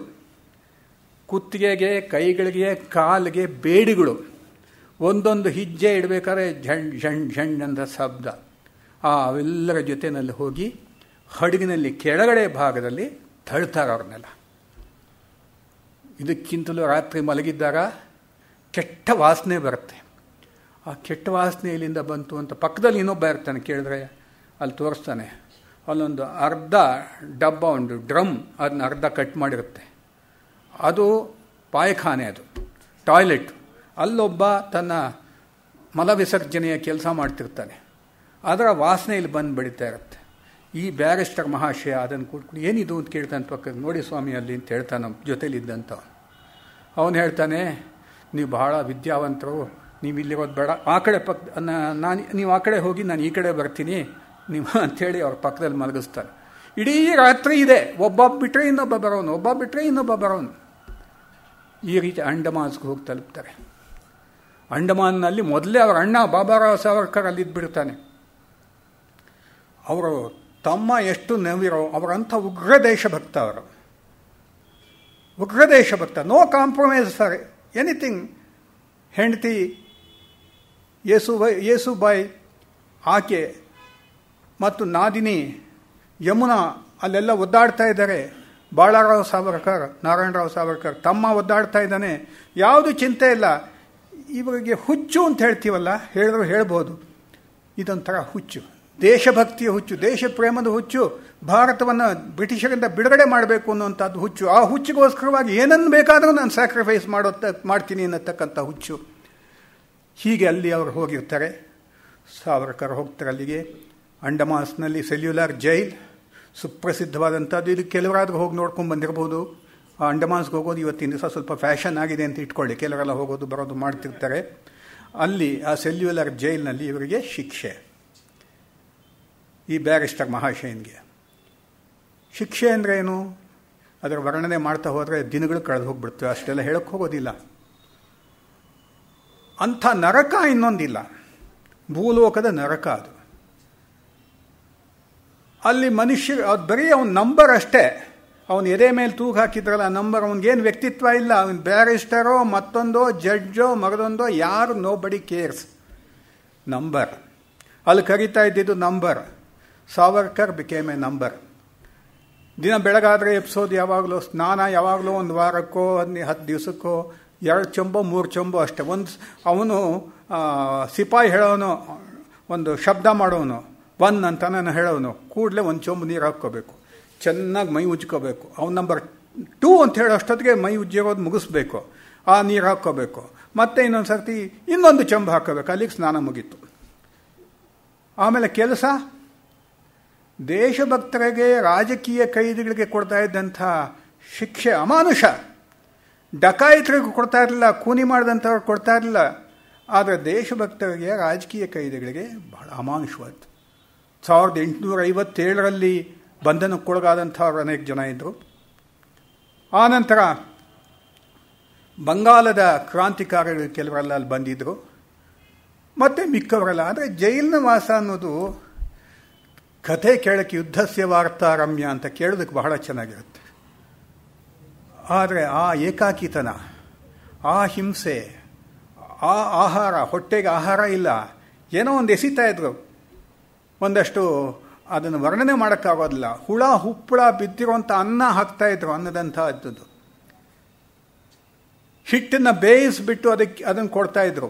ಕುತ್ತಿಗೆಗೆ, ಕೈಗಳಿಗೆ, ಕಾಲಿಗೆ ಬೇಡಿಗಳು, ಒಂದೊಂದು ಹೆಜ್ಜೆ ಇಡಬೇಕಾದ್ರೆ ಝಣ್ ಝಣ್ ಝಣ್ ಅಂತ ಶಬ್ದ. ಅವೆಲ್ಲರ ಜೊತೆಯಲ್ಲಿ ಹೋಗಿ ಹಡಗಿನಲ್ಲಿ ಕೆಳಗಡೆ ಭಾಗದಲ್ಲಿ ತಳ್ತಾರೆ ಅವ್ರನ್ನೆಲ್ಲ. ಇದಕ್ಕಿಂತಲೂ ರಾತ್ರಿ ಮಲಗಿದ್ದಾಗ ಕೆಟ್ಟ ವಾಸನೆ ಬರುತ್ತೆ. ಆ ಕೆಟ್ಟ ವಾಸನೆ ಇಲ್ಲಿಂದ ಬಂತು ಅಂತ ಪಕ್ಕದಲ್ಲಿ ಇನ್ನೊಬ್ಬ ಇರ್ತಾನೆ, ಕೇಳಿದ್ರೆ ಅಲ್ಲಿ ತೋರಿಸ್ತಾನೆ. ಅಲ್ಲೊಂದು ಅರ್ಧ ಡಬ್ಬ, ಒಂದು ಡ್ರಮ್, ಅದನ್ನ ಅರ್ಧ ಕಟ್ ಮಾಡಿರುತ್ತೆ. ಅದು ಪಾಯಖಾನೆ, ಅದು ಟಾಯ್ಲೆಟ್. ಅಲ್ಲೊಬ್ಬ ತನ್ನ ಮಲ ವಿಸರ್ಜನೆಯ ಕೆಲಸ ಮಾಡ್ತಿರ್ತಾನೆ. ಅದರ ವಾಸನೆ ಇಲ್ಲಿ ಬಂದು ಬೆಳೀತಾ ಇರುತ್ತೆ. ಈ ಬ್ಯಾರಿಸ್ಟರ್ ಮಹಾಶಯ ಅದನ್ನು ಕೂತ್ಕೊಂಡು ಏನಿದು ಅಂತ ಕೇಳ್ತಾನೆ ಪಕ್ಕ. ನೋಡಿ ಸ್ವಾಮಿ ಅಲ್ಲಿ ಅಂತ ಹೇಳ್ತಾನೆ ನಮ್ಮ ಜೊತೇಲಿದ್ದಂಥ ಅವನು. ಹೇಳ್ತಾನೆ, ನೀವು ಬಹಳ ವಿದ್ಯಾವಂತರು, ನೀವು ಇಲ್ಲಿರೋದು ಬೇಡ, ಆ ಕಡೆ ನೀವು ಆ ಕಡೆ ಹೋಗಿ, ನಾನು ಈ ಕಡೆ ಬರ್ತೀನಿ ನೀವು ಅಂಥೇಳಿ ಅವ್ರ ಪಕ್ಕದಲ್ಲಿ ಮಲಗಿಸ್ತಾರೆ. ಇಡೀ ರಾತ್ರಿ ಇದೆ, ಒಬ್ಬ ಬಿಟ್ಟರೆ ಇನ್ನೊಬ್ಬ ಬರೋನು, ಒಬ್ಬ ಬಿಟ್ಟರೆ ಇನ್ನೊಬ್ಬ ಬರೋನು. ಈ ರೀತಿ ಅಂಡಮಾನ್ಸ್ಗೆ ಹೋಗಿ ತಲುಪ್ತಾರೆ. ಅಂಡಮಾನ್ನಲ್ಲಿ ಮೊದಲೇ ಅವರ ಅಣ್ಣ ಬಾಬಾರಾವ್ ಸಾವರ್ಕರ್ ಅಲ್ಲಿದ್ದುಬಿಡ್ತಾನೆ. ಅವರು ತಮ್ಮ ಎಷ್ಟು ನವಿರೋ, ಅವರಂಥ ಉಗ್ರ ದೇಶಭಕ್ತ, ಅವರು ಉಗ್ರ ದೇಶಭಕ್ತ. No compromise for anything. ಹೆಂಡತಿ ಯೇಸುಬಾಯಿ, ಆಕೆ ಮತ್ತು ನಾದಿನಿ ಯಮುನಾ ಅಲ್ಲೆಲ್ಲ ಒದ್ದಾಡ್ತಾ ಇದ್ದಾರೆ. ಬಾಳಾರಾವ್ ಸಾವರ್ಕರ್, ನಾರಾಯಣರಾವ್ ಸಾವರ್ಕರ್ ತಮ್ಮ ಒದ್ದಾಡ್ತಾ ಇದ್ದಾನೆ. ಯಾವುದು ಚಿಂತೆ ಇಲ್ಲ. ಇವರಿಗೆ ಹುಚ್ಚು ಅಂತ ಹೇಳ್ತೀವಲ್ಲ, ಹೇಳಿದ್ರು ಹೇಳ್ಬೋದು, ಇದೊಂಥರ ಹುಚ್ಚು, ದೇಶಭಕ್ತಿಯ ಹುಚ್ಚು, ದೇಶ ಪ್ರೇಮದ ಹುಚ್ಚು, ಭಾರತವನ್ನು ಬ್ರಿಟಿಷರಿಂದ ಬಿಡುಗಡೆ ಮಾಡಬೇಕು ಅನ್ನುವಂಥದ್ದು ಹುಚ್ಚು. ಆ ಹುಚ್ಚಿಗೋಸ್ಕರವಾಗಿ ಏನನ್ನು ಬೇಕಾದರೂ ನಾನು ಸ್ಯಾಕ್ರಿಫೈಸ್ ಮಾಡ್ತೀನಿ ಅನ್ನತಕ್ಕಂಥ ಹುಚ್ಚು. ಹೀಗೆ ಅಲ್ಲಿ ಅವರು ಹೋಗಿರ್ತಾರೆ. ಸಾವರ್ಕರ್ ಹೋಗ್ತಾರೆ ಅಲ್ಲಿಗೆ. ಅಂಡಮಾನ್ಸ್ನಲ್ಲಿ ಸೆಲ್ಯುಲಾರ್ ಜೈಲ್ ಸುಪ್ರಸಿದ್ಧವಾದಂಥದ್ದು. ಇದು ಕೆಲವರಾದರೂ ಹೋಗಿ ನೋಡ್ಕೊಂಡು ಬಂದಿರ್ಬೋದು. ಆ ಅಂಡಮಾನ್ಸ್ಗೆ ಹೋಗೋದು ಇವತ್ತಿನ ದಿವಸ ಸ್ವಲ್ಪ ಫ್ಯಾಷನ್ ಆಗಿದೆ ಅಂತ ಇಟ್ಕೊಳ್ಳಿ. ಕೆಲವರೆಲ್ಲ ಹೋಗೋದು ಬರೋದು ಮಾಡ್ತಿರ್ತಾರೆ. ಅಲ್ಲಿ ಆ ಸೆಲ್ಯುಲಾರ್ ಜೈಲ್ನಲ್ಲಿ ಇವರಿಗೆ ಶಿಕ್ಷೆ. ಈ ಬ್ಯಾರಿಸ್ಟರ್ ಮಹಾಶಯನ್ಗೆ ಶಿಕ್ಷೆ ಅಂದರೆ ಏನು, ಅದರ ವರ್ಣನೆ ಮಾಡ್ತಾ ಹೋದರೆ ದಿನಗಳು ಕಳೆದು ಹೋಗ್ಬಿಡ್ತವೆ. ಅಷ್ಟೆಲ್ಲ ಹೇಳಕ್ಕೆ ಹೋಗೋದಿಲ್ಲ. ಅಂಥ ನರಕ ಇನ್ನೊಂದಿಲ್ಲ, ಭೂಲೋಕದ ನರಕ ಅದು. ಅಲ್ಲಿ ಮನುಷ್ಯ ಅದು ಬರೀ ಅವನ ನಂಬರ್ ಅಷ್ಟೇ. ಅವನು ಎದೆ ಮೇಲೆ ತೂಗು ಹಾಕಿದ್ರಲ್ಲ ಆ ನಂಬರ್, ಅವನಿಗೇನು ವ್ಯಕ್ತಿತ್ವ ಇಲ್ಲ. ಅವನು ಬ್ಯಾರಿಸ್ಟರೋ ಮತ್ತೊಂದೋ ಜಡ್ಜೋ ಮಗದೊಂದೋ, ಯಾರು ನೋ ಬಡಿ ಕೇರ್ಸ್. ನಂಬರ್ ಅಲ್ಲಿ ಕರೀತಾ ಇದ್ದಿದ್ದು number. Savarkar became A number. ದಿನ ಬೆಳಗಾದರೆ ಎಪ್ಸೋದು ಯಾವಾಗಲೂ, ಸ್ನಾನ ಯಾವಾಗಲೂ ಒಂದು ವಾರಕ್ಕೋ 10 ದಿವಸಕ್ಕೋ, 2 ಚೊಂಬೋ 3 ಚೊಂಬೋ ಅಷ್ಟೇ. ಅವನು ಸಿಪಾಯಿ ಹೇಳೋನು, ಒಂದು ಶಬ್ದ ಮಾಡೋನು, 1 ಅಂತ ನಾನು ಹೇಳೋನು, ಕೂಡಲೇ 1 ಚೊಂಬು ನೀರು ಹಾಕ್ಕೋಬೇಕು, ಚೆನ್ನಾಗಿ ಮೈ ಉಜ್ಕೋಬೇಕು. ಅವ್ನು ನಂಬರ್ 2 ಅಂತ ಹೇಳೋ ಅಷ್ಟೊತ್ತಿಗೆ ಮೈ ಉಜ್ಜಿರೋದು ಮುಗಿಸ್ಬೇಕು, ಆ ನೀರು ಹಾಕ್ಕೋಬೇಕು, ಮತ್ತೆ ಇನ್ನೊಂದು ಸರ್ತಿ ಇನ್ನೊಂದು ಚೊಂಬು ಹಾಕೋಬೇಕು, ಅಲ್ಲಿಗೆ ಸ್ನಾನ ಮುಗೀತು. ಆಮೇಲೆ ಕೆಲಸ, ದೇಶಭಕ್ತರಿಗೆ, ರಾಜಕೀಯ ಕೈದಿಗಳಿಗೆ ಕೊಡ್ತಾ ಇದ್ದಂಥ ಶಿಕ್ಷೆ ಅಮಾನುಷ. ಡಕಾಯಿತರಿಗೂ ಕೊಡ್ತಾ ಇರಲಿಲ್ಲ, ಕೂನಿ ಮಾಡಿದಂಥವ್ರಿಗೆ ಕೊಡ್ತಾ ಇರಲಿಲ್ಲ. ಆದರೆ ದೇಶಭಕ್ತರಿಗೆ, ರಾಜಕೀಯ ಕೈದಿಗಳಿಗೆ ಬಹಳ ಅಮಾನುಷವಾದ್ದು. 1857ರಲ್ಲಿ ಬಂಧನಕ್ಕೊಳಗಾದಂಥವ್ರು ಅನೇಕ ಜನ ಇದ್ದರು. ಆನಂತರ ಬಂಗಾಲದ ಕ್ರಾಂತಿಕಾರಿಗಳು ಕೆಲವರೆಲ್ಲ ಅಲ್ಲಿ ಬಂದಿದ್ದರು, ಮತ್ತು ಮಿಕ್ಕವರೆಲ್ಲ. ಆದರೆ ಜೈಲಿನ ವಾಸ ಅನ್ನೋದು ಕಥೆ ಕೇಳಕ್ಕೆ ಯುದ್ಧಸ್ಯ ವಾರ್ತಾರಮ್ಯ ಅಂತ ಕೇಳೋದಕ್ಕೆ ಬಹಳ ಚೆನ್ನಾಗಿರುತ್ತೆ. ಆದರೆ ಆ ಏಕಾಕಿತನ, ಆ ಹಿಂಸೆ, ಆ ಆಹಾರ, ಹೊಟ್ಟೆಗೆ ಆಹಾರ ಇಲ್ಲ, ಏನೋ ಒಂದು ಎಸಿತಾ ಇದ್ರು, ಒಂದಷ್ಟು ಅದನ್ನು ವರ್ಣನೆ ಮಾಡೋಕ್ಕಾಗೋದಿಲ್ಲ. ಹುಳ ಹುಪ್ಪಳ ಬಿದ್ದಿರುವಂಥ ಅನ್ನ ಹಾಕ್ತಾಯಿದ್ರು, ಅನ್ನದಂಥದ್ದು. ಹಿಟ್ಟನ್ನು ಬೇಯಿಸಿಬಿಟ್ಟು ಅದನ್ನು ಕೊಡ್ತಾಯಿದ್ರು.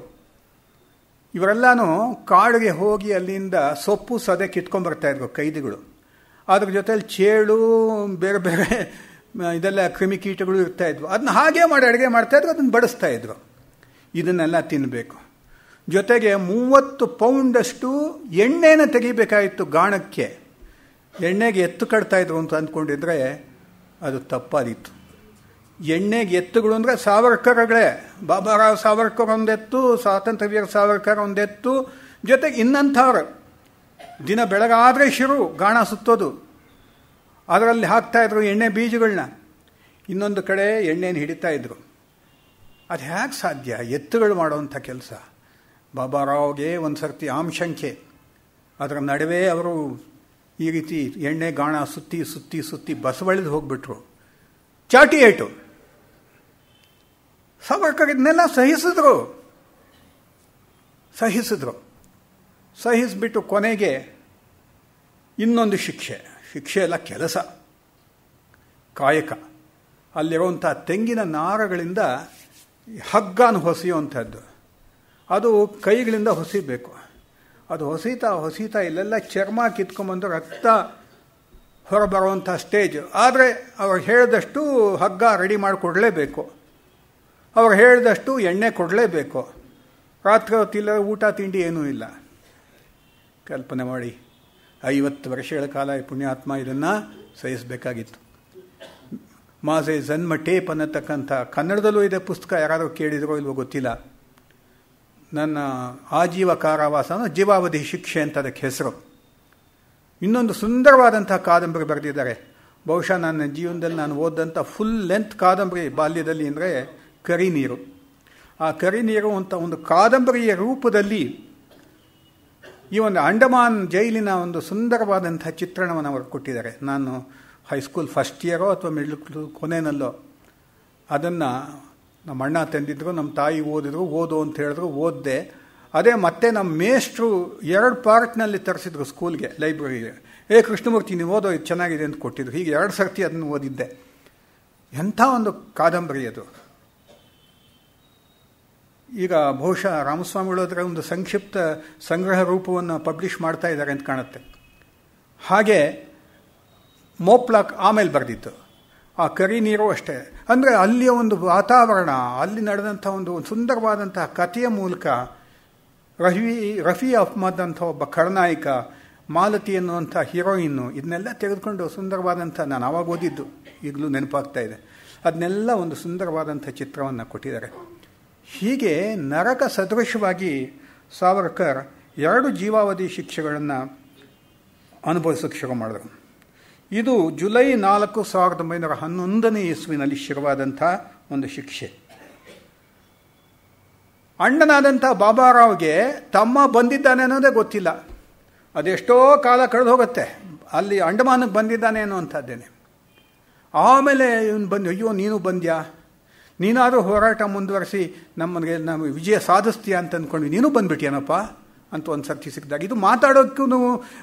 ಇವರೆಲ್ಲನೂ ಕಾಡಿಗೆ ಹೋಗಿ ಅಲ್ಲಿಂದ ಸೊಪ್ಪು ಸದೆ ಕಿತ್ಕೊಂಡ್ಬರ್ತಾಯಿದ್ರು ಕೈದಿಗಳು. ಅದ್ರ ಜೊತೆಲಿ ಚೇಳು, ಬೇರೆ ಬೇರೆ ಇದೆಲ್ಲ ಕ್ರಿಮಿಕೀಟಗಳು ಇರ್ತಾಯಿದ್ವು. ಅದನ್ನ ಹಾಗೆ ಮಾಡಿ ಅಡುಗೆ ಮಾಡ್ತಾಯಿದ್ರು, ಅದನ್ನು ಬಡಿಸ್ತಾಯಿದ್ರು. ಇದನ್ನೆಲ್ಲ ತಿನ್ನಬೇಕು. ಜೊತೆಗೆ 30 ಪೌಂಡಷ್ಟು ಎಣ್ಣೆನ ತೆಗಿಬೇಕಾಗಿತ್ತು ಗಾಣಕ್ಕೆ. ಎಣ್ಣೆಗೆ ಎತ್ತು ಕಟ್ತಾಯಿದ್ರು ಅಂತ ಅಂದ್ಕೊಂಡಿದ್ರೆ ಅದು ತಪ್ಪಾದಿತ್ತು. ಎಣ್ಣೆಗೆ ಎತ್ತುಗಳು ಅಂದರೆ ಸಾವರ್ಕರ್ಗಳೇ. ಬಾಬಾರಾವ್ ಸಾವರ್ಕರ್ ಒಂದೆತ್ತು, ಸ್ವಾತಂತ್ರ್ಯ ವೀರ ಸಾವರ್ಕರ್ ಒಂದೆತ್ತು, ಜೊತೆಗೆ ಇನ್ನಂಥವ್ರು ದಿನ ಬೆಳಗಾದರೆ ಶುರು ಗಾಣ ಸುತ್ತೋದು. ಅದರಲ್ಲಿ ಹಾಕ್ತಾಯಿದ್ರು ಎಣ್ಣೆ ಬೀಜಗಳನ್ನ. ಇನ್ನೊಂದು ಕಡೆ ಎಣ್ಣೆನ ಹಿಡಿತಾಯಿದ್ರು. ಅದು ಹೇಗೆ ಸಾಧ್ಯ? ಎತ್ತುಗಳು ಮಾಡೋವಂಥ ಕೆಲಸ. ಬಾಬಾರಾವ್ಗೆ ಒಂದು ಸರ್ತಿ ಆಮಶಂಕೆ. ಅದರ ನಡುವೆ ಅವರು ಈ ರೀತಿ ಎಣ್ಣೆ ಗಾಣ ಸುತ್ತಿ ಸುತ್ತಿ ಸುತ್ತಿ ಬಸವಳಿದು ಹೋಗ್ಬಿಟ್ರು. ಚಾಟಿ ಏಟು. ಸಾವರ್ಕರ್ ಇದನ್ನೆಲ್ಲ ಸಹಿಸಿದ್ರು. ಸಹಿಸಿಬಿಟ್ಟು ಕೊನೆಗೆ ಇನ್ನೊಂದು ಶಿಕ್ಷೆ ಎಲ್ಲ ಕೆಲಸ, ಕಾಯಕ. ಅಲ್ಲಿರುವಂಥ ತೆಂಗಿನ ನಾರಗಳಿಂದ ಹಗ್ಗನ ಹೊಸೆಯುವಂಥದ್ದು. ಅದು ಕೈಗಳಿಂದ ಹೊಸಿಬೇಕು. ಅದು ಹೊಸೀತಾ ಇಲ್ಲೆಲ್ಲ ಚರ್ಮ ಕಿತ್ಕೊಂಡ್ಬಂದು ರಕ್ತ ಹೊರಬರುವಂಥ ಸ್ಟೇಜ್. ಆದರೆ ಅವ್ರು ಹೇಳಿದಷ್ಟು ಹಗ್ಗ ರೆಡಿ ಮಾಡಿಕೊಡ್ಲೇಬೇಕು, ಅವ್ರು ಹೇಳಿದಷ್ಟು ಎಣ್ಣೆ ಕೊಡಲೇಬೇಕು. ರಾತ್ರಿ ಹೊತ್ತಿಲ್ಲ, ಊಟ ತಿಂಡಿ ಏನೂ ಇಲ್ಲ. ಕಲ್ಪನೆ ಮಾಡಿ, 50 ವರ್ಷಗಳ ಕಾಲ ಪುಣ್ಯಾತ್ಮ ಇದನ್ನು ಸಹಿಸಬೇಕಾಗಿತ್ತು. ಮಾಸೆ ಜನ್ಮ ಟೇಪ್ ಅನ್ನತಕ್ಕಂಥ ಕನ್ನಡದಲ್ಲೂ ಇದೆ ಪುಸ್ತಕ, ಯಾರಾದರೂ ಕೇಳಿದ್ರೋ ಇಲ್ವೋ ಗೊತ್ತಿಲ್ಲ. ನನ್ನ ಆಜೀವ ಕಾರಾವಾಸ, ಜೀವಾವಧಿ ಶಿಕ್ಷೆ ಅಂತ ಅದಕ್ಕೆ ಹೆಸರು. ಇನ್ನೊಂದು ಸುಂದರವಾದಂಥ ಕಾದಂಬರಿ ಬರೆದಿದ್ದಾರೆ. ಬಹುಶಃ ನನ್ನ ಜೀವನದಲ್ಲಿ ನಾನು ಓದಂಥ ಫುಲ್ ಲೆಂತ್ ಕಾದಂಬರಿ ಬಾಲ್ಯದಲ್ಲಿ ಅಂದರೆ ಕರಿನೀರು. ಆ ಕರಿನೀರು ಅಂತ ಒಂದು ಕಾದಂಬರಿಯ ರೂಪದಲ್ಲಿ ಈ ಒಂದು ಅಂಡಮಾನ್ ಜೈಲಿನ ಒಂದು ಸುಂದರವಾದಂಥ ಚಿತ್ರಣವನ್ನು ಅವರು ಕೊಟ್ಟಿದ್ದಾರೆ. ನಾನು ಹೈಸ್ಕೂಲ್ ಫಸ್ಟ್ ಇಯರೋ ಅಥವಾ ಮಿಡ್ಲ್ ಕೊನೆಯಲ್ಲೋ ಅದನ್ನು ನಮ್ಮ ಅಣ್ಣ ತಂದಿದ್ರು, ನಮ್ಮ ತಾಯಿ ಓದಿದ್ರು, ಓದು ಅಂತ ಹೇಳಿದ್ರು, ಓದಿದೆ. ಅದೇ ಮತ್ತೆ ನಮ್ಮ ಮೇಷ್ಟ್ರು 2 ಪಾರ್ಟ್ನಲ್ಲಿ ತರಿಸಿದ್ರು ಸ್ಕೂಲ್ಗೆ, ಲೈಬ್ರರಿಗೆ. ಕೃಷ್ಣಮೂರ್ತಿ ನೀವು ಓದೋ ಇದು ಚೆನ್ನಾಗಿದೆ ಅಂತ ಕೊಟ್ಟಿದ್ರು. ಹೀಗೆ 2 ಸರ್ತಿ ಅದನ್ನು ಓದಿದ್ದೆ. ಎಂಥ ಒಂದು ಕಾದಂಬರಿ ಅದು. ಈಗ ಬಹುಶಃ ರಾಮಸ್ವಾಮಿಗಳು ಅದರ ಒಂದು ಸಂಕ್ಷಿಪ್ತ ಸಂಗ್ರಹ ರೂಪವನ್ನು ಪಬ್ಲಿಷ್ ಮಾಡ್ತಾ ಇದ್ದಾರೆ ಅಂತ ಕಾಣುತ್ತೆ. ಹಾಗೆ ಮೋಪ್ಲಾಕ್ ಆಮೇಲೆ ಬರೆದಿತ್ತು. ಆ ಕರಿನೀರು ಅಷ್ಟೇ. ಅಂದರೆ ಅಲ್ಲಿಯ ಒಂದು ವಾತಾವರಣ, ಅಲ್ಲಿ ನಡೆದಂಥ ಒಂದು ಸುಂದರವಾದಂಥ ಕಥೆಯ ಮೂಲಕ ರಫಿ ಅಹ್ಮದ್ ಅಂತ ಒಬ್ಬ ಖಳನಾಯಕ, ಮಾಲತಿ ಅನ್ನುವಂಥ ಹೀರೋಯಿನ್ನು, ಇದನ್ನೆಲ್ಲ ತೆಗೆದುಕೊಂಡು ಸುಂದರವಾದಂಥ, ನಾನು ಆವಾಗ ಓದಿದ್ದು ಈಗಲೂ ನೆನಪಾಗ್ತಾ ಇದೆ, ಅದನ್ನೆಲ್ಲ ಒಂದು ಸುಂದರವಾದಂಥ ಚಿತ್ರವನ್ನು ಕೊಟ್ಟಿದ್ದಾರೆ. ಹೀಗೆ ನರಕ ಸದೃಶವಾಗಿ ಸಾವರ್ಕರ್ 2 ಜೀವಾವಧಿ ಶಿಕ್ಷೆಗಳನ್ನು ಅನುಭವಿಸೋಕ್ಕೆ ಶುರು ಮಾಡಿದರು. ಇದು ಜುಲೈ 4, 1911ನೇ ಇಸ್ವಿನಲ್ಲಿ ಶುರುವಾದಂಥ ಒಂದು ಶಿಕ್ಷೆ. ಅಣ್ಣನಾದಂಥ ಬಾಬಾರಾವ್ಗೆ ತಮ್ಮ ಬಂದಿದ್ದಾನೆ ಅನ್ನೋದೇ ಗೊತ್ತಿಲ್ಲ. ಅದೆಷ್ಟೋ ಕಾಲ ಕಳೆದು ಹೋಗುತ್ತೆ. ಅಲ್ಲಿ ಅಂಡಮಾನಕ್ಕೆ ಬಂದಿದ್ದಾನೆ ಅನ್ನುವಂಥದ್ದೇನೆ. ಆಮೇಲೆ ಇವನು ಬಂದು, ಅಯ್ಯೋ ನೀನು ಬಂದ್ಯಾ, ನೀನಾದರೂ ಹೋರಾಟ ಮುಂದುವರಿಸಿ ನಮಗೆ ವಿಜಯ ಸಾಧಿಸ್ತೀಯ ಅಂತ ಅಂದ್ಕೊಂಡ್ವಿ, ನೀನು ಬಂದ್ಬಿಟ್ಟಿಯೇನಪ್ಪ ಅಂತ ಒಂದು ಸರ್ತಿ ಸಿಕ್ಕಿದಾಗ. ಇದು ಮಾತಾಡೋಕ್ಕೂ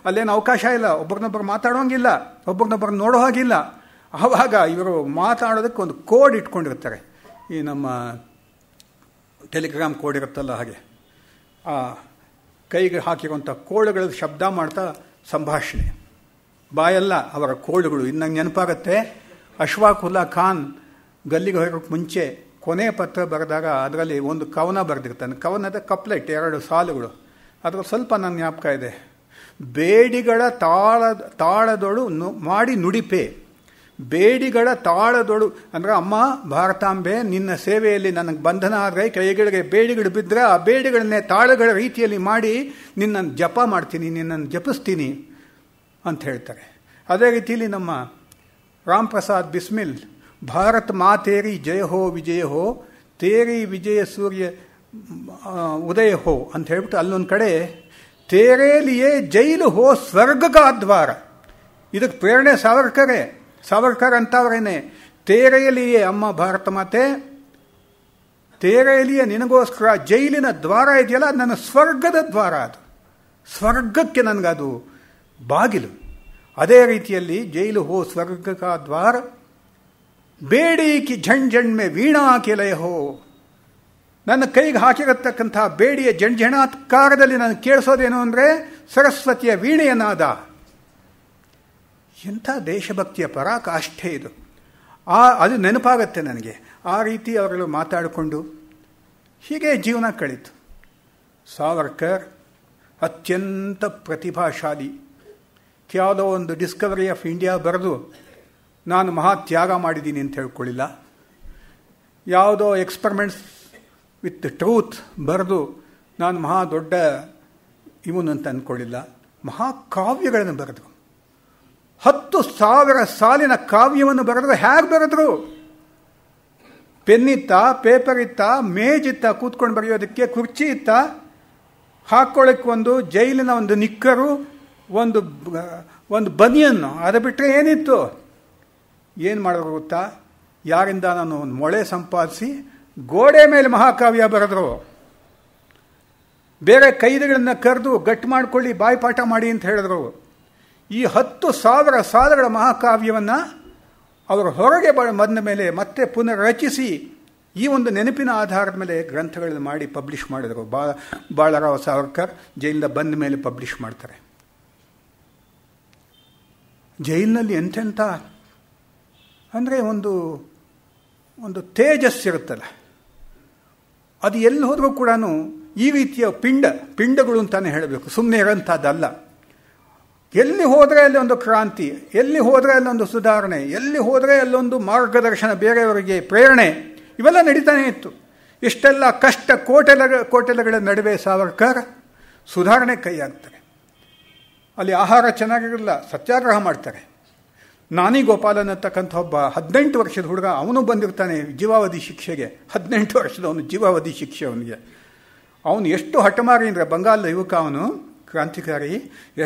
ಅಲ್ಲೇನು ಅವಕಾಶ ಇಲ್ಲ, ಒಬ್ರನ್ನೊಬ್ಬರು ಮಾತಾಡೋಂಗಿಲ್ಲ, ಒಬ್ರನ್ನೊಬ್ಬರು ನೋಡೋ ಹಾಗಿಲ್ಲ. ಆವಾಗ ಇವರು ಮಾತಾಡೋದಕ್ಕೆ ಒಂದು ಕೋಡ್ ಇಟ್ಕೊಂಡಿರ್ತಾರೆ. ಈ ನಮ್ಮ ಟೆಲಿಗ್ರಾಮ್ ಕೋಡ್ ಇರುತ್ತಲ್ಲ ಹಾಗೆ ಆ ಕೈಗೆ ಹಾಕಿರುವಂಥ ಕೋಳುಗಳ ಶಬ್ದ ಮಾಡ್ತಾ ಸಂಭಾಷಣೆ. ಬಾಯಲ್ಲ ಅವರ ಕೋಳುಗಳು. ಇನ್ನು ನಂಗೆ ನೆನಪಾಗತ್ತೆ, ಅಶ್ವಾಕ್ ಉಲ್ಲಾ ಖಾನ್ ಗಲ್ಲಿಗೆ ಹೋಗೋಕ್ಕೆ ಮುಂಚೆ ಕೊನೆ ಪತ್ರ ಬರೆದಾಗ ಅದರಲ್ಲಿ ಒಂದು ಕವನ ಬರೆದಿರ್ತಾನೆ. ಕವನದ ಕಪ್ಲೆಟ್ 2 ಸಾಲುಗಳು. ಅದರ ಸ್ವಲ್ಪ ನನ್ನ ಜ್ಞಾಪಕ ಇದೆ. ಬೇಡಿಗಳ ತಾಳದೊಳು ಮಾಡಿ ನುಡಿಪೆ. ಬೇಡಿಗಳ ತಾಳದೊಳು ಅಂದರೆ, ಅಮ್ಮ ಭಾರತಾಂಬೆ, ನಿನ್ನ ಸೇವೆಯಲ್ಲಿ ನನಗೆ ಬಂಧನ ಆದರೆ ಕೈಗಳಿಗೆ ಬೇಡಿಗಳು ಬಿದ್ದರೆ ಆ ಬೇಡಿಗಳನ್ನೇ ತಾಳಗಳ ರೀತಿಯಲ್ಲಿ ಮಾಡಿ ನಿನ್ನನ್ನು ಜಪ ಮಾಡ್ತೀನಿ, ನಿನ್ನನ್ನು ಜಪಿಸ್ತೀನಿ ಅಂತ ಹೇಳ್ತಾರೆ. ಅದೇ ರೀತಿಯಲ್ಲಿ ನಮ್ಮ ರಾಮ್ ಪ್ರಸಾದ್ ಬಿಸ್ಮಿಲ್ ಭಾರತ್ ಮಾತೇರಿ ಜಯ ಹೋ ವಿಜಯ ಹೋ, ತೇರಿ ವಿಜಯ ಸೂರ್ಯ ಉದಯ ಹೋ ಅಂತ ಹೇಳ್ಬಿಟ್ಟು ಅಲ್ಲೊಂದು ಕಡೆ ತೇರೇಲಿಯೇ ಜೈಲು ಹೋ ಸ್ವರ್ಗಕ ದ್ವಾರ. ಇದಕ್ಕೆ ಪ್ರೇರಣೆ ಸಾವರ್ಕರ್ ಅಂತವರೇನೆ. ತೇರೆಯಲಿಯೇ ಅಮ್ಮ ಭಾರತ ಮಾತೆ, ತೇರೆಯಲಿಯೇ ನಿನಗೋಸ್ಕರ ಜೈಲಿನ ದ್ವಾರ ಇದೆಯಲ್ಲ, ಅದು ನನ್ನ ಸ್ವರ್ಗದ ದ್ವಾರ. ಅದು ಸ್ವರ್ಗಕ್ಕೆ ನನಗದು ಬಾಗಿಲು. ಅದೇ ರೀತಿಯಲ್ಲಿ ಜೈಲು ಹೋ ಸ್ವರ್ಗಕ ದ್ವಾರ, ಬೇಡಿ ಕಿ ಝಣ್ ಮೇ ವೀಣಾ ಕೆಲಯ ಹೋ. ನನ್ನ ಕೈಗೆ ಹಾಕಿರತಕ್ಕಂಥ ಬೇಡಿಯ ಜಣಜಣಾತ್ಕಾರದಲ್ಲಿ ನಾನು ಕೇಳಿಸೋದೇನು ಅಂದರೆ ಸರಸ್ವತಿಯ ವೀಣೆಯ ನಾದ. ಎಂಥ ದೇಶಭಕ್ತಿಯ ಪರಾಕಾಷ್ಠೆ ಇದು. ಅದು ನೆನಪಾಗತ್ತೆ ನನಗೆ. ಆ ರೀತಿ ಅವರೆಲ್ಲ ಮಾತಾಡಿಕೊಂಡು ಹೀಗೆ ಜೀವನ ಕಳೀತು. ಸಾವರ್ಕರ್ ಅತ್ಯಂತ ಪ್ರತಿಭಾಶಾಲಿ. ಯಾವುದೋ ಒಂದು ಡಿಸ್ಕವರಿ ಆಫ್ ಇಂಡಿಯಾ ಬರೆದು ನಾನು ಮಹಾ ತ್ಯಾಗ ಮಾಡಿದ್ದೀನಿ ಅಂತ ಹೇಳ್ಕೊಳ್ಳಿಲ್ಲ. ಯಾವುದೋ ಎಕ್ಸ್ಪರಿಮೆಂಟ್ಸ್ ವಿತ್ ಟ್ರೂತ್ ಬರೆದು ನಾನು ಮಹಾ ದೊಡ್ಡ ಇವನು ಅಂತ ಅಂದ್ಕೊಳ್ಳಿಲ್ಲ. ಮಹಾಕಾವ್ಯಗಳನ್ನು ಬರೆದರು. 10,000 ಸಾಲಿನ ಕಾವ್ಯವನ್ನು ಬರೆದ್ರು. ಹೇಗೆ ಬರೆದ್ರು? ಪೆನ್ನಿತ್ತ, ಪೇಪರ್ ಇತ್ತ, ಮೇಜಿತ್ತ, ಕೂತ್ಕೊಂಡು ಬರೆಯೋದಕ್ಕೆ ಕುರ್ಚಿ ಇತ್ತ, ಹಾಕ್ಕೊಳ್ಳೋಕ್ಕೆ ಒಂದು ಜೈಲಿನ ಒಂದು ನಿಕ್ಕರು, ಒಂದು ಬನಿಯನ್ನು, ಅದು ಬಿಟ್ಟರೆ ಏನಿತ್ತು? ಏನು ಮಾಡೋದು ಗೊತ್ತಾ? ಯಾರಿಂದ ನಾನು ಒಂದು ಮೊಳೆ ಸಂಪಾದಿಸಿ ಗೋಡೆ ಮೇಲೆ ಮಹಾಕಾವ್ಯ ಬರೆದ್ರು. ಬೇರೆ ಕೈದಿಗಳನ್ನ ಕರೆದು ಗಟ್ಟು ಮಾಡ್ಕೊಳ್ಳಿ, ಬಾಯಿಪಾಠ ಮಾಡಿ ಅಂತ ಹೇಳಿದ್ರು. ಈ 10,000 ಸಾಲುಗಳ ಮಹಾಕಾವ್ಯವನ್ನು ಅವರು ಹೊರಗೆ ಬಂದ ಮೇಲೆ ಮತ್ತೆ ಪುನರ್ರಚಿಸಿ ಈ ಒಂದು ನೆನಪಿನ ಆಧಾರದ ಮೇಲೆ ಗ್ರಂಥಗಳನ್ನು ಮಾಡಿ ಪಬ್ಲಿಷ್ ಮಾಡಿದರು. ಬಾಳರಾವ್ ಸಾವರ್ಕರ್ ಜೈಲಿಂದ ಬಂದ ಮೇಲೆ ಪಬ್ಲಿಷ್ ಮಾಡ್ತಾರೆ. ಜೈಲಿನಲ್ಲಿ ಎಂತೆಂಥ ಅಂದರೆ ಒಂದು ತೇಜಸ್ಸಿರುತ್ತಲ್ಲ, ಅದು ಎಲ್ಲಿ ಹೋದರೂ ಕೂಡ ಈ ರೀತಿಯ ಪಿಂಡಗಳು ಅಂತಾನೆ ಹೇಳಬೇಕು, ಸುಮ್ಮನೆ ಇರೋಂಥದ್ದಲ್ಲ. ಎಲ್ಲಿ ಹೋದರೆ ಅಲ್ಲಿ ಒಂದು ಕ್ರಾಂತಿ, ಎಲ್ಲಿ ಹೋದರೆ ಅಲ್ಲೊಂದು ಸುಧಾರಣೆ, ಎಲ್ಲಿ ಹೋದರೆ ಅಲ್ಲೊಂದು ಮಾರ್ಗದರ್ಶನ, ಬೇರೆಯವರಿಗೆ ಪ್ರೇರಣೆ, ಇವೆಲ್ಲ ನಡೀತಾನೆ ಇತ್ತು. ಇಷ್ಟೆಲ್ಲ ಕಷ್ಟ ಕೋಟೆಲಗಳ ನಡುವೆ ಸಾವರ್ಕರ್ ಸುಧಾರಣೆ ಕೈ ಹಾಕ್ತಾರೆ. ಅಲ್ಲಿ ಆಹಾರ ಚೆನ್ನಾಗಿರಲಿಲ್ಲ, ಸತ್ಯಾಗ್ರಹ ಮಾಡ್ತಾರೆ. ನಾನಿ ಗೋಪಾಲನ್ ಅಂತಕ್ಕಂಥ ಒಬ್ಬ 18 ವರ್ಷದ ಹುಡುಗ, ಅವನು ಬಂದಿರ್ತಾನೆ ಜೀವಾವಧಿ ಶಿಕ್ಷೆಗೆ. 18 ವರ್ಷದವನು ಜೀವಾವಧಿ ಶಿಕ್ಷೆ ಅವನಿಗೆ. ಅವನು ಎಷ್ಟು ಹಠಮಾರಿ ಅಂದರೆ, ಬಂಗಾಲದ ಯುವಕ ಅವನು, ಕ್ರಾಂತಿಕಾರಿ.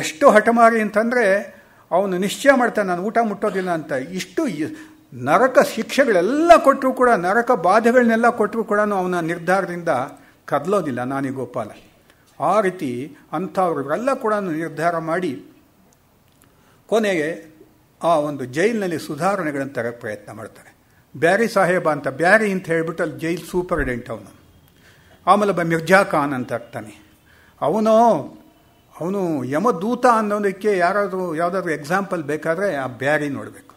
ಎಷ್ಟು ಹಠಮಾರಿ ಅಂತಂದರೆ ಅವನು ನಿಶ್ಚಯ ಮಾಡ್ತಾನೆ, ನಾನು ಊಟ ಮುಟ್ಟೋದಿಲ್ಲ ಅಂತ. ಇಷ್ಟು ನರಕ ಶಿಕ್ಷೆಗಳೆಲ್ಲ ಕೊಟ್ಟರು ಕೂಡ, ನರಕ ಬಾಧೆಗಳನ್ನೆಲ್ಲ ಕೊಟ್ಟರು ಕೂಡ ಅವನ ನಿರ್ಧಾರದಿಂದ ಕದಲೋದಿಲ್ಲ ನಾನಿ ಗೋಪಾಲ. ಆ ರೀತಿ ಅಂಥವ್ರೆಲ್ಲ ಕೂಡ ನಿರ್ಧಾರ ಮಾಡಿ ಕೊನೆಗೆ ಆ ಒಂದು ಜೈಲಿನಲ್ಲಿ ಸುಧಾರಣೆಗಳನ್ನು ತರಕ್ಕೆ ಪ್ರಯತ್ನ ಮಾಡ್ತಾರೆ. ಬ್ಯಾರಿ ಸಾಹೇಬ ಅಂತ, ಬ್ಯಾರಿ ಅಂತ ಹೇಳ್ಬಿಟ್ಟು ಅಲ್ಲಿ ಜೈಲ್ ಸೂಪರ್ಡೆಂಟ್ ಅವನು. ಆಮೇಲೆ ಮಿರ್ಜಾ ಖಾನ್ ಅಂತ ಆಗ್ತಾನೆ. ಅವನು ಯಮದೂತ ಅನ್ನೋದಕ್ಕೆ ಯಾವುದಾದ್ರೂ ಎಕ್ಸಾಂಪಲ್ ಬೇಕಾದರೆ ಆ ಬ್ಯಾರಿ ನೋಡಬೇಕು.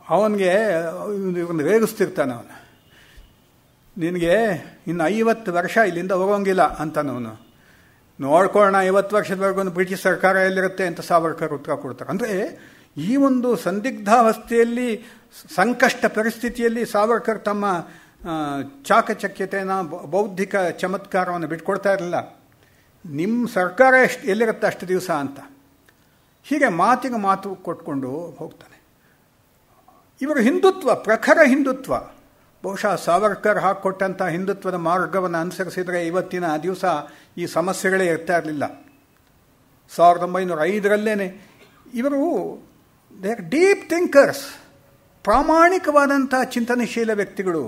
ಅವನಿಗೆ ಇವನು ರೇಗಿಸ್ತಿರ್ತಾನೆ ಅವನು. ನಿನಗೆ ಇನ್ನು 50 ವರ್ಷ ಇಲ್ಲಿಂದ ಹೋಗೋಂಗಿಲ್ಲ ಅಂತಾನವನು. ನೋಡ್ಕೊಳ್ಳೋಣ, 50 ವರ್ಷದವರೆಗೂ ಬ್ರಿಟಿಷ್ ಸರ್ಕಾರ ಎಲ್ಲಿರುತ್ತೆ ಅಂತ ಸಾವರ್ಕರ್ ಉತ್ತರ ಕೊಡ್ತಾರೆ. ಅಂದರೆ ಈ ಒಂದು ಸಂದಿಗ್ಧಾವಸ್ಥೆಯಲ್ಲಿ, ಸಂಕಷ್ಟ ಪರಿಸ್ಥಿತಿಯಲ್ಲಿ ಸಾವರ್ಕರ್ ತಮ್ಮ ಚಾಕಚಕ್ಯತೆಯನ್ನು, ಬೌದ್ಧಿಕ ಚಮತ್ಕಾರವನ್ನು ಬಿಟ್ಕೊಡ್ತಾ ಇರಲಿಲ್ಲ. ನಿಮ್ಮ ಸರ್ಕಾರ ಎಲ್ಲಿರುತ್ತೆ ಅಷ್ಟು ದಿವಸ ಅಂತ ಹೀಗೆ ಮಾತಿಗೆ ಮಾತು ಕೊಟ್ಕೊಂಡು ಹೋಗ್ತಾನೆ. ಇವರು ಹಿಂದುತ್ವ, ಪ್ರಖರ ಹಿಂದುತ್ವ. ಬಹುಶಃ ಸಾವರ್ಕರ್ ಹಾಕಿಕೊಟ್ಟಂಥ ಹಿಂದುತ್ವದ ಮಾರ್ಗವನ್ನು ಅನುಸರಿಸಿದರೆ ಇವತ್ತಿನ ದಿವಸ ಈ ಸಮಸ್ಯೆಗಳೇ ಇರ್ತಾ ಇರಲಿಲ್ಲ. 1905ರಲ್ಲೇ ಇವರು ದೇ ಆರ್ ಡೀಪ್ ಥಿಂಕರ್ಸ್, ಪ್ರಾಮಾಣಿಕವಾದಂಥ ಚಿಂತನಶೀಲ ವ್ಯಕ್ತಿಗಳು.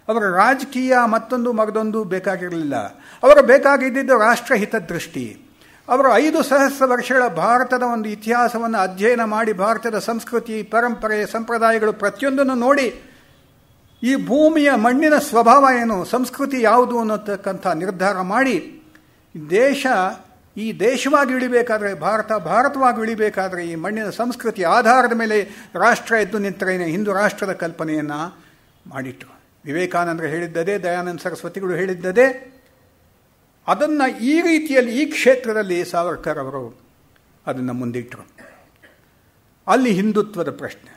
ಅವರ ರಾಜಕೀಯ ಮತ್ತೊಂದು ಮಗದೊಂದು ಬೇಕಾಗಿರಲಿಲ್ಲ. ಅವರ ಬೇಕಾಗಿದ್ದಿದ್ದು ರಾಷ್ಟ್ರಹಿತ ದೃಷ್ಟಿ. ಅವರು 5,000 ವರ್ಷಗಳ ಭಾರತದ ಒಂದು ಇತಿಹಾಸವನ್ನು ಅಧ್ಯಯನ ಮಾಡಿ, ಭಾರತದ ಸಂಸ್ಕೃತಿ, ಪರಂಪರೆ, ಸಂಪ್ರದಾಯಗಳು ಪ್ರತಿಯೊಂದನ್ನು ನೋಡಿ ಈ ಭೂಮಿಯ ಮಣ್ಣಿನ ಸ್ವಭಾವ ಏನು, ಸಂಸ್ಕೃತಿ ಯಾವುದು ಅನ್ನೋತಕ್ಕಂಥ ನಿರ್ಧಾರ ಮಾಡಿ ಈ ದೇಶವಾಗಿ ಉಳಿಬೇಕಾದ್ರೆ, ಭಾರತವಾಗಿ ಉಳಿಬೇಕಾದ್ರೆ ಈ ಮಣ್ಣಿನ ಸಂಸ್ಕೃತಿ ಆಧಾರದ ಮೇಲೆ ರಾಷ್ಟ್ರ ಎದ್ದು ನಿಂತರೇನೆ ಹಿಂದೂ ರಾಷ್ಟ್ರದ ಕಲ್ಪನೆಯನ್ನು ಮಾಡಿಟ್ಟರು. ವಿವೇಕಾನಂದರು ಹೇಳಿದ್ದದೇ, ದಯಾನಂದ ಸರಸ್ವತಿಗಳು ಹೇಳಿದ್ದದೇ. ಅದನ್ನು ಈ ರೀತಿಯಲ್ಲಿ ಈ ಕ್ಷೇತ್ರದಲ್ಲಿ ಸಾವರ್ಕರ್ ಅವರು ಅದನ್ನು ಮುಂದಿಟ್ಟರು. ಅಲ್ಲಿ ಹಿಂದುತ್ವದ ಪ್ರಶ್ನೆ,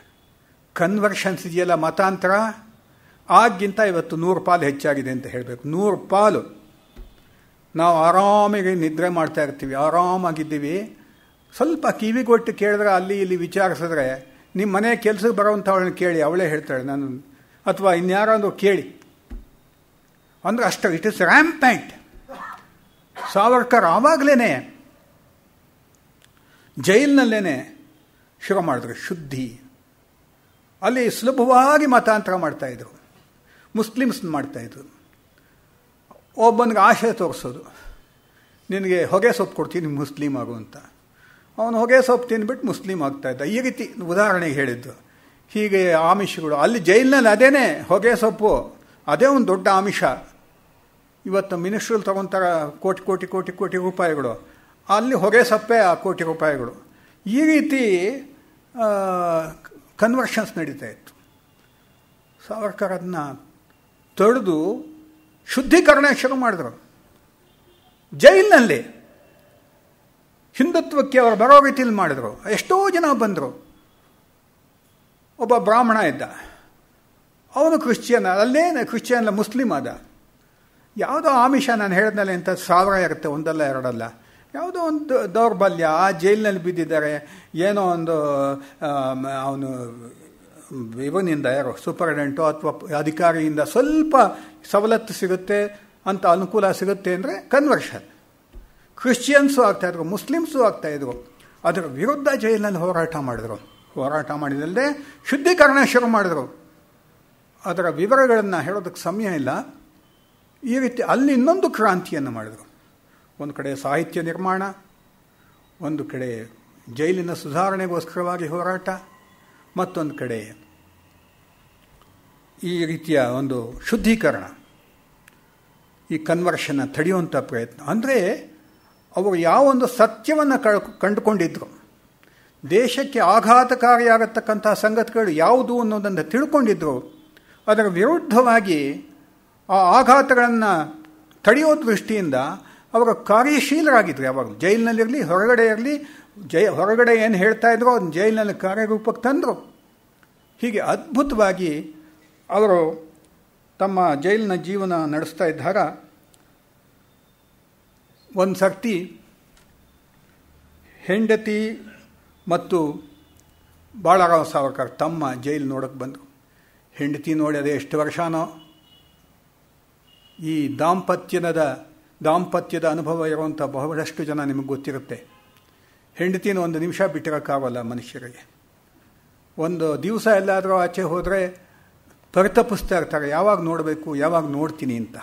ಕನ್ವರ್ಷನ್ಸ್ ಇದೆಯಲ್ಲ, ಮತಾಂತರ, ಆಗಿಂತ ಇವತ್ತು 100 ಪಾಲು ಹೆಚ್ಚಾಗಿದೆ ಅಂತ ಹೇಳಬೇಕು. 100 ಪಾಲು. ನಾವು ಆರಾಮಾಗಿ ನಿದ್ರೆ ಮಾಡ್ತಾ ಇರ್ತೀವಿ, ಆರಾಮಾಗಿದ್ದೀವಿ. ಸ್ವಲ್ಪ ಕಿವಿಗೊಟ್ಟು ಕೇಳಿದ್ರೆ, ಅಲ್ಲಿ ಇಲ್ಲಿ ವಿಚಾರಿಸಿದ್ರೆ, ನಿಮ್ಮ ಮನೆ ಕೆಲಸಕ್ಕೆ ಬರೋವಂಥ ಅವಳನ್ನ ಕೇಳಿ, ಅವಳೇ ಹೇಳ್ತಾಳೆ ನಾನು, ಅಥವಾ ಇನ್ಯಾರಾದ್ರೂ ಕೇಳಿ. ಅಂದರೆ ಅಷ್ಟು ಇಟ್ ಇಸ್ ರ್ಯಾಂಪ್ಯಾಂಟ್. ಸಾವರ್ಕರ್ ಆವಾಗಲೇ ಜೈಲಿನಲ್ಲೇ ಶುರು ಮಾಡಿದ್ರು ಶುದ್ಧಿ. ಅಲ್ಲಿ ಸುಲಭವಾಗಿ ಮತಾಂತರ ಮಾಡ್ತಾಯಿದ್ರು, ಮುಸ್ಲಿಮ್ಸ್ ಮಾಡ್ತಾಯಿದ್ರು. ಒಬ್ಬನಿಗೆ ಆಶೆ ತೋರಿಸೋದು, ನಿನಗೆ ಹೊಗೆ ಸೊಪ್ಪು ಕೊಡ್ತೀನಿ ಮುಸ್ಲಿಮ್ ಆಗು ಅಂತ. ಅವನು ಹೊಗೆ ಸೊಪ್ಪು ತಿಂದ್ಬಿಟ್ಟು ಮುಸ್ಲಿಮ್ ಆಗ್ತಾಯಿದ್ದ. ಈ ರೀತಿ ಉದಾಹರಣೆಗೆ ಹೇಳಿದ್ದು. ಹೀಗೆ ಆಮಿಷಗಳು ಅಲ್ಲಿ ಜೈಲಿನಲ್ಲಿ ಅದೇನೇ ಹೊಗೆ ಸೊಪ್ಪು, ಅದೇ ಒಂದು ದೊಡ್ಡ ಆಮಿಷ. ಇವತ್ತು ಮಿನಿಸ್ಟ್ರಲ್ಲಿ ತಗೊಂತಾರ ಕೋಟಿ ಕೋಟಿ ಕೋಟಿ ಕೋಟಿ ರೂಪಾಯಿಗಳು, ಅಲ್ಲಿ ಹೊಗೆ ಸೊಪ್ಪೆ ಆ ಕೋಟಿ ರೂಪಾಯಿಗಳು. ಈ ರೀತಿ ಕನ್ವರ್ಷನ್ಸ್ ನಡೀತಾ ಇತ್ತು. ಸಾವರ್ಕರ್ ಅದನ್ನ ತೊಡೆದು ಶುದ್ಧೀಕರಣ ಶುರು ಮಾಡಿದ್ರು ಜೈಲಿನಲ್ಲಿ. ಹಿಂದುತ್ವಕ್ಕೆ ಅವರು ಬರೋ ರೀತಿಯಲ್ಲಿ ಮಾಡಿದ್ರು. ಎಷ್ಟೋ ಜನ ಬಂದರು. ಒಬ್ಬ ಬ್ರಾಹ್ಮಣ ಇದ್ದ, ಅವನು ಕ್ರಿಶ್ಚಿಯನ್, ಅಲ್ಲೇನು ಕ್ರಿಶ್ಚಿಯನ್ ಅಲ್ಲ, ಮುಸ್ಲಿಮ್ ಆದ. ಯಾವುದೋ ಆಮಿಷ, ನಾನು ಹೇಳಿದ್ನಲ್ಲ ಇಂಥ 1000 ಇರುತ್ತೆ, ಒಂದಲ್ಲ ಎರಡಲ್ಲ. ಯಾವುದೋ ಒಂದು ದೌರ್ಬಲ್ಯ, ಆ ಜೈಲಿನಲ್ಲಿ ಬಿದ್ದಿದ್ದಾರೆ, ಏನೋ ಒಂದು ಅವನು ಇವನಿಂದ ಯಾರೋ ಸೂಪರ್ಡೆಂಟೋ ಅಥವಾ ಅಧಿಕಾರಿಯಿಂದ ಸ್ವಲ್ಪ ಸವಲತ್ತು ಸಿಗುತ್ತೆ ಅಂತ, ಅನುಕೂಲ ಸಿಗುತ್ತೆ ಅಂದರೆ ಕನ್ವರ್ಷನ್. ಕ್ರಿಶ್ಚಿಯನ್ಸು ಆಗ್ತಾಯಿದ್ರು, ಮುಸ್ಲಿಮ್ಸು ಆಗ್ತಾಯಿದ್ರು. ಅದರ ವಿರುದ್ಧ ಜೈಲಿನಲ್ಲಿ ಹೋರಾಟ ಮಾಡಿದ್ರು. ಹೋರಾಟ ಮಾಡಿದಲ್ಲದೆ ಶುದ್ಧೀಕರಣ ಶುರು ಮಾಡಿದ್ರು. ಅದರ ವಿವರಗಳನ್ನು ಹೇಳೋದಕ್ಕೆ ಸಮಯ ಇಲ್ಲ. ಈ ರೀತಿ ಅಲ್ಲಿ ಇನ್ನೊಂದು ಕ್ರಾಂತಿಯನ್ನು ಮಾಡಿದರು. ಒಂದು ಕಡೆ ಸಾಹಿತ್ಯ ನಿರ್ಮಾಣ, ಒಂದು ಕಡೆ ಜೈಲಿನ ಸುಧಾರಣೆಗೋಸ್ಕರವಾಗಿ ಹೋರಾಟ, ಮತ್ತೊಂದು ಕಡೆ ಈ ರೀತಿಯ ಒಂದು ಶುದ್ಧೀಕರಣ, ಈ ಕನ್ವರ್ಷನ್ನ ತಡೆಯುವಂಥ ಪ್ರಯತ್ನ. ಅಂದರೆ ಅವರು ಯಾವೊಂದು ಸತ್ಯವನ್ನು ಕಂಡುಕೊಂಡಿದ್ರು, ದೇಶಕ್ಕೆ ಆಘಾತಕಾರಿಯಾಗತಕ್ಕಂಥ ಸಂಗತಿಗಳು ಯಾವುದು ಅನ್ನೋದನ್ನು ತಿಳ್ಕೊಂಡಿದ್ರು, ಅದರ ವಿರುದ್ಧವಾಗಿ ಆ ಆಘಾತಗಳನ್ನು ತಡೆಯೋ ದೃಷ್ಟಿಯಿಂದ ಅವರು ಕಾರ್ಯಶೀಲರಾಗಿದ್ದರು. ಯಾವಾಗಲೂ ಜೈಲಿನಲ್ಲಿರಲಿ ಹೊರಗಡೆ ಇರಲಿ, ಹೊರಗಡೆ ಏನು ಹೇಳ್ತಾ ಇದ್ರು ಅದನ್ನು ಜೈಲಿನಲ್ಲಿ ಕಾರ್ಯರೂಪಕ್ಕೆ ತಂದರು. ಹೀಗೆ ಅದ್ಭುತವಾಗಿ ಅವರು ತಮ್ಮ ಜೈಲಿನ ಜೀವನ ನಡೆಸ್ತಾ ಇದ್ದಾಗ ಒಂದು ಸರ್ತಿ ಹೆಂಡತಿ ಮತ್ತು ಬಾಳರಾವ್ ಸಾವರ್ಕರ್ ತಮ್ಮ ಜೈಲು ನೋಡೋಕ್ಕೆ ಬಂದರು. ಹೆಂಡತಿ ನೋಡಿ ಅದೇ ಎಷ್ಟು ವರ್ಷನೋ, ಈ ದಾಂಪತ್ಯದ ಅನುಭವ ಇರುವಂಥ ಬಹಳಷ್ಟು ಜನ ನಿಮಗೆ ಗೊತ್ತಿರುತ್ತೆ. ಹೆಂಡತಿನ ಒಂದು ನಿಮಿಷ ಬಿಟ್ಟಿರೋಕ್ಕಾಗಲ್ಲ ಮನುಷ್ಯರಿಗೆ. ಒಂದು ದಿವಸ ಎಲ್ಲಾದರೂ ಆಚೆ ಹೋದರೆ ಪರಿತಪಿಸ್ತಾ ಇರ್ತಾರೆ, ಯಾವಾಗ ನೋಡಬೇಕು, ಯಾವಾಗ ನೋಡ್ತೀನಿ ಅಂತ.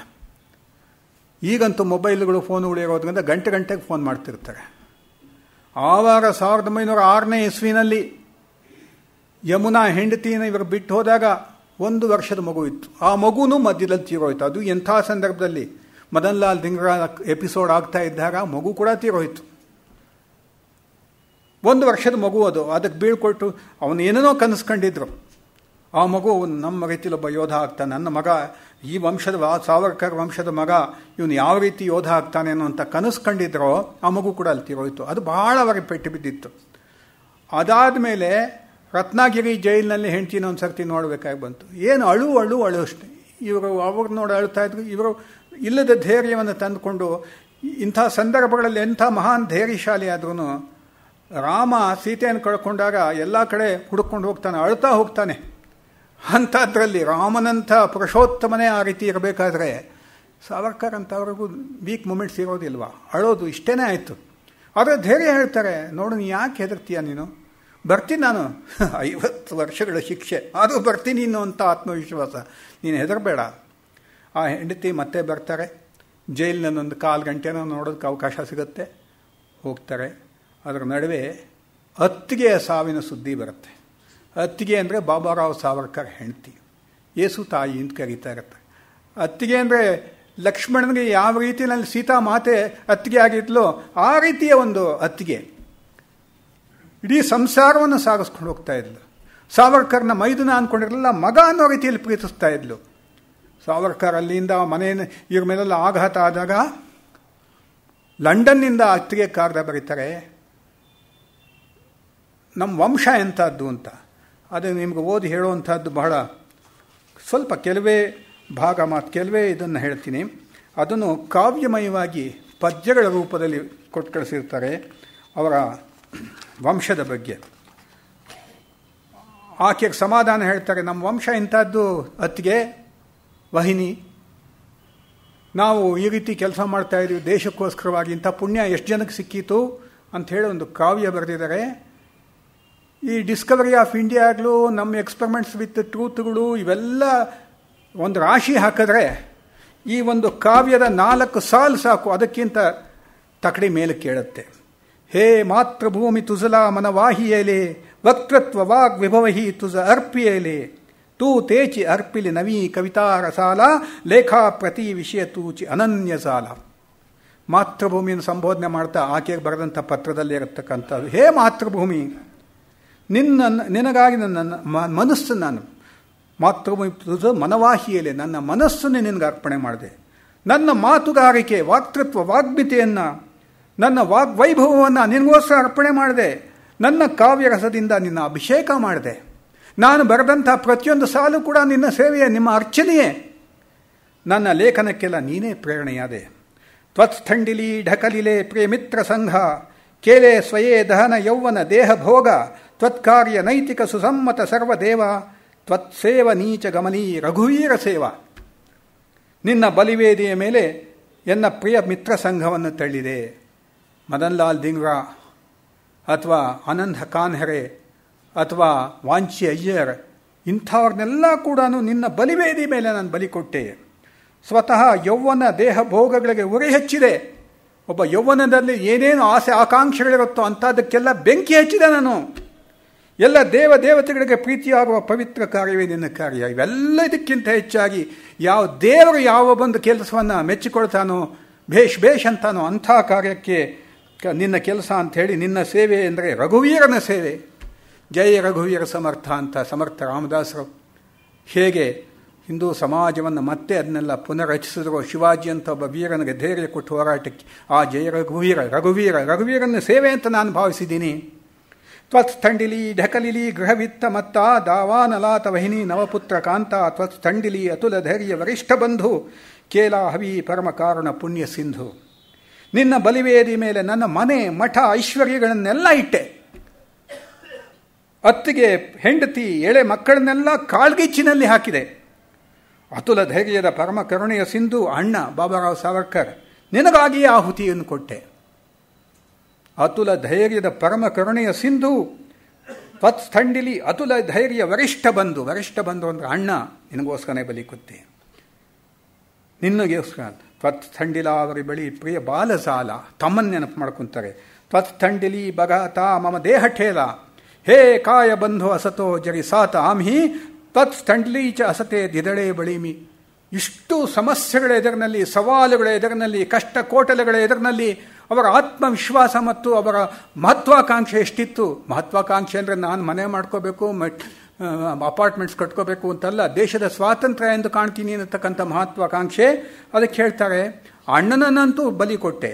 ಈಗಂತೂ ಮೊಬೈಲ್ಗಳು, ಫೋನುಗಳು ಇರೋದ್ರಿಂದ ಗಂಟೆಗೆ ಫೋನ್ ಮಾಡ್ತಿರ್ತಾರೆ. ಆವಾಗ 1906ನೇ ಇಸ್ವಿನಲ್ಲಿ ಯಮುನಾ ಹೆಂಡತಿನ ಇವರು ಬಿಟ್ಟು ಹೋದಾಗ 1 ವರ್ಷದ ಮಗು ಇತ್ತು. ಆ ಮಗುನೂ ಮಧ್ಯದಲ್ಲಿ ತೀರೋಯ್ತು. ಅದು ಎಂಥ ಸಂದರ್ಭದಲ್ಲಿ ಮದನ್ ಲಾಲ್ ಧಿಂಗ್ರಾ ಎಪಿಸೋಡ್ ಆಗ್ತಾ ಇದ್ದಾಗ ಮಗು ಕೂಡ ತೀರೋಯ್ತು. 1 ವರ್ಷದ ಮಗು ಅದು. ಅದಕ್ಕೆ ಬೀಳ್ಕೊಟ್ಟು ಅವನು ಏನೇನೋ ಕನಸ್ಕೊಂಡಿದ್ರು. ಆ ಮಗು ನಮ್ಮ ರೀತಿಯಲ್ಲಿ ಒಬ್ಬ ಯೋಧ ಆಗ್ತಾನೆ, ನನ್ನ ಮಗ ಈ ವಂಶದ ಸಾವರ್ಕರ್ ವಂಶದ ಮಗ, ಇವನು ಯಾವ ರೀತಿ ಯೋಧ ಆಗ್ತಾನೆ ಅನ್ನೋ ಕನಸ್ಕೊಂಡಿದ್ರೋ ಆ ಮಗು ಕೂಡ ಅಲ್ಲಿ ತೀರೋಯ್ತು. ಅದು ಭಾಳ ಅವರಿಗೆ ಪೆಟ್ಟು ಬಿದ್ದಿತ್ತು. ಅದಾದ ಮೇಲೆ ರತ್ನಾಗಿರಿ ಜೈಲಿನಲ್ಲಿ ಹೆಂಡ್ತಿನ ಒಂದು ಸರ್ತಿ ನೋಡಬೇಕಾಗಿ ಬಂತು. ಏನು ಅಳು ಅಷ್ಟೇ. ಇವರು ಅವ್ರು ನೋಡಿ ಅಳ್ತಾ ಇದ್ರು. ಇವರು ಇಲ್ಲದ ಧೈರ್ಯವನ್ನು ತಂದುಕೊಂಡು, ಇಂಥ ಸಂದರ್ಭಗಳಲ್ಲಿ ಎಂಥ ಮಹಾನ್ ಧೈರ್ಯಶಾಲಿ ಆದ್ರೂ ರಾಮ ಸೀತೆಯನ್ನು ಕಳ್ಕೊಂಡಾಗ ಎಲ್ಲ ಕಡೆ ಹುಡುಕೊಂಡು ಹೋಗ್ತಾನೆ, ಅಳ್ತಾ ಹೋಗ್ತಾನೆ. ಅಂಥದ್ರಲ್ಲಿ ರಾಮನಂಥ ಪುರುಷೋತ್ತಮನೇ ಆ ರೀತಿ ಇರಬೇಕಾದ್ರೆ ಸಾವರ್ಕರ್ ಅಂತ ಅವ್ರಿಗೂ ವೀಕ್ ಮೂಮೆಂಟ್ಸ್ ಇರೋದಿಲ್ವ, ಅಳೋದು ಇಷ್ಟೇ ಆಯಿತು. ಆದರೆ ಧೈರ್ಯ ಹೇಳ್ತಾರೆ, ನೋಡು ನೀ ಯಾಕೆ ಹೆದರ್ತೀಯ, ನೀನು ಬರ್ತೀನಿ, ನಾನು 50 ವರ್ಷಗಳ ಶಿಕ್ಷೆ ಆದರೂ ಬರ್ತೀನಿ ಅನ್ನೋಂಥ ಆತ್ಮವಿಶ್ವಾಸ, ನೀನು ಹೆದರಬೇಡ. ಆ ಹೆಂಡತಿ ಮತ್ತೆ ಬರ್ತಾರೆ. ಜೈಲಿನಲ್ಲೊಂದು 1/4 ಗಂಟೆನೋ ನೋಡೋದಕ್ಕೆ ಅವಕಾಶ ಸಿಗುತ್ತೆ, ಹೋಗ್ತಾರೆ. ಅದರ ನಡುವೆ ಅತ್ತಿಗೆಯ ಸಾವಿನ ಸುದ್ದಿ ಬರುತ್ತೆ. ಅತ್ತಿಗೆ ಅಂದರೆ ಬಾಬಾರಾವ್ ಸಾವರ್ಕರ್ ಹೆಂಡತಿ. ಏಸು ತಾಯಿ ಅಂತ ಕರೀತಾ ಇರುತ್ತೆ. ಅತ್ತಿಗೆ ಅಂದರೆ ಲಕ್ಷ್ಮಣನಿಗೆ ಯಾವ ರೀತಿಯಲ್ಲಿ ಸೀತಾ ಮಾತೆ ಅತ್ತಿಗೆ ಆಗಿದ್ಲೋ ಆ ರೀತಿಯ ಒಂದು ಅತ್ತಿಗೆ. ಇಡೀ ಸಂಸಾರವನ್ನು ಸಾಗಿಸ್ಕೊಂಡು ಹೋಗ್ತಾ ಇದ್ಲು. ಸಾವರ್ಕರ್ನ ಮೈದುನ ಅಂದ್ಕೊಂಡಿರಲಿಲ್ಲ, ಮಗ ಅನ್ನೋ ರೀತಿಯಲ್ಲಿ ಪ್ರೀತಿಸ್ತಾ ಇದ್ಲು. ಸಾವರ್ಕರ್ ಅಲ್ಲಿಂದ ಇವ್ರ ಮೇಲೆಲ್ಲ ಆಘಾತ ಆದಾಗ ಲಂಡನ್ನಿಂದ ಅತ್ತಿಗೆ ಕಾಗದ ಬರೀತಾರೆ, ನಮ್ಮ ವಂಶ ಎಂಥದ್ದು ಅಂತ. ಅದು ನಿಮ್ಗೆ ಓದಿ ಹೇಳುವಂಥದ್ದು ಬಹಳ ಸ್ವಲ್ಪ ಕೆಲವೇ ಭಾಗ ಮಾತು, ಕೆಲವೇ ಇದನ್ನು ಹೇಳ್ತೀನಿ. ಅದನ್ನು ಕಾವ್ಯಮಯವಾಗಿ ಪದ್ಯಗಳ ರೂಪದಲ್ಲಿ ಕೊಟ್ಟು ಕಳಿಸಿರ್ತಾರೆ ಅವರ ವಂಶದ ಬಗ್ಗೆ. ಆಕೆಗೆ ಸಮಾಧಾನ ಹೇಳ್ತಾರೆ, ನಮ್ಮ ವಂಶ ಇಂಥದ್ದು ಅತ್ತಿಗೆ ವಹಿನಿ, ನಾವು ಈ ರೀತಿ ಕೆಲಸ ಮಾಡ್ತಾ ಇದ್ದೀವಿ ದೇಶಕ್ಕೋಸ್ಕರವಾಗಿ, ಇಂಥ ಪುಣ್ಯ ಎಷ್ಟು ಜನಕ್ಕೆ ಸಿಕ್ಕಿತು ಅಂಥೇಳಿ ಒಂದು ಕಾವ್ಯ ಬರೆದಿದ್ದಾರೆ. ಈ ಡಿಸ್ಕವರಿ ಆಫ್ ಇಂಡಿಯಾಗಳು, ನಮ್ಮ ಎಕ್ಸ್ಪೆರಿಮೆಂಟ್ಸ್ ವಿತ್ ಟ್ರೂತ್ಗಳು ಇವೆಲ್ಲ ಒಂದು ರಾಶಿ ಹಾಕಿದ್ರೆ ಈ ಒಂದು ಕಾವ್ಯದ 4 ಸಾಲು ಸಾಕು, ಅದಕ್ಕಿಂತ ತಕಡಿ ಮೇಲೆ ಕೇಳುತ್ತೆ. ಹೇ ಮಾತೃಭೂಮಿ ತುಜಲ ಮನವಾಹಿಯೇಲೆ, ವಕ್ತೃತ್ವ ವಾಗ್ ವಿಭವಹಿ ತುಜ ಅರ್ಪಿಯೇಲೆ, ತೂ ತೇಚಿ ಅರ್ಪಿಲಿ ನವೀ ಕವಿತಾರ ಸಾಲ, ಲೇಖಾ ಪ್ರತಿ ವಿಷಯ ತೂಚಿ ಅನನ್ಯ ಸಾಲ. ಮಾತೃಭೂಮಿಯನ್ನು ಸಂಬೋಧನೆ ಮಾಡ್ತಾ ಆಕೆಗೆ ಬರೆದಂಥ ಪತ್ರದಲ್ಲಿ ಇರತಕ್ಕಂಥದ್ದು, ಹೇ ಮಾತೃಭೂಮಿ, ನಿನಗಾಗಿ ನನ್ನ ಮನಸ್ಸು, ನಾನು ಮಾತೃಭೂಮಿ ಮನವಾಹಿಯಲೆ, ನನ್ನ ಮನಸ್ಸನ್ನೇ ನಿನಗೆ ಅರ್ಪಣೆ ಮಾಡಿದೆ. ನನ್ನ ಮಾತುಗಾರಿಕೆ ವಾಕ್ತೃತ್ವ ವಾಗ್ಮಿತೆಯನ್ನು, ನನ್ನ ವಾಗ್ವೈಭವವನ್ನು ನಿನಗೋಸ್ಕರ ಅರ್ಪಣೆ ಮಾಡಿದೆ. ನನ್ನ ಕಾವ್ಯರಸದಿಂದ ನಿನ್ನ ಅಭಿಷೇಕ ಮಾಡಿದೆ. ನಾನು ಬರೆದಂಥ ಪ್ರತಿಯೊಂದು ಸಾಲು ಕೂಡ ನಿನ್ನ ಸೇವೆಯೇ, ನಿಮ್ಮ ಅರ್ಚನೆಯೇ. ನನ್ನ ಲೇಖನಕ್ಕೆಲ್ಲ ನೀನೇ ಪ್ರೇರಣೆಯಾದೆ. ತ್ವತ್ಸ್ಥಂಡಿಲಿ ಢಕಲಿಲೆ ಪ್ರೇಮಿತ್ರ ಸಂಘ, ಕೇಲೆ ಸ್ವಯೇ ದಹನ ಯೌವನ ದೇಹ ಭೋಗ, ತ್ವತ್ಕಾರ್ಯ ನೈತಿಕ ಸುಸಮ್ಮತ ಸರ್ವದೇವ, ತ್ವತ್ಸೇವ ನೀಚ ಗಮನೀ ರಘುವೀರ ಸೇವಾ. ನಿನ್ನ ಬಲಿವೇದಿಯ ಮೇಲೆ ಎನ್ನ ಪ್ರಿಯ ಮಿತ್ರ ಸಂಘವನ್ನು ತಳ್ಳಿದೆ. ಮದನ್ ಲಾಲ್ ಧಿಂಗ್ರಾ ಅಥವಾ ಆನಂದ್ ಕಾನ್ಹರೆ ಅಥವಾ ವಾಂಚಿ ಅಯ್ಯರ್ ಇಂಥವ್ರನ್ನೆಲ್ಲ ಕೂಡ ನಿನ್ನ ಬಲಿವೇದಿ ಮೇಲೆ ನಾನು ಬಲಿ ಕೊಟ್ಟೆ. ಸ್ವತಃ ಯೌವನ ದೇಹ ಭೋಗಗಳಿಗೆ ಉರಿ ಹೆಚ್ಚಿದೆ. ಒಬ್ಬ ಯೌವನದಲ್ಲಿ ಏನೇನು ಆಸೆ ಆಕಾಂಕ್ಷೆಗಳಿರುತ್ತೋ ಅಂಥದ್ದಕ್ಕೆಲ್ಲ ಬೆಂಕಿ ಹಚ್ಚಿದೆ ನಾನು. ಎಲ್ಲ ದೇವತೆಗಳಿಗೆ ಪ್ರೀತಿಯಾಗುವ ಪವಿತ್ರ ಕಾರ್ಯವೇ ನಿನ್ನ ಕಾರ್ಯ. ಇವೆಲ್ಲ ಇದಕ್ಕಿಂತ ಹೆಚ್ಚಾಗಿ ಯಾವ ದೇವರು ಯಾವ ಒಂದು ಕೆಲಸವನ್ನು ಮೆಚ್ಚಿಕೊಳ್ತಾನೋ, ಭೇಷ್ ಅಂತಾನೋ ಅಂಥ ಕಾರ್ಯಕ್ಕೆ ನಿನ್ನ ಕೆಲಸ ಅಂಥೇಳಿ, ನಿನ್ನ ಸೇವೆ ಅಂದರೆ ರಘುವೀರನ ಸೇವೆ. ಜಯ ರಘುವೀರ ಸಮರ್ಥ ಅಂತ ಸಮರ್ಥ ರಾಮದಾಸರು ಹೇಗೆ ಹಿಂದೂ ಸಮಾಜವನ್ನು ಮತ್ತೆ ಅದನ್ನೆಲ್ಲ ಪುನರ್ರಚಿಸಿದ್ರು, ಶಿವಾಜಿ ಅಂತ ಒಬ್ಬ ವೀರನಿಗೆ ಧೈರ್ಯ ಕೊಟ್ಟು ಹೋರಾಟಕ್ಕೆ ಆ ಜಯ ರಘುವೀರನ ಸೇವೆ ಅಂತ ನಾನು ಭಾವಿಸಿದ್ದೀನಿ. ತ್ವತ್ಸ್ಥಂಡಿಲಿ ಢಕಲಿಲಿ ಗೃಹವಿತ್ತ ಮತ್ತ, ದಾವಾನಲಾತ ವಹಿನಿ ನವಪುತ್ರ ಕಾಂತ, ತ್ವತ್ಸ್ಥಂಡಿಲಿ ಅತುಲ ಧೈರ್ಯ ವರಿಷ್ಠ ಬಂಧು, ಕೇಲ ಹವಿ ಪರಮ ಕಾರಣ ಪುಣ್ಯ ಸಿಂಧು. ನಿನ್ನ ಬಲಿವೇದಿ ಮೇಲೆ ನನ್ನ ಮನೆ ಮಠ ಐಶ್ವರ್ಯಗಳನ್ನೆಲ್ಲ ಇಟ್ಟೆ. ಅತ್ತಿಗೆ ಹೆಂಡತಿ ಎಳೆ ಮಕ್ಕಳನ್ನೆಲ್ಲ ಕಾಳ್ಗಿಚ್ಚಿನಲ್ಲಿ ಹಾಕಿದೆ. ಅತುಲ ಧೈರ್ಯದ ಪರಮ ಕರುಣೆಯ ಸಿಂಧು ಅಣ್ಣ ಬಾಬಾರಾವ್ ಸಾವರ್ಕರ್, ನಿನಗಾಗಿಯೇ ಆಹುತಿಯನ್ನು ಕೊಟ್ಟೆ. ಅತುಲ ಧೈರ್ಯದ ಪರಮ ಕರುಣೆಯ ಸಿಂಧು, ತ್ವತ್ಸ್ಥಂಡಿಲಿ ಅತುಲ ಧೈರ್ಯ ವರಿಷ್ಠ ಬಂಧು ಅಂದರೆ ಅಣ್ಣ, ನಿನಗೋಸ್ಕರನೇ ಬಲಿ ಕೊತ್ತೆ. ನಿನ್ನಗೋಸ್ಕರ ತ್ವತ್ಸ್ಥಂಡಿಲ ಅವರ ಬಳಿ ಪ್ರಿಯ ಬಾಲಸಾಲ, ತಮ್ಮನ್ನು ನೆನಪು ಮಾಡ್ಕೊತಾರೆ. ತ್ವತ್ಸ್ಥಂಡಿಲಿ ಬಗಾತ ಮಮ ದೇಹ ಠೇಲ, ಹೇ ಕಾಯ ಬಂಧು ಅಸತೋ ಜರಿ ಸಾತ ಆಮ್ಹಿ, ತ್ವತ್ಸ್ಥಂಡಿಲಿ ಚ ಅಸತೆ ದಿದಳೆ ಬಳಿಮಿ. ಇಷ್ಟು ಸಮಸ್ಯೆಗಳ ಎದುರಿನಲ್ಲಿ, ಸವಾಲುಗಳ ಎದುರಿನಲ್ಲಿ, ಕಷ್ಟ ಕೋಟಲೆಗಳ ಎದುರಿನಲ್ಲಿ ಅವರ ಆತ್ಮವಿಶ್ವಾಸ ಮತ್ತು ಅವರ ಮಹತ್ವಾಕಾಂಕ್ಷೆ ಎಷ್ಟಿತ್ತು. ಮಹತ್ವಾಕಾಂಕ್ಷೆ ಅಂದರೆ ನಾನು ಮನೆ ಮಾಡ್ಕೋಬೇಕು, ಅಪಾರ್ಟ್ಮೆಂಟ್ಸ್ ಕಟ್ಕೋಬೇಕು ಅಂತಲ್ಲ, ದೇಶದ ಸ್ವಾತಂತ್ರ್ಯ ಎಂದು ಕಾಣ್ತೀನಿ ಅನ್ನತಕ್ಕಂಥ ಮಹತ್ವಾಕಾಂಕ್ಷೆ. ಅದಕ್ಕೆ ಹೇಳ್ತಾರೆ, ಅಣ್ಣನನ್ನಂತೂ ಬಲಿ ಕೊಟ್ಟೆ,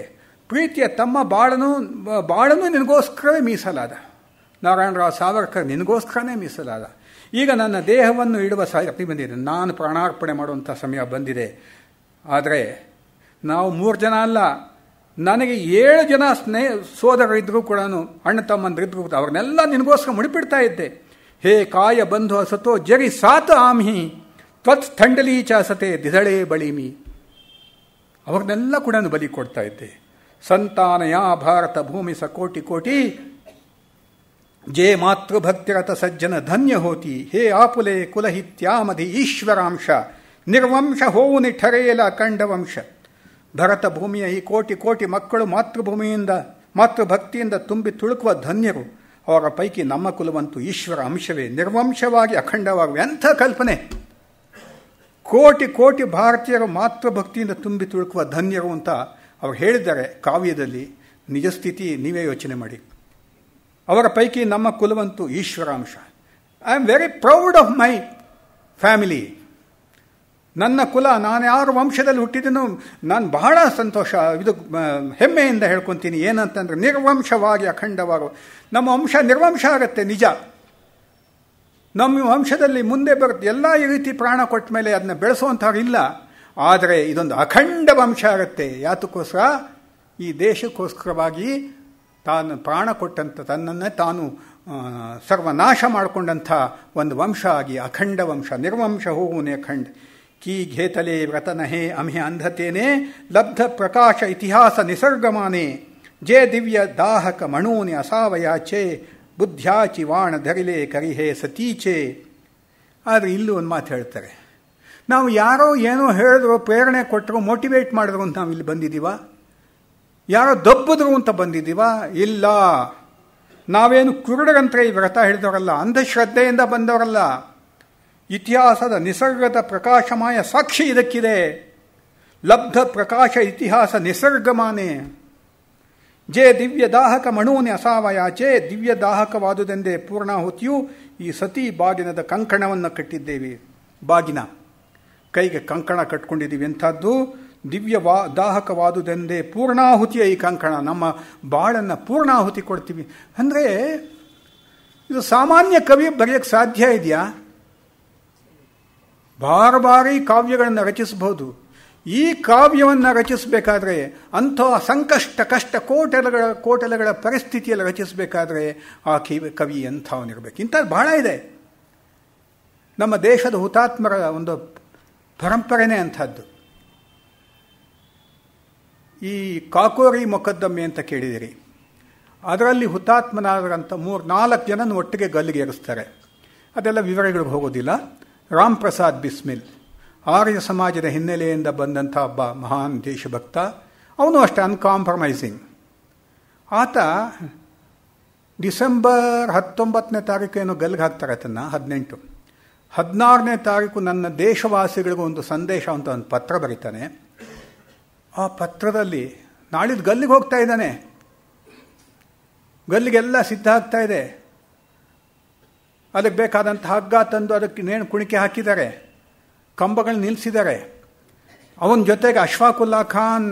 ಪ್ರೀತಿಯ ತಮ್ಮ ಬಾಳನು ನಿನಗೋಸ್ಕರವೇ ಮೀಸಲಾದ. ನಾರಾಯಣರಾವ್ ಸಾವರ್ಕರ್ ನಿನಗೋಸ್ಕರನೇ ಮೀಸಲಾದ. ಈಗ ನನ್ನ ದೇಹವನ್ನು ಇಡುವ ಸಾಯತಿ ಬಂದಿದೆ, ನಾನು ಪ್ರಾಣಾರ್ಪಣೆ ಮಾಡುವಂಥ ಸಮಯ ಬಂದಿದೆ. ಆದರೆ ನಾವು 3 ಜನ ಅಲ್ಲ, ನನಗೆ 7 ಜನ ಸೋದರರಿದ್ದರೂ ಕೂಡ, ಅಣ್ಣ ತಮ್ಮಂದಿರಿದ್ರು, ಅವ್ರನ್ನೆಲ್ಲ ನಿನಗೋಸ್ಕರ ಮುಡಿಪಿಡ್ತಾ ಇದ್ದೆ. ಹೇ ಕಾಯ ಬಂಧು ಅಸತೋ ಜರಿ ಸಾತ ಆಮ್ಹಿ, ತ್ವತ್ಸ್ಥಂಡಲಿ ಚಾಸತೆ ದಿದಳೆ ಬಳಿಮಿ. ಅವ್ರನ್ನೆಲ್ಲ ಕೂಡ ಬಲಿ ಕೊಡ್ತಾ ಇದ್ದೆ. ಸಂತಾನಯ ಭಾರತ ಭೂಮಿ ಸ ಕೋಟಿ ಕೋಟಿ, ಜೇ ಮಾತೃಭಕ್ತಿರತ ಸಜ್ಜನ ಧನ್ಯ ಹೋತಿ. ಹೇ ಆಪುಲೆ ಕುಲಹಿತ್ಯಾಮಧಿ ಈಶ್ವರಾಂಶ, ನಿರ್ವಂಶ ಹೋವುನಿ ಠರೇಲ ಕಂಡವಂಶ. ಭರತ ಭೂಮಿಯ ಈ ಕೋಟಿ ಕೋಟಿ ಮಕ್ಕಳು ಮಾತೃಭಕ್ತಿಯಿಂದ ತುಂಬಿ ತುಳುಕುವ ಧನ್ಯರು. ಅವರ ಪೈಕಿ ನಮ್ಮ ಕುಲವಂತೂ ಈಶ್ವರ ಅಂಶವೇ, ನಿರ್ವಂಶವಾಗಿ ಅಖಂಡವಾಗಿ. ಎಂಥ ಕಲ್ಪನೆ! ಕೋಟಿ ಕೋಟಿ ಭಾರತೀಯರು ಮಾತೃಭಕ್ತಿಯಿಂದ ತುಂಬಿ ತುಳುಕುವ ಧನ್ಯರು ಅಂತ ಅವ್ರು ಹೇಳಿದ್ದಾರೆ ಕಾವ್ಯದಲ್ಲಿ. ನಿಜ ಸ್ಥಿತಿ ನೀವೇ ಯೋಚನೆ ಮಾಡಿ. ಅವರ ಪೈಕಿ ನಮ್ಮ ಕುಲವಂತೂ ಈಶ್ವರಾಂಶ. I am very proud of my family. ನನ್ನ ಕುಲ, ನಾನು ಯಾರ ವಂಶದಲ್ಲಿ ಹುಟ್ಟಿದನೋ ನಾನು ಬಹಳ ಸಂತೋಷ, ಇದು ಹೆಮ್ಮೆಯಿಂದ ಹೇಳ್ಕೊತೀನಿ. ಏನಂತಂದ್ರೆ ನಿರ್ವಂಶವಾಗಿ ಅಖಂಡವಾಗಿ ನಮ್ಮ ವಂಶ ನಿರ್ವಂಶ ಆಗತ್ತೆ ನಿಜ. ನಮ್ಮ ವಂಶದಲ್ಲಿ ಮುಂದೆ ಬರುತ್ತೆ ಎಲ್ಲ ಈ ರೀತಿ ಪ್ರಾಣ ಕೊಟ್ಟ ಮೇಲೆ ಅದನ್ನ ಬೆಳೆಸುವಂಥವ್ರು ಇಲ್ಲ. ಆದರೆ ಇದೊಂದು ಅಖಂಡ ವಂಶ ಆಗುತ್ತೆ. ಯಾತಕ್ಕೋಸ್ಕರ? ಈ ದೇಶಕ್ಕೋಸ್ಕರವಾಗಿ ತಾನು ಪ್ರಾಣ ಕೊಟ್ಟಂಥ ತನ್ನನ್ನೇ ತಾನು ಸರ್ವನಾಶ ಮಾಡಿಕೊಂಡಂಥ ಒಂದು ವಂಶ ಆಗಿ ಅಖಂಡ ವಂಶ. ನಿರ್ವಂಶ ಹೂವುನೇ ಅಖಂಡ. ಕೀ ಘೇತಲೆ ವ್ರತನಹೇ ಅಮೆ ಅಂಧತೇನೆ ಲಬ್ಧ ಪ್ರಕಾಶ ಇತಿಹಾಸ ನಿಸರ್ಗಮಾನೆ ಜೇ ದಿವ್ಯ ದಾಹಕ ಮಣೂನಿ ಅಸಾವಯಾಚೆ ಬುದ್ಧ್ಯಾಚಿ ವಾಣ ಧರಿಲೆ ಕರಿಹೇ ಸತೀಚೆ. ಆದರೆ ಇಲ್ಲೂ ಒಂದು ಮಾತು ಹೇಳ್ತಾರೆ, ನಾವು ಯಾರೋ ಏನೋ ಹೇಳಿದ್ರು, ಪ್ರೇರಣೆ ಕೊಟ್ಟರು, ಮೋಟಿವೇಟ್ ಮಾಡಿದ್ರು ಅಂತ ನಾವು ಇಲ್ಲಿ ಬಂದಿದ್ದೀವ? ಯಾರೋ ದಬ್ಬಿದ್ರು ಅಂತ ಬಂದಿದ್ದೀವ? ಇಲ್ಲ. ನಾವೇನು ಕುರುಡರಂತೆ ಈ ವ್ರತ ಹಿಡಿದವರಲ್ಲ, ಅಂಧಶ್ರದ್ಧೆಯಿಂದ ಬಂದವರಲ್ಲ. ಇತಿಹಾಸದ ನಿಸರ್ಗದ ಪ್ರಕಾಶಮಾಯ ಸಾಕ್ಷಿ ಇದಕ್ಕಿದೆ. ಲಬ್ಧ ಪ್ರಕಾಶ ಇತಿಹಾಸ ನಿಸರ್ಗಮಾನೆ ಜೇ ದಿವ್ಯ ದಾಹಕ ಮಣೂನಿ ಅಸಾವಯಾಚೆ. ದಿವ್ಯ ದಾಹಕವಾದುದೆಂದೇ ಪೂರ್ಣಾಹುತಿಯು ಈ ಸತಿ ಬಾಗಿನದ ಕಂಕಣವನ್ನು ಕಟ್ಟಿದ್ದೇವೆ. ಬಾಗಿನ ಕೈಗೆ ಕಂಕಣ ಕಟ್ಕೊಂಡಿದ್ದೀವಿ. ಎಂಥದ್ದು? ದಿವ್ಯ ದಾಹಕವಾದುದೆಂದೇ ಪೂರ್ಣಾಹುತಿಯ ಈ ಕಂಕಣ. ನಮ್ಮ ಬಾಳನ್ನು ಪೂರ್ಣಾಹುತಿ ಕೊಡ್ತೀವಿ. ಅಂದರೆ ಇದು ಸಾಮಾನ್ಯ ಕವಿ ಬರೆಯೋಕ್ಕೆ ಸಾಧ್ಯ ಇದೆಯಾ? ಬಾರಿ ಕಾವ್ಯಗಳನ್ನು ರಚಿಸಬಹುದು. ಈ ಕಾವ್ಯವನ್ನು ರಚಿಸಬೇಕಾದ್ರೆ ಅಂಥ ಸಂಕಷ್ಟ ಕಷ್ಟ ಕೋಟಲೆಗಳ ಪರಿಸ್ಥಿತಿಯಲ್ಲಿ ರಚಿಸಬೇಕಾದ್ರೆ ಆ ಕವಿ ಎಂಥವನಿರಬೇಕು. ಇಂಥದ್ದು ಬಹಳ ಇದೆ. ನಮ್ಮ ದೇಶದ ಹುತಾತ್ಮರ ಒಂದು ಪರಂಪರೆನೇ ಅಂಥದ್ದು. ಈ ಕಾಕೋರಿ ಮೊಕದ್ದಮೆ ಅಂತ ಕೇಳಿದಿರಿ. ಅದರಲ್ಲಿ ಹುತಾತ್ಮನಾದಂಥ 3-4 ಜನನ ಒಟ್ಟಿಗೆ ಗಲ್ಲಿಗೇರಿಸ್ತಾರೆ. ಅದೆಲ್ಲ ವಿವರಗಳಿಗೆ ಹೋಗೋದಿಲ್ಲ. ರಾಮ್ ಪ್ರಸಾದ್ ಬಿಸ್ಮಿಲ್ ಆರ್ಯ ಸಮಾಜದ ಹಿನ್ನೆಲೆಯಿಂದ ಬಂದಂಥ ಒಬ್ಬ ಮಹಾನ್ ದೇಶಭಕ್ತ. ಅವನು ಅಷ್ಟೇ ಅನ್ಕಾಂಪ್ರಮೈಸಿಂಗ್. ಆತ ಡಿಸೆಂಬರ್ 19ನೇ ತಾರೀಕು ಏನೋ ಗಲ್ಲಿಗೆ ಹಾಕ್ತಾರೆ ಆತನ್ನು. 16ನೇ ತಾರೀಕು ನನ್ನ ದೇಶವಾಸಿಗಳಿಗೂ ಒಂದು ಸಂದೇಶ ಅಂತ ಒಂದು ಪತ್ರ ಬರೀತಾನೆ. ಆ ಪತ್ರದಲ್ಲಿ ನಾಳಿದ್ದು ಗಲ್ಲಿಗೆ ಹೋಗ್ತಾ ಇದ್ದಾನೆ, ಗಲ್ಲಿಗೆಲ್ಲ ಸಿದ್ಧ ಆಗ್ತಾ ಇದೆ, ಅದಕ್ಕೆ ಬೇಕಾದಂಥ ಹಗ್ಗ ತಂದು ಅದಕ್ಕೆ ನೇಣು ಕುಣಿಕೆ ಹಾಕಿದ್ದಾರೆ, ಕಂಬಗಳು ನಿಲ್ಲಿಸಿದ್ದಾರೆ. ಅವನ ಜೊತೆಗೆ ಅಶ್ಫಾಕುಲ್ಲಾ ಖಾನ್,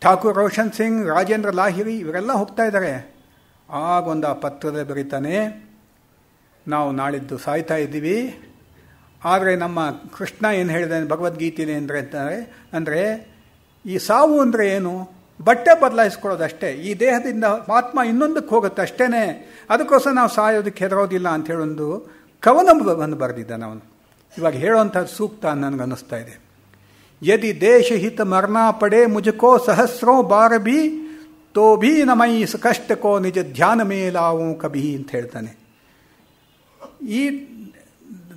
ಠಾಕೂರ್ ರೋಷನ್ ಸಿಂಗ್, ರಾಜೇಂದ್ರ ಲಾಹಿರಿ ಇವರೆಲ್ಲ ಹೋಗ್ತಾ ಇದ್ದಾರೆ. ಆಗೊಂದು ಆ ಪತ್ರದಲ್ಲಿ ಬರೀತಾನೆ, ನಾವು ನಾಳಿದ್ದು ಸಾಯ್ತಾ ಇದ್ದೀವಿ. ಆದರೆ ನಮ್ಮ ಕೃಷ್ಣ ಏನು ಹೇಳಿದಾನೆ ಭಗವದ್ಗೀತೆಯಲ್ಲಿ ಅಂದರೆ ಈ ಸಾವು ಅಂದರೆ ಏನು? ಬಟ್ಟೆ ಬದಲಾಯಿಸ್ಕೊಳ್ಳೋದಷ್ಟೇ. ಈ ದೇಹದಿಂದ ಆತ್ಮ ಇನ್ನೊಂದಕ್ಕೆ ಹೋಗುತ್ತೆ ಅಷ್ಟೇ. ಅದಕ್ಕೋಸ್ಕರ ನಾವು ಸಾಯೋದಕ್ಕೆ ಹೆದರೋದಿಲ್ಲ ಅಂಥೇಳಿ ಒಂದು ಕವನವನ್ನು ಬರೆದಿದ್ದಾನೆ ಅವನು. ಇವಾಗ ಹೇಳೋವಂಥದ್ದು ಸೂಕ್ತ ನನಗನ್ನಿಸ್ತಾ ಇದೆ. ಯದಿ ದೇಶಹಿತ ಮರ್ನಾ ಪಡೆ ಮುಜಕೋ ಸಹಸ್ರೋ ಬಾರ ಭೀ ತೋ ಭೀ ನಮೈ ಕಷ್ಟಕೋ ನಿಜ ಧ್ಯಾನ ಮೇಲಾವು ಕಭಿ ಅಂತ ಹೇಳ್ತಾನೆ. ಈ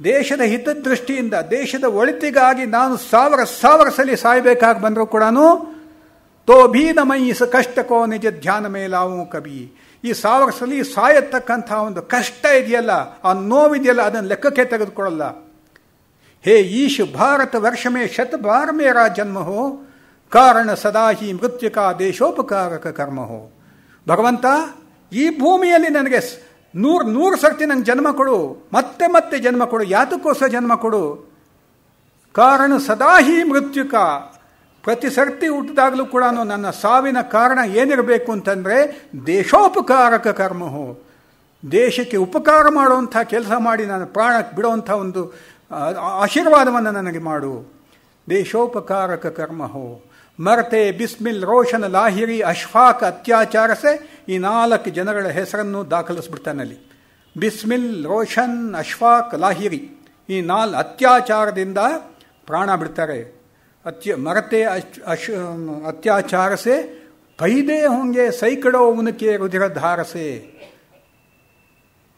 ದೇಶದ ಹಿತದೃಷ್ಟಿಯಿಂದ, ದೇಶದ ಒಳಿತಿಗಾಗಿ ನಾನು ಸಾವಿರ ಸಲ ಸಾಯಬೇಕಾಗಿ ಬಂದರೂ ಕೂಡ ತೋ ಭೀ ನಮೈ ಕಷ್ಟಕೋ ನಿಜ ಧ್ಯಾನ ಮೇಲಾವು ಕಭಿ. ಈ 1000 ಸಲ ಸಾಯತಕ್ಕಂಥ ಒಂದು ಕಷ್ಟ ಇದೆಯಲ್ಲ, ಆ ನೋವಿದೆಯಲ್ಲ, ಅದನ್ನು ಲೆಕ್ಕಕ್ಕೆ ತೆಗೆದುಕೊಳ್ಳಲ್ಲ. ಹೇ ಈಶ್ ಭಾರತ ವರ್ಷಮೇ ಶತಬಾರ ಮೇರಾ ಜನ್ಮ ಹೋ ಕಾರಣ ಸದಾ ಹಿ ಮೃತ್ಯುಕಾ ದೇಶೋಪಕಾರಕ ಕರ್ಮ ಹೋ. ಭಗವಂತ, ಈ ಭೂಮಿಯಲ್ಲಿ ನನಗೆ 100 ಸರ್ತಿ ನಂಗೆ ಜನ್ಮ ಕೊಡು, ಮತ್ತೆ ಜನ್ಮ ಕೊಡು. ಯಾತಕ್ಕೋಸ್ಕರ ಜನ್ಮ ಕೊಡು? ಕಾರಣ ಸದಾ ಹಿ ಮೃತ್ಯುಕ. ಪ್ರತಿ ಸರ್ತಿ ಹುಟ್ಟಿದಾಗಲೂ ಕೂಡ ನನ್ನ ಸಾವಿನ ಕಾರಣ ಏನಿರಬೇಕು ಅಂತಂದರೆ ದೇಶೋಪಕಾರಕ ಕರ್ಮ ಹೋ. ದೇಶಕ್ಕೆ ಉಪಕಾರ ಮಾಡುವಂಥ ಕೆಲಸ ಮಾಡಿ ನಾನು ಪ್ರಾಣಕ್ಕೆ ಬಿಡುವಂಥ ಒಂದು ಆಶೀರ್ವಾದವನ್ನು ನನಗೆ ಮಾಡು. ದೇಶೋಪಕಾರಕ ಕರ್ಮ ಹೋ. ಮರತೆ ಬಿಸ್ಮಿಲ್ ರೋಷನ್ ಲಾಹಿರಿ ಅಶ್ಫಾಕ್ ಅತ್ಯಾಚಾರಸೆ. ಈ 4 ಜನಗಳ ಹೆಸರನ್ನು ದಾಖಲಿಸ್ಬಿಡ್ತಾನಲ್ಲಿ. ಬಿಸ್ಮಿಲ್, ರೋಷನ್, ಅಶ್ಫಾಕ್, ಲಾಹಿರಿ ಈ 4 ಅತ್ಯಾಚಾರದಿಂದ ಪ್ರಾಣ ಬಿಡ್ತಾರೆ. ಮರತೆ ಅತ್ಯಾಚಾರಸೆ ಪೈದೆ ಹೊಂಗೆ ಸೈಕಡೋ ಉನಕೆ ರುಧಿರಧಾರಸೆ.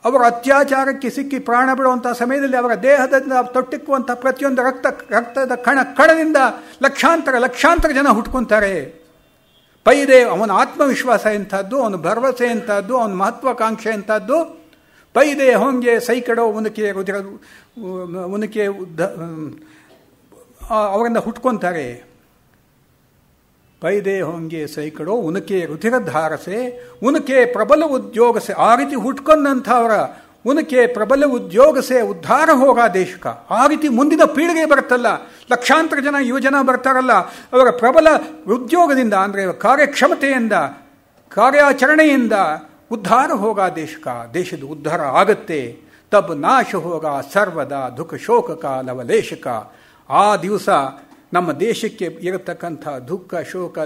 ಅವರು ಅತ್ಯಾಚಾರಕ್ಕೆ ಸಿಕ್ಕಿ ಪ್ರಾಣ ಬಿಡುವಂಥ ಸಮಯದಲ್ಲಿ ಅವರ ದೇಹದಿಂದ ತೊಟ್ಟಿಕ್ಕುವಂಥ ಪ್ರತಿಯೊಂದು ರಕ್ತದ ಕಣದಿಂದ ಲಕ್ಷಾಂತರ ಜನ ಹುಟ್ಕೊಂತಾರೆ. ಪೈದೆ ಅವನ ಆತ್ಮವಿಶ್ವಾಸ ಎಂಥದ್ದು, ಅವನ ಭರವಸೆ ಎಂಥದ್ದು, ಅವನ ಮಹತ್ವಾಕಾಂಕ್ಷೆ ಎಂಥದ್ದು. ಪೈದೆ ಹೊಂಗೆ ಸೈಕಡೋ ಉನಕೆ ಅವರಿಂದ ಹುಟ್ಕೊತಾರೆ. ಪೈದೆ ಹೊಂಗೆ ಸೈಕಡೋ ಉನಕೆ ರುಧಿರಧಾರಸೆ ಉನಕೆ ಪ್ರಬಲ ಉದ್ಯೋಗಸೆ, ಆ ರೀತಿ ಹುಟ್ಕೊಂಡಂಥವರ ಉನಕೆ ಪ್ರಬಲ ಉದ್ಯೋಗಸೆ ಉದ್ಧಾರ ಹೋಗ ದೇಶಕ. ಆ ರೀತಿ ಮುಂದಿನ ಪೀಳಿಗೆ ಬರುತ್ತಲ್ಲ, ಲಕ್ಷಾಂತರ ಜನ ಯುವಜನ ಬರ್ತಾರಲ್ಲ, ಅವರ ಪ್ರಬಲ ಉದ್ಯೋಗದಿಂದ ಅಂದರೆ ಕಾರ್ಯಕ್ಷಮತೆಯಿಂದ ಕಾರ್ಯಾಚರಣೆಯಿಂದ ಉದ್ಧಾರ ಹೋಗ ದೇಶಕ, ದೇಶದ ಉದ್ಧಾರ ಆಗತ್ತೆ. ತಬ್ ನಾಶ ಹೋಗ ಸರ್ವದ ದುಃಖ ಶೋಕಕ ಲವಲೇಶಕ. ಆ ದಿವಸ ನಮ್ಮ ದೇಶಕ್ಕೆ ಇರತಕ್ಕಂಥ ದುಃಖ ಶೋಕ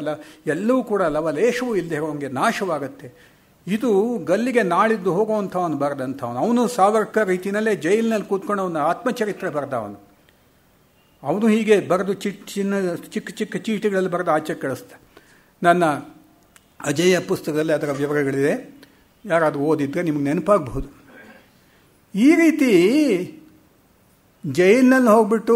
ಎಲ್ಲವೂ ಕೂಡ ಲವಲೇಶವೂ ಇಲ್ಲದೆ ಹೋಗಂಗೆ ನಾಶವಾಗತ್ತೆ. ಇದು ಗಲ್ಲಿಗೆ ನಾಳಿದ್ದು ಹೋಗುವಂಥವನು ಬರೆದಂಥವನು. ಅವನು ಸಾವರ್ಕರ್ ರೀತಿಯಲ್ಲೇ ಜೈಲಿನಲ್ಲಿ ಕೂತ್ಕೊಂಡು ಅವನ ಆತ್ಮಚರಿತ್ರೆ ಬರೆದವನು. ಅವನು ಹೀಗೆ ಬರೆದು ಚಿಕ್ಕ ಚಿಕ್ಕ ಚೀಟಿಗಳಲ್ಲಿ ಬರೆದು ಆಚೆ ಕಳಿಸ್ದ. ನನ್ನ ಅಜೇಯ ಪುಸ್ತಕದಲ್ಲಿ ಅದರ ವಿವರಗಳಿದೆ, ಯಾರಾದರೂ ಓದಿದ್ರೆ ನಿಮಗೆ ನೆನಪಾಗಬಹುದು. ಈ ರೀತಿ ಜೈಲಿನಲ್ಲಿ ಹೋಗ್ಬಿಟ್ಟು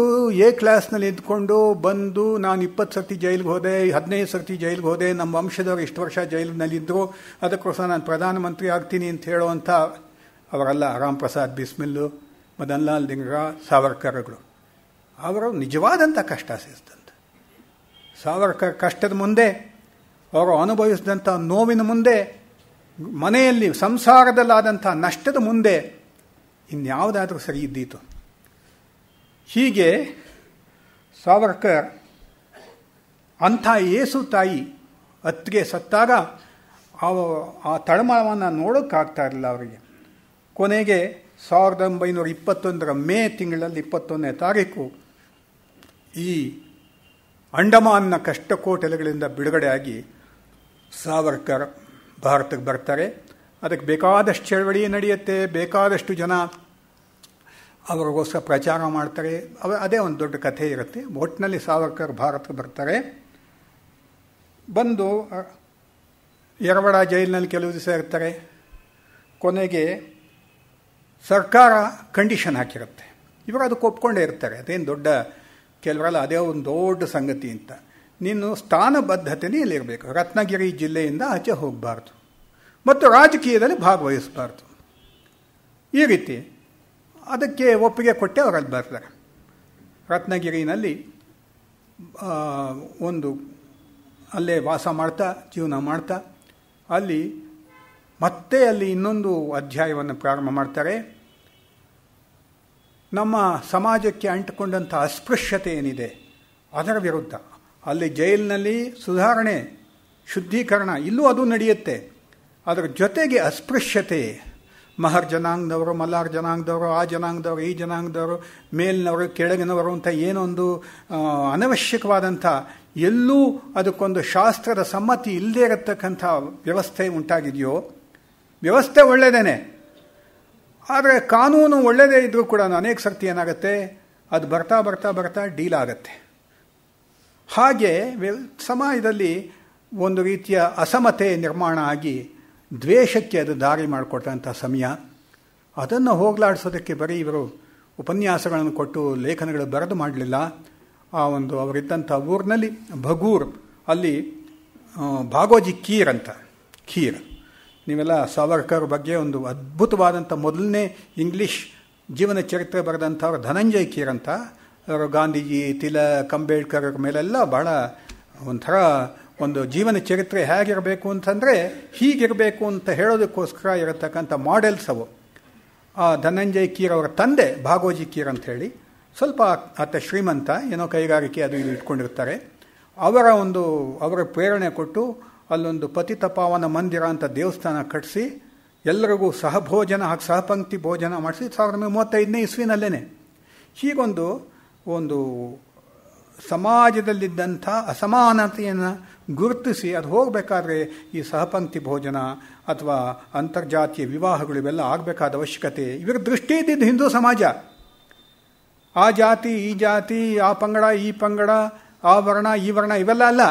ಕ್ಲಾಸ್ನಲ್ಲಿ ಇದ್ಕೊಂಡು ಬಂದು ನಾನು 20 ಸರ್ತಿ ಜೈಲಿಗೆ ಹೋದೆ, 15 ಸರ್ತಿ ಜೈಲಿಗೆ ಹೋದೆ, ನಮ್ಮ ವಂಶದವರು ಇಷ್ಟು ವರ್ಷ ಜೈಲಿನಲ್ಲಿದ್ದರು, ಅದಕ್ಕೋಸ್ಕರ ನಾನು ಪ್ರಧಾನಮಂತ್ರಿ ಆಗ್ತೀನಿ ಅಂತ ಹೇಳುವಂಥ ಅವರೆಲ್ಲ ರಾಮ್ ಪ್ರಸಾದ್ ಬಿಸ್ಮಿಲ್ಲು, ಮದನ್ ಲಾಲ್ ಧಿಂಗ್ರಾ, ಸಾವರ್ಕರ್ಗಳು. ಅವರು ನಿಜವಾದಂಥ ಕಷ್ಟ ಸೇರಿಸಿದಂಥ ಸಾವರ್ಕರ್ ಕಷ್ಟದ ಮುಂದೆ, ಅವರು ಅನುಭವಿಸಿದಂಥ ನೋವಿನ ಮುಂದೆ, ಮನೆಯಲ್ಲಿ ಸಂಸಾರದಲ್ಲಾದಂಥ ನಷ್ಟದ ಮುಂದೆ ಇನ್ಯಾವುದಾದ್ರೂ ಸರಿ ಇದ್ದೀತು. ಹೀಗೆ ಸಾವರ್ಕರ್ ಅಂಥ ಯೇಸು ತಾಯಿ ಅತ್ತಿಗೆ ಸತ್ತಾಗ ಆ ತಳಮಳವನ್ನು ನೋಡೋಕ್ಕಾಗ್ತಾ ಇರಲಿಲ್ಲ ಅವರಿಗೆ. ಕೊನೆಗೆ 1921 ಮೇ ತಿಂಗಳಲ್ಲಿ 21ನೇ ತಾರೀಕು ಈ ಅಂಡಮಾನ್ನ ಕಷ್ಟಕೋಟಲೆಗಳಿಂದ ಬಿಡುಗಡೆಯಾಗಿ ಸಾವರ್ಕರ್ ಭಾರತಕ್ಕೆ ಬರ್ತಾರೆ. ಅದಕ್ಕೆ ಬೇಕಾದಷ್ಟು ಚಳವಳಿ ನಡೆಯುತ್ತೆ, ಬೇಕಾದಷ್ಟು ಜನ ಅವರಿಗೋಸ್ಕರ ಪ್ರಚಾರ ಮಾಡ್ತಾರೆ. ಅದೇ ಒಂದು ದೊಡ್ಡ ಕಥೆ ಇರುತ್ತೆ. ಒಟ್ಟಿನಲ್ಲಿ ಸಾವರ್ಕರ್ ಭಾರತಕ್ಕೆ ಬರ್ತಾರೆ. ಬಂದು ಯರವಡ ಜೈಲಿನಲ್ಲಿ ಕೆಲವು ದಿವಸ ಇರ್ತಾರೆ. ಕೊನೆಗೆ ಸರ್ಕಾರ ಕಂಡೀಷನ್ ಹಾಕಿರುತ್ತೆ, ಇವರು ಅದಕ್ಕೆ ಒಪ್ಕೊಂಡೇ ಇರ್ತಾರೆ. ಅದೇನು ದೊಡ್ಡ ಕೆಲವರೆಲ್ಲ ಅದೇ ಒಂದು ದೊಡ್ಡ ಸಂಗತಿ ಅಂತ. ನೀನು ಸ್ಥಾನಬದ್ಧತೆನೇ ಇಲ್ಲಿರಬೇಕು, ರತ್ನಗಿರಿ ಜಿಲ್ಲೆಯಿಂದ ಆಚೆ ಹೋಗಬಾರ್ದು ಮತ್ತು ರಾಜಕೀಯದಲ್ಲಿ ಭಾಗವಹಿಸಬಾರ್ದು. ಈ ರೀತಿ ಅದಕ್ಕೆ ಒಪ್ಪಿಗೆ ಕೊಟ್ಟೆ ಅವರಲ್ಲಿ ಬರ್ತಾರೆ. ರತ್ನಗಿರಿನಲ್ಲಿ ಅಲ್ಲೇ ವಾಸ ಮಾಡ್ತಾ ಜೀವನ ಮಾಡ್ತಾ ಅಲ್ಲಿ ಇನ್ನೊಂದು ಅಧ್ಯಾಯವನ್ನು ಪ್ರಾರಂಭ ಮಾಡ್ತಾರೆ. ನಮ್ಮ ಸಮಾಜಕ್ಕೆ ಅಂಟಿಕೊಂಡಂಥ ಅಸ್ಪೃಶ್ಯತೆ ಏನಿದೆ ಅದರ ವಿರುದ್ಧ ಅಲ್ಲಿ ಜೈಲಿನಲ್ಲಿ ಸುಧಾರಣೆ, ಶುದ್ಧೀಕರಣ ಇಲ್ಲೂ ಅದು ನಡೆಯುತ್ತೆ. ಅದರ ಜೊತೆಗೆ ಅಸ್ಪೃಶ್ಯತೆ, ಮಹರ್ ಜನಾಂಗದವರು, ಮಲ್ಲಾರ್ ಜನಾಂಗದವರು, ಆ ಜನಾಂಗದವರು, ಈ ಜನಾಂಗದವರು, ಮೇಲಿನವರು, ಕೆಳಗಿನವರು ಅಂತ ಏನೊಂದು ಅನವಶ್ಯಕವಾದಂಥ ಎಲ್ಲೂ ಅದಕ್ಕೊಂದು ಶಾಸ್ತ್ರದ ಸಮ್ಮತಿ ಇಲ್ಲದೇ ಇರತಕ್ಕಂಥ ವ್ಯವಸ್ಥೆ ಉಂಟಾಗಿದೆಯೋ. ವ್ಯವಸ್ಥೆ ಒಳ್ಳೆಯದೇನೆ, ಆದರೆ ಕಾನೂನು ಒಳ್ಳೆಯದೇ ಇದ್ದರೂ ಕೂಡ ಅನೇಕ ಸರ್ತಿ ಏನಾಗುತ್ತೆ, ಅದು ಬರ್ತಾ ಬರ್ತಾ ಬರ್ತಾ ಡೀಲ್ ಆಗುತ್ತೆ. ಹಾಗೆ ಸಮಾಜದಲ್ಲಿ ಒಂದು ರೀತಿಯ ಅಸಮತೆ ನಿರ್ಮಾಣ ಆಗಿ ದ್ವೇಷಕ್ಕೆ ಅದು ದಾರಿ ಮಾಡಿಕೊಟ್ಟಂಥ ಸಮಯ. ಅದನ್ನು ಹೋಗಲಾಡಿಸೋದಕ್ಕೆ ಬರೀ ಇವರು ಉಪನ್ಯಾಸಗಳನ್ನು ಕೊಟ್ಟು ಲೇಖನಗಳು ಬರೆದು ಮಾಡಲಿಲ್ಲ. ಅವರಿದ್ದಂಥ ಊರಿನಲ್ಲಿ ಭಗೂರ್, ಅಲ್ಲಿ ಭಾಗೋಜಿ ಕೀರ್ ಅಂತ, ಖೀರ್, ನೀವೆಲ್ಲ ಸಾವರ್ಕರ್ ಬಗ್ಗೆ ಒಂದು ಅದ್ಭುತವಾದಂಥ ಮೊದಲನೇ ಇಂಗ್ಲಿಷ್ ಜೀವನ ಚರಿತ್ರೆ ಬರೆದಂಥವ್ರು ಧನಂಜಯ್ ಕೀರ್ ಅಂತ. ಅವರು ಗಾಂಧೀಜಿ, ತಿಲಕ್, ಅಂಬೇಡ್ಕರ್ ಮೇಲೆಲ್ಲ ಬಹಳ ಒಂಥರ ಒಂದು ಜೀವನ ಚರಿತ್ರೆ ಹೇಗಿರಬೇಕು ಅಂತಂದರೆ ಹೀಗಿರಬೇಕು ಅಂತ ಹೇಳೋದಕ್ಕೋಸ್ಕರ ಇರತಕ್ಕಂಥ ಮಾಡೆಲ್ಸ್ ಅವು. ಆ ಧನಂಜಯ್ ಕೀರ್ ಅವರ ತಂದೆ ಭಾಗೋಜಿ ಕೀರ್ ಅಂತ ಹೇಳಿ, ಸ್ವಲ್ಪ ಆತ ಶ್ರೀಮಂತ, ಏನೋ ಕೈಗಾರಿಕೆ ಅದು ಇದು ಇಟ್ಕೊಂಡಿರ್ತಾರೆ. ಅವರ ಪ್ರೇರಣೆ ಕೊಟ್ಟು ಅಲ್ಲೊಂದು ಪತಿತ ಪಾವನ ಮಂದಿರ ಅಂತ ದೇವಸ್ಥಾನ ಕಟ್ಟಿಸಿ ಎಲ್ಲರಿಗೂ ಸಹಪಂಕ್ತಿ ಭೋಜನ ಮಾಡಿಸಿ 1935ನೇ ಇಸ್ವಿನಲ್ಲೇನೆ ಹೀಗೊಂದು ಸಮಾಜದಲ್ಲಿದ್ದಂಥ ಅಸಮಾನತೆಯನ್ನು ಗುರುತಿಸಿ ಅದು ಹೋಗಬೇಕಾದ್ರೆ ಈ ಸಹಪಂಕ್ತಿ ಭೋಜನ ಅಥವಾ ಅಂತರ್ಜಾತೀಯ ವಿವಾಹಗಳು ಇವೆಲ್ಲ ಆಗಬೇಕಾದ ಅವಶ್ಯಕತೆ. ಇವರ ದೃಷ್ಟಿ ಇದ್ದಿದ್ದು ಹಿಂದೂ ಸಮಾಜ, ಆ ಜಾತಿ ಈ ಜಾತಿ, ಆ ಪಂಗಡ ಈ ಪಂಗಡ, ಆ ವರ್ಣ ಈ ವರ್ಣ ಇವೆಲ್ಲ ಅಲ್ಲ.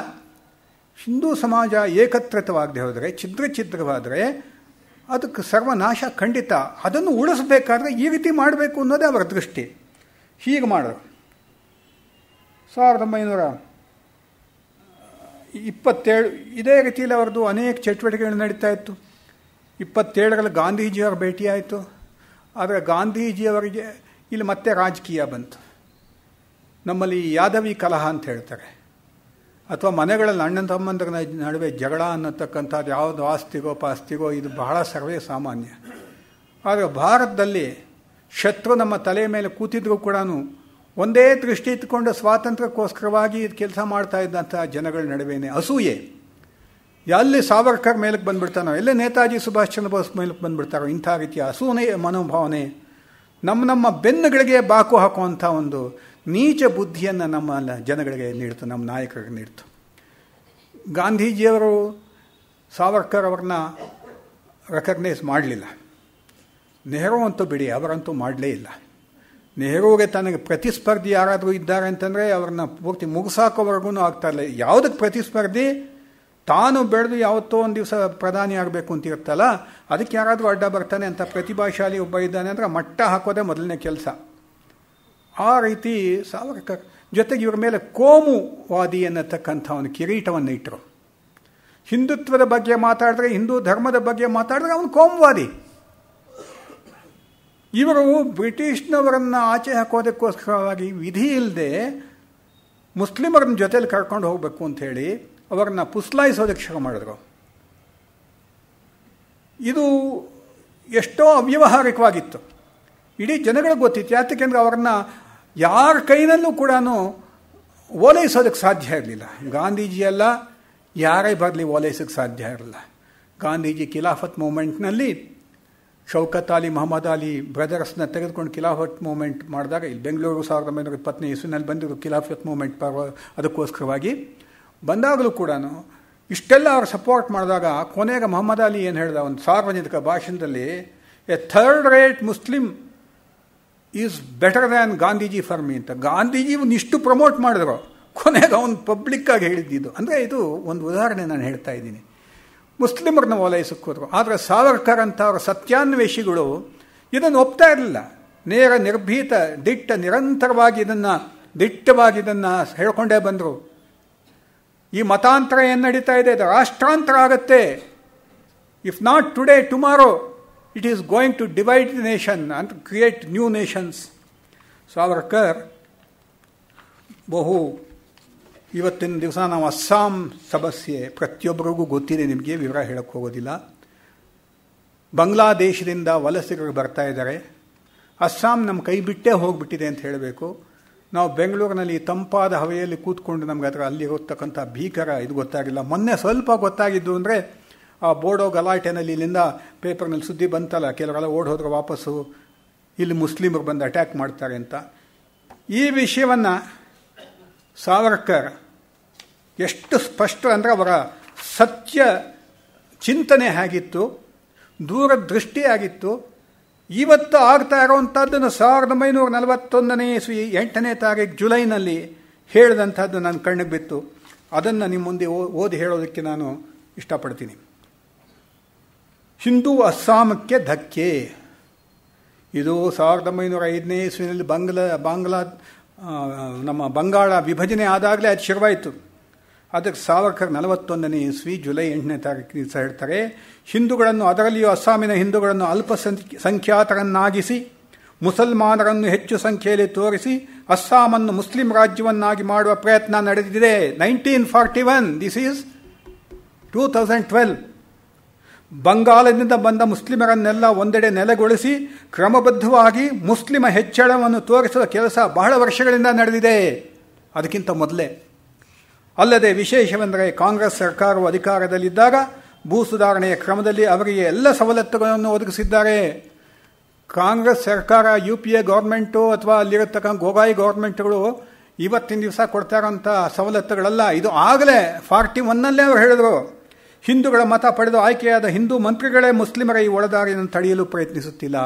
ಹಿಂದೂ ಸಮಾಜ ಏಕತ್ರಿತವಾಗದೆ ಹೋದರೆ, ಛಿದ್ರವಾದರೆ ಅದಕ್ಕೆ ಸರ್ವನಾಶ ಖಂಡಿತ. ಅದನ್ನು ಉಳಿಸಬೇಕಾದ್ರೆ ಈ ರೀತಿ ಮಾಡಬೇಕು ಅನ್ನೋದೇ ಅವರ ದೃಷ್ಟಿ. ಹೀಗೆ ಮಾಡೋರು. 1927 ಇದೇ ರೀತಿಯಲ್ಲಿ ಅವರದ್ದು ಅನೇಕ ಚಟುವಟಿಕೆಗಳು ನಡೀತಾ ಇತ್ತು. 27ರಲ್ಲಿ ಗಾಂಧೀಜಿಯವರ ಭೇಟಿ ಆಯಿತು. ಆದರೆ ಗಾಂಧೀಜಿಯವರಿಗೆ ಇಲ್ಲಿ ಮತ್ತೆ ರಾಜಕೀಯ ಬಂತು. ನಮ್ಮಲ್ಲಿ ಯಾದವಿ ಕಲಹ ಅಂತ ಹೇಳ್ತಾರೆ, ಅಥವಾ ಮನೆಗಳಲ್ಲಿ ಅಣ್ಣ ತಮ್ಮಂದರ ನಡುವೆ ಜಗಳ ಅನ್ನತಕ್ಕಂಥದ್ದು ಯಾವುದು ಆಸ್ತಿಗೋ ಪಾಸ್ತಿಗೋ ಇದು ಬಹಳ ಸರ್ವೇ ಸಾಮಾನ್ಯ. ಆದರೆ ಭಾರತದಲ್ಲಿ ಶತ್ರು ನಮ್ಮ ತಲೆ ಮೇಲೆ ಕೂತಿದ್ರು ಕೂಡ ಒಂದೇ ದೃಷ್ಟಿ ಇಟ್ಕೊಂಡು ಸ್ವಾತಂತ್ರ್ಯಕ್ಕೋಸ್ಕರವಾಗಿ ಕೆಲಸ ಮಾಡ್ತಾ ಇದ್ದಂಥ ಜನಗಳ ನಡುವೆನೇ ಅಸೂಯೆ. ಎಲ್ಲಿ ಸಾವರ್ಕರ್ ಮೇಲಕ್ಕೆ ಬಂದುಬಿಡ್ತಾನೋ, ಎಲ್ಲೇ ನೇತಾಜಿ ಸುಭಾಷ್ ಚಂದ್ರ ಬೋಸ್ ಮೇಲಕ್ಕೆ ಬಂದುಬಿಡ್ತಾರೋ, ಇಂಥ ರೀತಿಯ ಅಸೂಯೆ ಮನೋಭಾವನೆ ನಮ್ಮ ಬೆನ್ನುಗಳಿಗೆ ಬಾಕು ಹಾಕುವಂಥ ಒಂದು ನೀಚ ಬುದ್ಧಿಯನ್ನು ನಮ್ಮ ಜನಗಳಿಗೆ ನೀಡ್ತು, ನಮ್ಮ ನಾಯಕರಿಗೆ ನೀಡ್ತು. ಗಾಂಧೀಜಿಯವರು ಸಾವರ್ಕರ್ ಅವ್ರನ್ನ ರೆಕಗ್ನೈಸ್ ಮಾಡಲಿಲ್ಲ. ನೆಹರು ಅಂತೂ ಬಿಡಿ, ಅವರಂತೂ ಮಾಡಲೇ ಇಲ್ಲ. ನೆಹರುಗೆ ತನಗೆ ಪ್ರತಿಸ್ಪರ್ಧಿ ಯಾರಾದರೂ ಇದ್ದಾರೆ ಅಂತಂದರೆ ಅವ್ರನ್ನ ಪೂರ್ತಿ ಮುಗಿಸಾಕೋವರೆಗೂ ಆಗ್ತಾ ಇಲ್ಲ. ಯಾವುದಕ್ಕೆ ಪ್ರತಿಸ್ಪರ್ಧಿ? ತಾನು ಬೆಳೆದು ಯಾವತ್ತೋ ಒಂದು ದಿವಸ ಪ್ರಧಾನಿ ಆಗಬೇಕು ಅಂತಿರುತ್ತಲ್ಲ, ಅದಕ್ಕೆ ಯಾರಾದರೂ ಅಡ್ಡ ಬರ್ತಾನೆ ಅಂತ ಪ್ರತಿಭಾಶಾಲಿ ಒಬ್ಬ ಇದ್ದಾನೆ ಅಂದರೆ ಮಟ್ಟ ಹಾಕೋದೇ ಮೊದಲನೇ ಕೆಲಸ. ಆ ರೀತಿ ಸಾವರ್ಕರ್ ಜೊತೆಗೆ ಇವ್ರ ಮೇಲೆ ಕೋಮುವಾದಿ ಅನ್ನತಕ್ಕಂಥ ಒಂದು ಕಿರೀಟವನ್ನು ಇಟ್ಟರು. ಹಿಂದುತ್ವದ ಬಗ್ಗೆ ಮಾತಾಡಿದ್ರೆ, ಹಿಂದೂ ಧರ್ಮದ ಬಗ್ಗೆ ಮಾತಾಡಿದ್ರೆ ಅವನು ಕೋಮುವಾದಿ. ಇವರು ಬ್ರಿಟಿಷ್ನವರನ್ನು ಆಚೆ ಹಾಕೋದಕ್ಕೋಸ್ಕರವಾಗಿ ವಿಧಿ ಇಲ್ಲದೆ ಮುಸ್ಲಿಮರನ್ನ ಜೊತೆಲಿ ಕರ್ಕೊಂಡು ಹೋಗಬೇಕು ಅಂಥೇಳಿ ಅವರನ್ನ ಪುಸ್ಲಾಯಿಸೋದಕ್ಕೆ ಶುರು ಮಾಡಿದ್ರು. ಇದು ಎಷ್ಟೋ ಅವ್ಯವಹಾರಿಕವಾಗಿತ್ತು. ಇಡೀ ಜನಗಳಿಗೆ ಗೊತ್ತಿತ್ತು. ಯಾಕೆಂದರೆ ಅವ್ರನ್ನ ಯಾರ ಕೈನಲ್ಲೂ ಕೂಡ ಓಲೈಸೋದಕ್ಕೆ ಸಾಧ್ಯ ಇರಲಿಲ್ಲ. ಗಾಂಧೀಜಿಯೆಲ್ಲ ಯಾರೇ ಬರಲಿ ಓಲೈಸೋಕ್ಕೆ ಸಾಧ್ಯ ಇರಲಿಲ್ಲ. ಗಾಂಧೀಜಿ ಖಿಲಾಫತ್ ಮೂಮೆಂಟ್ನಲ್ಲಿ ಶೌಕತ್ ಅಲಿ, ಮೊಹಮ್ಮದ್ ಅಲಿ ಬ್ರದರ್ಸ್ನ ತೆಗೆದುಕೊಂಡು ಖಿಲಾಫತ್ ಮೂಮೆಂಟ್ ಮಾಡಿದಾಗ, ಇಲ್ಲಿ ಬೆಂಗಳೂರು 1920ನೇ ಇಸ್ವಿನಲ್ಲಿ ಬಂದಿದ್ದು ಖಿಲಾಫತ್ ಮೂಮೆಂಟ್ ಅದಕ್ಕೋಸ್ಕರವಾಗಿ ಬಂದಾಗಲೂ ಕೂಡ ಇಷ್ಟೆಲ್ಲ ಅವ್ರು ಸಪೋರ್ಟ್ ಮಾಡಿದಾಗ ಕೊನೆಗೆ ಮೊಹಮ್ಮದ್ ಅಲಿ ಏನು ಹೇಳ್ದ ಒಂದು ಸಾರ್ವಜನಿಕ ಭಾಷಣದಲ್ಲಿ, A third rate Muslim is better than Gandhiji for me ಅಂತ. ಗಾಂಧೀಜಿ ಇಷ್ಟು ಪ್ರಮೋಟ್ ಮಾಡಿದ್ರು, ಕೊನೆಗೆ ಅವನು ಪಬ್ಲಿಕ್ಕಾಗಿ ಹೇಳಿದ್ದಿದ್ದು. ಅಂದರೆ ಇದು ಒಂದು ಉದಾಹರಣೆ ನಾನು ಹೇಳ್ತಾ ಇದ್ದೀನಿ. ಮುಸ್ಲಿಮರನ್ನ ಓಲೈಸಕ್ಕೆ ಹೋದರು. ಆದರೆ ಸಾವರ್ಕರ್ ಅಂತ ಅವರ ಸತ್ಯಾನ್ವೇಷಿಗಳು ಇದನ್ನು ಒಪ್ತಾ ಇರಲಿಲ್ಲ. ನೇರ ನಿರ್ಭೀತ ನಿರಂತರವಾಗಿ ದಿಟ್ಟವಾಗಿ ಇದನ್ನು ಹೇಳ್ಕೊಂಡೇ ಬಂದರು. ಈ ಮತಾಂತರ ಏನು ನಡೀತಾ ಇದೆ, ಇದು ರಾಷ್ಟ್ರಾಂತರ ಆಗುತ್ತೆ. If not today tomorrow it is going to divide the nation and create new nations. Savarkar ಇವತ್ತಿನ ದಿವಸ ನಾವು ಅಸ್ಸಾಂ ಸಮಸ್ಯೆ ಪ್ರತಿಯೊಬ್ಬರಿಗೂ ಗೊತ್ತಿದೆ, ನಿಮಗೆ ವಿವರ ಹೇಳಕ್ಕೆ ಹೋಗೋದಿಲ್ಲ. ಬಾಂಗ್ಲಾದೇಶದಿಂದ ವಲಸಿಗರು ಬರ್ತಾ ಇದ್ದಾರೆ. ಅಸ್ಸಾಂ ನಮ್ಮ ಕೈ ಬಿಟ್ಟೇ ಹೋಗಿಬಿಟ್ಟಿದೆ ಅಂತ ಹೇಳಬೇಕು. ನಾವು ಬೆಂಗಳೂರಿನಲ್ಲಿ ತಂಪಾದ ಹವೆಯಲ್ಲಿ ಕೂತ್ಕೊಂಡು ನಮ್ಗೆ ಅದರ ಅಲ್ಲಿರತಕ್ಕಂಥ ಭೀಕರ ಇದು ಗೊತ್ತಾಗಿಲ್ಲ. ಮೊನ್ನೆ ಸ್ವಲ್ಪ ಗೊತ್ತಾಗಿದ್ದು ಅಂದರೆ ಆ ಬೋಡೋ ಗಲಾಟೆನಲ್ಲಿ ಇಲ್ಲಿಂದ ಪೇಪರ್ನಲ್ಲಿ ಸುದ್ದಿ ಬಂತಲ್ಲ, ಕೆಲವರೆಲ್ಲ ಓಡ್ ಹೋದ್ರೆ ವಾಪಸ್ಸು ಇಲ್ಲಿ ಮುಸ್ಲಿಮರು ಬಂದು ಅಟ್ಯಾಕ್ ಮಾಡ್ತಾರೆ ಅಂತ. ಈ ವಿಷಯವನ್ನು ಸಾವರ್ಕರ್ ಎಷ್ಟು ಸ್ಪಷ್ಟ ಅಂದರೆ ಅವರ ಸತ್ಯ ಚಿಂತನೆ ಹೇಗಿತ್ತು, ದೂರದೃಷ್ಟಿ ಆಗಿತ್ತು. ಇವತ್ತು ಆಗ್ತಾ ಇರೋವಂಥದ್ದನ್ನು 1941ನೇ ಇಸ್ವಿ 8ನೇ ತಾರೀಕು ಜುಲೈನಲ್ಲಿ ಹೇಳಿದಂಥದ್ದು ನನ್ನ ಕಣ್ಣಿಗೆ ಬಿತ್ತು. ಅದನ್ನು ನಿಮ್ಮ ಮುಂದೆ ಓದಿ ಹೇಳೋದಕ್ಕೆ ನಾನು ಇಷ್ಟಪಡ್ತೀನಿ. ಹಿಂದೂ ಅಸ್ಸಾಮಕ್ಕೆ ಧಕ್ಕೆ. ಇದು 1905ನೇ ಇಸ್ವಿನಲ್ಲಿ ನಮ್ಮ ಬಂಗಾಳ ವಿಭಜನೆ ಆದಾಗಲೇ ಅದು ಶುರುವಾಯಿತು. ಅದಕ್ಕೆ ಸಾವರ್ಕರ್ 41ನೇ ಇಸ್ವಿ ಜುಲೈ 8ನೇ ತಾರೀಕು ದಿವಸ ಹೇಳ್ತಾರೆ, ಹಿಂದೂಗಳನ್ನು, ಅದರಲ್ಲಿಯೂ ಅಸ್ಸಾಮಿನ ಹಿಂದೂಗಳನ್ನು ಅಲ್ಪಸಂಖ್ಯಾತರನ್ನಾಗಿಸಿ ಮುಸಲ್ಮಾನರನ್ನು ಹೆಚ್ಚು ಸಂಖ್ಯೆಯಲ್ಲಿ ತೋರಿಸಿ ಅಸ್ಸಾಮನ್ನು ಮುಸ್ಲಿಂ ರಾಜ್ಯವನ್ನಾಗಿ ಮಾಡುವ ಪ್ರಯತ್ನ ನಡೆದಿದೆ. 1941, ದಿಸ್ ಈಸ್ 2012. ಬಂಗಾಳದಿಂದ ಬಂದ ಮುಸ್ಲಿಮರನ್ನೆಲ್ಲ ಒಂದೆಡೆ ನೆಲೆಗೊಳಿಸಿ ಕ್ರಮಬದ್ಧವಾಗಿ ಮುಸ್ಲಿಮ ಹೆಚ್ಚಳವನ್ನು ತೋರಿಸುವ ಕೆಲಸ ಬಹಳ ವರ್ಷಗಳಿಂದ ನಡೆದಿದೆ. ಅದಕ್ಕಿಂತ ಮೊದಲೇ ಅಲ್ಲದೆ ವಿಶೇಷವೆಂದರೆ ಕಾಂಗ್ರೆಸ್ ಸರ್ಕಾರವು ಅಧಿಕಾರದಲ್ಲಿದ್ದಾಗ ಭೂ ಸುಧಾರಣೆಯ ಕ್ರಮದಲ್ಲಿ ಅವರಿಗೆ ಎಲ್ಲ ಸವಲತ್ತುಗಳನ್ನು ಒದಗಿಸಿದ್ದಾರೆ. ಕಾಂಗ್ರೆಸ್ ಸರ್ಕಾರ, UPA ಗೌರ್ಮೆಂಟು ಅಥವಾ ಅಲ್ಲಿರತಕ್ಕಂಥ ಗೋಗಾಯಿ ಗೌರ್ಮೆಂಟ್ಗಳು ಇವತ್ತಿನ ದಿವಸ ಕೊಡ್ತಾ ಇರೋಂಥ ಸವಲತ್ತುಗಳಲ್ಲ. ಇದು ಆಗಲೇ 41ನಲ್ಲೇ ಅವರು ಹೇಳಿದರು, ಹಿಂದೂಗಳ ಮತ ಪಡೆದು ಆಯ್ಕೆಯಾದ ಹಿಂದೂ ಮಂತ್ರಿಗಳೇ ಮುಸ್ಲಿಮರ ಈ ಒಳದಾರಿಯನ್ನು ತಡೆಯಲು ಪ್ರಯತ್ನಿಸುತ್ತಿಲ್ಲ,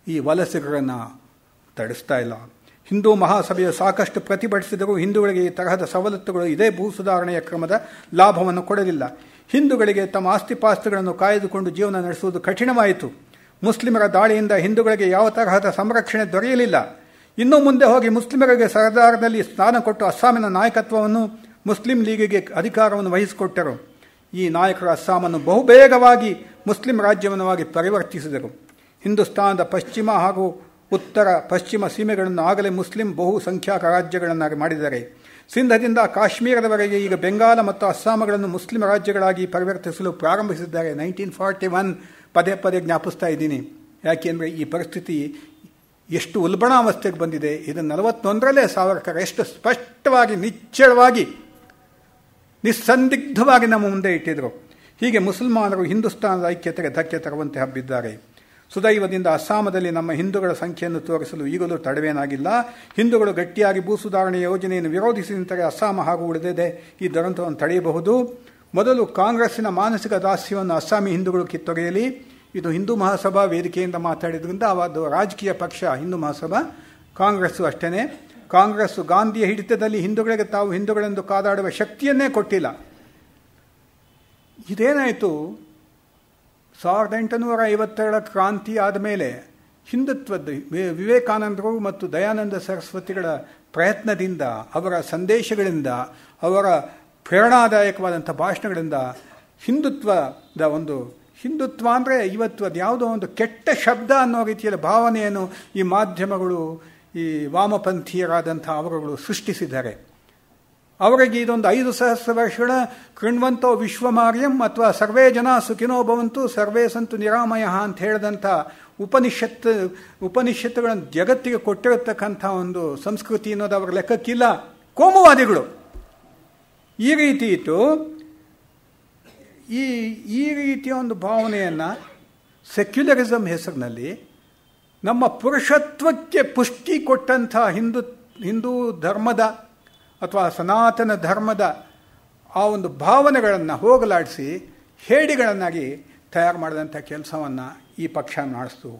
ಈ ವಲಸಿಗರನ್ನು ತಡೆಸ್ತಾ ಇಲ್ಲ. ಹಿಂದೂ ಮಹಾಸಭೆಯು ಸಾಕಷ್ಟು ಪ್ರತಿಭಟಿಸಿದರೂ ಹಿಂದೂಗಳಿಗೆ ಈ ತರಹದ ಸವಲತ್ತುಗಳು ಇದೇ ಭೂ ಸುಧಾರಣೆಯ ಕ್ರಮದ ಲಾಭವನ್ನು ಕೊಡಲಿಲ್ಲ. ಹಿಂದೂಗಳಿಗೆ ತಮ್ಮ ಆಸ್ತಿಪಾಸ್ತಿಗಳನ್ನು ಕಾಯ್ದುಕೊಂಡು ಜೀವನ ನಡೆಸುವುದು ಕಠಿಣವಾಯಿತು. ಮುಸ್ಲಿಮರ ದಾಳಿಯಿಂದ ಹಿಂದೂಗಳಿಗೆ ಯಾವ ತರಹದ ಸಂರಕ್ಷಣೆ ದೊರೆಯಲಿಲ್ಲ. ಇನ್ನೂ ಮುಂದೆ ಹೋಗಿ ಮುಸ್ಲಿಮರಿಗೆ ಸರ್ದಾರದಲ್ಲಿ ಸ್ಥಾನ ಕೊಟ್ಟು ಅಸ್ಸಾಮಿನ ನಾಯಕತ್ವವನ್ನು ಮುಸ್ಲಿಂ ಲೀಗಿಗೆ ಅಧಿಕಾರವನ್ನು ವಹಿಸಿಕೊಟ್ಟರು. ಈ ನಾಯಕರು ಅಸ್ಸಾಮನ್ನು ಬಹುಬೇಗವಾಗಿ ಮುಸ್ಲಿಂ ರಾಜ್ಯವನ್ನಾಗಿ ಪರಿವರ್ತಿಸಿದರು. ಹಿಂದೂಸ್ತಾನದ ಪಶ್ಚಿಮ ಹಾಗೂ ಉತ್ತರ ಪಶ್ಚಿಮ ಸೀಮೆಗಳನ್ನು ಆಗಲೇ ಮುಸ್ಲಿಂ ಬಹುಸಂಖ್ಯಾತ ರಾಜ್ಯಗಳನ್ನಾಗಿ ಮಾಡಿದ್ದಾರೆ. ಸಿಂಧದಿಂದ ಕಾಶ್ಮೀರದವರೆಗೆ ಈಗ ಬೆಂಗಾಲ ಮತ್ತು ಅಸ್ಸಾಂಗಳನ್ನು ಮುಸ್ಲಿಂ ರಾಜ್ಯಗಳಾಗಿ ಪರಿವರ್ತಿಸಲು ಪ್ರಾರಂಭಿಸಿದ್ದಾರೆ. 1941 ಪದೇ ಪದೇ ಜ್ಞಾಪಿಸ್ತಾ ಇದ್ದೀನಿ. ಯಾಕೆಂದರೆ ಈ ಪರಿಸ್ಥಿತಿ ಎಷ್ಟು ಉಲ್ಬಣಾವಸ್ಥೆಗೆ ಬಂದಿದೆ. ಇದನ್ನು 41ರಲ್ಲೇ ಸಾವರ್ಕರ್ ಎಷ್ಟು ಸ್ಪಷ್ಟವಾಗಿ ನಿಚ್ಚಳವಾಗಿ ನಿಸ್ಸಂದಿಗ್ಧವಾಗಿ ನಮ್ಮ ಮುಂದೆ ಇಟ್ಟಿದ್ರು. ಹೀಗೆ ಮುಸಲ್ಮಾನರು ಹಿಂದೂಸ್ತಾನದ ಐಕ್ಯತೆಗೆ ಧಕ್ಕೆ ತರುವಂತೆ ಹಬ್ಬಿದ್ದಾರೆ. ಸುದೈವದಿಂದ ಅಸ್ಸಾಮದಲ್ಲಿ ನಮ್ಮ ಹಿಂದೂಗಳ ಸಂಖ್ಯೆಯನ್ನು ತೋರಿಸಲು ಈಗಲೂ ತಡವೇನಾಗಿಲ್ಲ. ಹಿಂದೂಗಳು ಗಟ್ಟಿಯಾಗಿ ಭೂ ಸುಧಾರಣೆ ಯೋಜನೆಯನ್ನು ವಿರೋಧಿಸಿ ನಿಂತರೆ ಅಸ್ಸಾಂ ಹಾಗೂ ಉಳಿದಿದೆ ಈ ದುರಂತವನ್ನು ತಡೆಯಬಹುದು. ಮೊದಲು ಕಾಂಗ್ರೆಸ್ಸಿನ ಮಾನಸಿಕ ದಾಸ್ಯವನ್ನು ಅಸ್ಸಾಮಿ ಹಿಂದೂಗಳು ಕಿತ್ತೊಗೆಯಲಿ. ಇದು ಹಿಂದೂ ಮಹಾಸಭಾ ವೇದಿಕೆಯಿಂದ ಮಾತಾಡಿದ್ರಿಂದ ಅದು ರಾಜಕೀಯ ಪಕ್ಷ ಹಿಂದೂ ಮಹಾಸಭಾ. ಕಾಂಗ್ರೆಸ್ಸು ಅಷ್ಟೇ. ಕಾಂಗ್ರೆಸ್ಸು ಗಾಂಧಿಯ ಹಿಡಿತದಲ್ಲಿ ಹಿಂದೂಗಳಿಗೆ ತಾವು ಹಿಂದೂಗಳೆಂದು ಕಾದಾಡುವ ಶಕ್ತಿಯನ್ನೇ ಕೊಟ್ಟಿಲ್ಲ. ಇದೇನಾಯಿತು, 1852 ಕ್ರಾಂತಿ ಆದಮೇಲೆ ಹಿಂದುತ್ವದ ವಿವೇಕಾನಂದರು ಮತ್ತು ದಯಾನಂದ ಸರಸ್ವತಿಗಳ ಪ್ರಯತ್ನದಿಂದ, ಅವರ ಸಂದೇಶಗಳಿಂದ, ಅವರ ಪ್ರೇರಣಾದಾಯಕವಾದಂಥ ಭಾಷಣಗಳಿಂದ ಹಿಂದುತ್ವ ಅಂದರೆ ಇವತ್ತು ಅದು ಯಾವುದೋ ಒಂದು ಕೆಟ್ಟ ಶಬ್ದ ಅನ್ನೋ ರೀತಿಯಲ್ಲಿ ಭಾವನೆಯನ್ನು ಈ ಮಾಧ್ಯಮಗಳು, ಈ ವಾಮಪಂಥೀಯರಾದಂಥ ಅವರುಗಳು ಸೃಷ್ಟಿಸಿದ್ದಾರೆ. ಅವರಿಗೆ ಇದೊಂದು 5,000 ವರ್ಷಗಳ ಕೃಣ್ವಂತೋ ವಿಶ್ವಮಾರ್ಯಂ ಅಥವಾ ಸರ್ವೇ ಜನ ಸುಖಿನೋ ಭವಂತು ಸರ್ವೇ ಸಂತು ನಿರಾಮಯ ಅಂತ ಹೇಳಿದಂಥ ಉಪನಿಷತ್ತುಗಳನ್ನು ಜಗತ್ತಿಗೆ ಕೊಟ್ಟಿರತಕ್ಕಂಥ ಒಂದು ಸಂಸ್ಕೃತಿ ಅನ್ನೋದು ಅವರ ಲೆಕ್ಕಕ್ಕಿಲ್ಲ. ಕೋಮುವಾದಿಗಳು ಈ ರೀತಿ ಇತ್ತು. ಈ ರೀತಿಯ ಒಂದು ಭಾವನೆಯನ್ನು ಸೆಕ್ಯುಲರಿಸಮ್ ಹೆಸರಿನಲ್ಲಿ ನಮ್ಮ ಪುರುಷತ್ವಕ್ಕೆ ಪುಷ್ಟಿ ಕೊಟ್ಟಂಥ ಹಿಂದೂ ಧರ್ಮದ ಅಥವಾ ಸನಾತನ ಧರ್ಮದ ಆ ಒಂದು ಭಾವನೆಗಳನ್ನು ಹೋಗಲಾಡಿಸಿ ಹೇಡಿಗಳನ್ನಾಗಿ ತಯಾರು ಮಾಡಿದಂಥ ಕೆಲಸವನ್ನು ಈ ಪಕ್ಷ ಮಾಡಿಸ್ತು.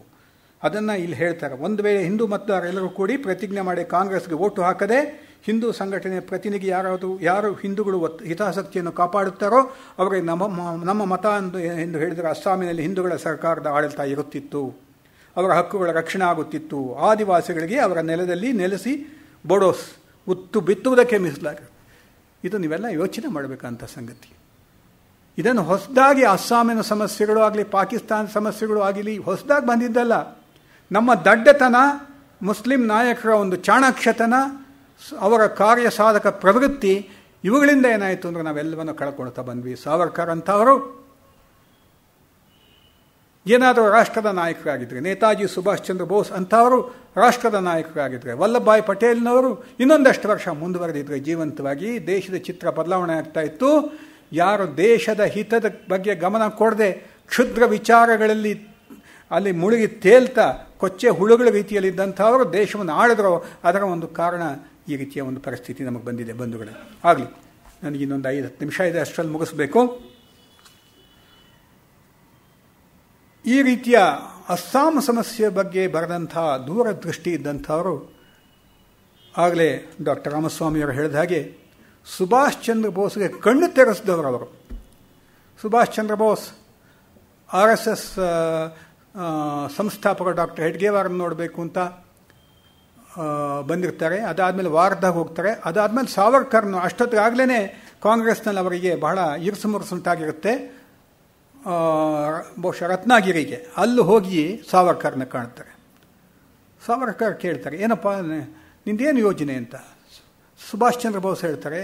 ಅದನ್ನು ಇಲ್ಲಿ ಹೇಳ್ತಾರೆ. ಒಂದು ವೇಳೆ ಹಿಂದೂ ಮತದಾರರೆಲ್ಲರೂ ಕೂಡಿ ಪ್ರತಿಜ್ಞೆ ಮಾಡಿ ಕಾಂಗ್ರೆಸ್ಗೆ ಓಟು ಹಾಕದೆ ಹಿಂದೂ ಸಂಘಟನೆಯ ಪ್ರತಿನಿಧಿ ಯಾರು ಹಿಂದೂಗಳು ಹಿತಾಸಕ್ತಿಯನ್ನು ಕಾಪಾಡುತ್ತಾರೋ ಅವರಿಗೆ ನಮ್ಮ ಮತ ಎಂದು ಹೇಳಿದರೆ ಅಸ್ಸಾಮಿನಲ್ಲಿ ಹಿಂದೂಗಳ ಸರ್ಕಾರದ ಆಡಳಿತ ಇರುತ್ತಿತ್ತು, ಅವರ ಹಕ್ಕುಗಳ ರಕ್ಷಣೆ ಆಗುತ್ತಿತ್ತು. ಆದಿವಾಸಿಗಳಿಗೆ ಅವರ ನೆಲದಲ್ಲಿ ನೆಲೆಸಿ ಬೋಡೋಸ್ ಉತ್ತು ಬಿತ್ತುವುದಕ್ಕೆ ಮೀಸಲಾಗ. ಇದು ನೀವೆಲ್ಲ ಯೋಚನೆ ಮಾಡಬೇಕಂತ ಸಂಗತಿ. ಇದನ್ನು ಹೊಸದಾಗಿ ಅಸ್ಸಾಮಿನ ಸಮಸ್ಯೆಗಳು ಆಗಲಿ, ಪಾಕಿಸ್ತಾನ ಸಮಸ್ಯೆಗಳು ಆಗಲಿ ಹೊಸದಾಗಿ ಬಂದಿದ್ದಲ್ಲ. ನಮ್ಮ ದಡ್ಡತನ, ಮುಸ್ಲಿಂ ನಾಯಕರ ಒಂದು ಚಾಣಾಕ್ಷತನ, ಅವರ ಕಾರ್ಯಸಾಧಕ ಪ್ರವೃತ್ತಿ, ಇವುಗಳಿಂದ ಏನಾಯಿತು ಅಂದರೆ ನಾವೆಲ್ಲವನ್ನು ಕಳ್ಕೊಳ್ತಾ ಬಂದ್ವಿ. ಸಾವರ್ಕರ್ ಅಂತವರು ಏನಾದರೂ ರಾಷ್ಟ್ರದ ನಾಯಕರಾಗಿದ್ದರೆ, ನೇತಾಜಿ ಸುಭಾಷ್ ಚಂದ್ರ ಬೋಸ್ ಅಂತವರು ರಾಷ್ಟ್ರದ ನಾಯಕರಾಗಿದ್ದರೆ, ವಲ್ಲಭಭಾಯ್ ಪಟೇಲ್ನವರು ಇನ್ನೊಂದಷ್ಟು ವರ್ಷ ಮುಂದುವರೆದಿದ್ರೆ ಜೀವಂತವಾಗಿ ದೇಶದ ಚಿತ್ರ ಬದಲಾವಣೆ ಆಗ್ತಾ ಇತ್ತು. ಯಾರು ದೇಶದ ಹಿತದ ಬಗ್ಗೆ ಗಮನ ಕೊಡದೆ ಕ್ಷುದ್ರ ವಿಚಾರಗಳಲ್ಲಿ ಅಲ್ಲಿ ಮುಳುಗಿ ತೇಲ್ತಾ ಕೊಚ್ಚೆ ಹುಳುಗಳ ರೀತಿಯಲ್ಲಿದ್ದಂಥವರು ದೇಶವನ್ನು ಆಳಿದ್ರೋ ಅದರ ಒಂದು ಕಾರಣ ಈ ರೀತಿಯ ಒಂದು ಪರಿಸ್ಥಿತಿ ನಮಗೆ ಬಂದಿದೆ ಬಂಧುಗಳೇ. ಆಗಲಿ, ನನಗೆ ಇನ್ನೊಂದು 5-10 ನಿಮಿಷ ಇದೆ, ಅಷ್ಟರಲ್ಲಿ ಮುಗಿಸ್ಬೇಕು. ಈ ರೀತಿಯ ಅಸ್ಸಾಂ ಸಮಸ್ಯೆ ಬಗ್ಗೆ ಬರೆದಂಥ ದೂರದೃಷ್ಟಿ ಇದ್ದಂಥವರು ಆಗಲೇ ಡಾಕ್ಟರ್ ರಾಮಸ್ವಾಮಿಯವರು ಹೇಳಿದ ಹಾಗೆ ಸುಭಾಷ್ ಚಂದ್ರ ಬೋಸ್ಗೆ ಕಣ್ಣು ತೆರೆಸಿದವರು ಅವರು. ಸುಭಾಷ್ ಚಂದ್ರ ಬೋಸ್ RSS ಸಂಸ್ಥಾಪಕ ಡಾಕ್ಟರ್ ಹೆಡ್ಗೇವಾರನ್ನು ನೋಡಬೇಕು ಅಂತ ಬಂದಿರ್ತಾರೆ. ಅದಾದಮೇಲೆ ವಾರದಾಗ ಹೋಗ್ತಾರೆ. ಅದಾದಮೇಲೆ ಸಾವರ್ಕರ್ನು ಅಷ್ಟೊತ್ತಿಗಾಗಲೇ ಕಾಂಗ್ರೆಸ್ನಲ್ಲಿ ಅವರಿಗೆ ಬಹಳ ಇರುಸು ಮುರುಸುಂಟಾಗಿರುತ್ತೆ. ಬಹುಶಃ ರತ್ನಾಗಿರಿಗೆ ಅಲ್ಲಿ ಹೋಗಿ ಸಾವರ್ಕರ್ನ ಕಾಣ್ತಾರೆ. ಸಾವರ್ಕರ್ ಕೇಳ್ತಾರೆ, ಏನಪ್ಪ ನಿಂದೇನು ಯೋಜನೆ ಅಂತ. ಸುಭಾಷ್ ಚಂದ್ರ ಬೋಸ್ ಹೇಳ್ತಾರೆ,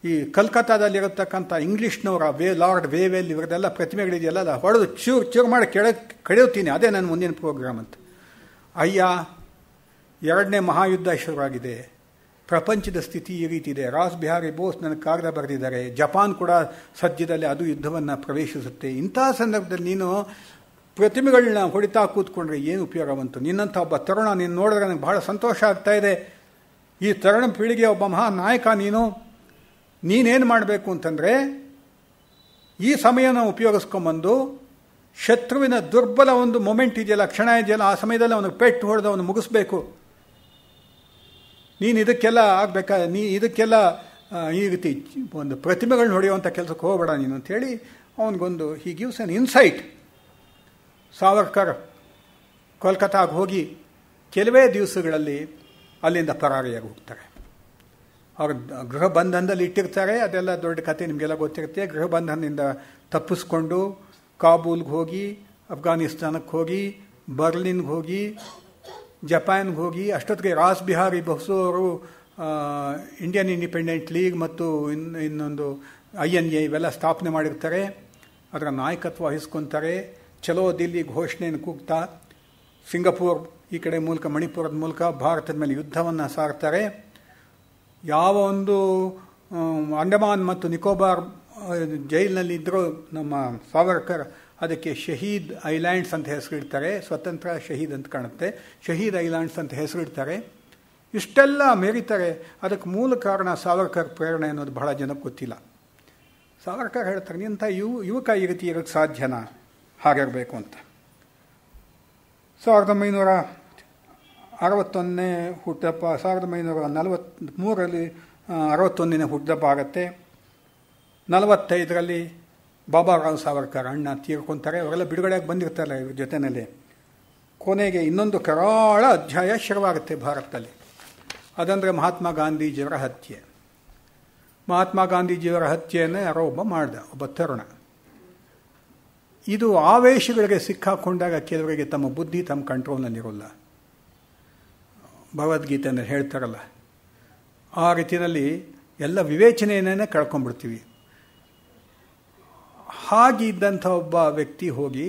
ಈ ಕಲ್ಕತ್ತಾದಲ್ಲಿರತಕ್ಕಂಥ ಇಂಗ್ಲೀಷ್ನವರ ಲಾರ್ಡ್ ವೇವೆಲ್ ಇವರದೆಲ್ಲ ಪ್ರತಿಮೆಗಳಿದೆಯಲ್ಲ, ಅದು ಹೊಡೆದು ಚೂರು ಮಾಡಿ ಕಳೆಯುತ್ತೀನಿ, ಅದೇ ನನ್ನ ಮುಂದಿನ ಪ್ರೋಗ್ರಾಮ್ ಅಂತ. ಅಯ್ಯ, 2ನೇ ಮಹಾಯುದ್ಧ ಶುರುವಾಗಿದೆ, ಪ್ರಪಂಚದ ಸ್ಥಿತಿ ಈ ರೀತಿ ಇದೆ. ರಾಸ್ ಬಿಹಾರಿ ಬೋಸ್ ನನಗೆ ಕಾಗದ ಬರೆದಿದ್ದಾರೆ, ಜಪಾನ್ ಕೂಡ ಸದ್ಯದಲ್ಲಿ ಅದು ಯುದ್ಧವನ್ನು ಪ್ರವೇಶಿಸುತ್ತೆ. ಇಂತಹ ಸಂದರ್ಭದಲ್ಲಿ ನೀನು ಪ್ರತಿಮೆಗಳನ್ನ ಹೊಡಿತಾ ಕೂತ್ಕೊಂಡ್ರೆ ಏನು ಉಪಯೋಗ ಬಂತು? ನಿನ್ನಂಥ ಒಬ್ಬ ತರುಣ ನೀನು ನೋಡಿದ್ರೆ ನನಗೆ ಬಹಳ ಸಂತೋಷ ಆಗ್ತಾ ಇದೆ. ಈ ತರುಣ ಪೀಳಿಗೆ ಒಬ್ಬ ಮಹಾನ್ ನಾಯಕ ನೀನೇನು ಮಾಡಬೇಕು ಅಂತಂದರೆ ಈ ಸಮಯನ ಉಪಯೋಗಿಸ್ಕೊಂಬಂದು ಶತ್ರುವಿನ ದುರ್ಬಲ ಒಂದು ಮೊಮೆಂಟ್ ಇದೆಯಲ್ಲ, ಕ್ಷಣ ಇದೆಯಲ್ಲ, ಆ ಸಮಯದಲ್ಲಿ ಅವನಿಗೆ ಪೆಟ್ಟು ಹೊಡೆದು ಅವನು ಮುಗಿಸ್ಬೇಕು. ನೀನು ಇದಕ್ಕೆಲ್ಲ ಆಗಬೇಕಾ, ಇದಕ್ಕೆಲ್ಲ ಈ ರೀತಿ ಒಂದು ಪ್ರತಿಮೆಗಳನ್ನ ಹೊಡೆಯುವಂಥ ಕೆಲಸಕ್ಕೆ ಹೋಗಬೇಡ ನೀನು ಅಂಥೇಳಿ ಅವನಿಗೊಂದು he gives an insight. Savarkar ಕೋಲ್ಕತ್ತಾಗೆ ಹೋಗಿ ಕೆಲವೇ ದಿವಸಗಳಲ್ಲಿ ಅಲ್ಲಿಂದ ಪರಾರಿಯಾಗಿ ಹೋಗ್ತಾರೆ. ಅವ್ರ ಗೃಹ ಬಂಧನದಲ್ಲಿ ಇಟ್ಟಿರ್ತಾರೆ, ಅದೆಲ್ಲ ದೊಡ್ಡ ಕತೆ ನಿಮಗೆಲ್ಲ ಗೊತ್ತಿರುತ್ತೆ. ಗೃಹ ಬಂಧನದಿಂದ ತಪ್ಪಿಸ್ಕೊಂಡು ಕಾಬೂಲ್ಗೆ ಹೋಗಿ, ಅಫ್ಘಾನಿಸ್ತಾನಕ್ಕೆ ಹೋಗಿ, ಬರ್ಲಿನ್ಗೆ ಹೋಗಿ, ಜಪಾನ್ಗೆ ಹೋಗಿ ಅಷ್ಟೊತ್ತಿಗೆ ರಾಸ್ ಬಿಹಾರಿ ಬಸು ಅವರು ಇಂಡಿಯನ್ ಇಂಡಿಪೆಂಡೆಂಟ್ ಲೀಗ್ ಮತ್ತು ಇನ್ನೊಂದು INA ಇವೆಲ್ಲ ಸ್ಥಾಪನೆ ಮಾಡಿರ್ತಾರೆ. ಅದರ ನಾಯಕತ್ವ ವಹಿಸ್ಕೊತಾರೆ. ಚಲೋ ದಿಲ್ಲಿ ಘೋಷಣೆಯನ್ನು ಕೂಗ್ತಾ ಸಿಂಗಪೂರ್ ಈ ಕಡೆ ಮೂಲಕ ಮಣಿಪುರದ ಮೂಲಕ ಭಾರತದ ಮೇಲೆ ಯುದ್ಧವನ್ನು ಸಾರ್ತಾರೆ. ಯಾವ ಒಂದು ಅಂಡಮಾನ್ ಮತ್ತು ನಿಕೋಬಾರ್ ಜೈಲಿನಲ್ಲಿದ್ದರೂ ನಮ್ಮ ಸಾವರ್ಕರ್ ಅದಕ್ಕೆ ಶಹೀದ್ ಐಲ್ಯಾಂಡ್ಸ್ ಅಂತ ಹೆಸರಿಡ್ತಾರೆ. ಸ್ವತಂತ್ರ ಶಹೀದ್ ಅಂತ ಕಾಣುತ್ತೆ. ಶಹೀದ್ ಐಲ್ಯಾಂಡ್ಸ್ ಅಂತ ಹೆಸರಿಡ್ತಾರೆ. ಇಷ್ಟೆಲ್ಲ ಮೆರೀತಾರೆ. ಅದಕ್ಕೆ ಮೂಲ ಕಾರಣ ಸಾವರ್ಕರ್ ಪ್ರೇರಣೆ ಅನ್ನೋದು ಬಹಳ ಜನಕ್ಕೆ ಗೊತ್ತಿಲ್ಲ. ಸಾವರ್ಕರ್ ಹೇಳ್ತಾರೆ, ನಿಂತ ಯುವಕ ಈ ರೀತಿ ಇರೋಕ್ಕೆ ಸಾಧ್ಯನಾ, ಹಾಗಿರಬೇಕು ಅಂತ. 1961ನೇ ಹುಟ್ಟುಹಬ್ಬ, 1943ರಲ್ಲಿ 61ನೇ ಹುಟ್ಟುಹಬ್ಬ ಆಗುತ್ತೆ. 45ರಲ್ಲಿ ಬಾಬಾರಾವ್ ಸಾವರ್ಕರ್ ಅಣ್ಣ ತೀರ್ಕೊತಾರೆ. ಅವರೆಲ್ಲ ಬಿಡುಗಡೆಯಾಗಿ ಬಂದಿರ್ತಾರೆ ಇವ್ರ ಜೊತೆಯಲ್ಲಿ. ಕೊನೆಗೆ ಇನ್ನೊಂದು ಕರಾಳ ಅಧ್ಯಾಯ ಶುರುವಾಗುತ್ತೆ ಭಾರತದಲ್ಲಿ. ಅದಂದರೆ ಮಹಾತ್ಮ ಗಾಂಧೀಜಿಯವರ ಹತ್ಯೆ. ಮಹಾತ್ಮ ಗಾಂಧೀಜಿಯವರ ಹತ್ಯೆಯನ್ನು ಯಾರೋ ಒಬ್ಬ ತರುಣ. ಇದು ಆವೇಶಗಳಿಗೆ ಸಿಕ್ಕಾಕೊಂಡಾಗ ಕೆಲವರಿಗೆ ತಮ್ಮ ಬುದ್ಧಿ ತಮ್ಮ ಕಂಟ್ರೋಲ್ನಲ್ಲಿರೋಲ್ಲ. ಭಗವದ್ಗೀತೆಯನ್ನು ಹೇಳ್ತಾರಲ್ಲ, ಆ ರೀತಿಯಲ್ಲಿ ಎಲ್ಲ ವಿವೇಚನೆಯನ್ನೇ ಕಳ್ಕೊಂಡ್ಬಿಡ್ತೀವಿ. ಹಾಗಿದ್ದಂಥ ಒಬ್ಬ ವ್ಯಕ್ತಿ ಹೋಗಿ,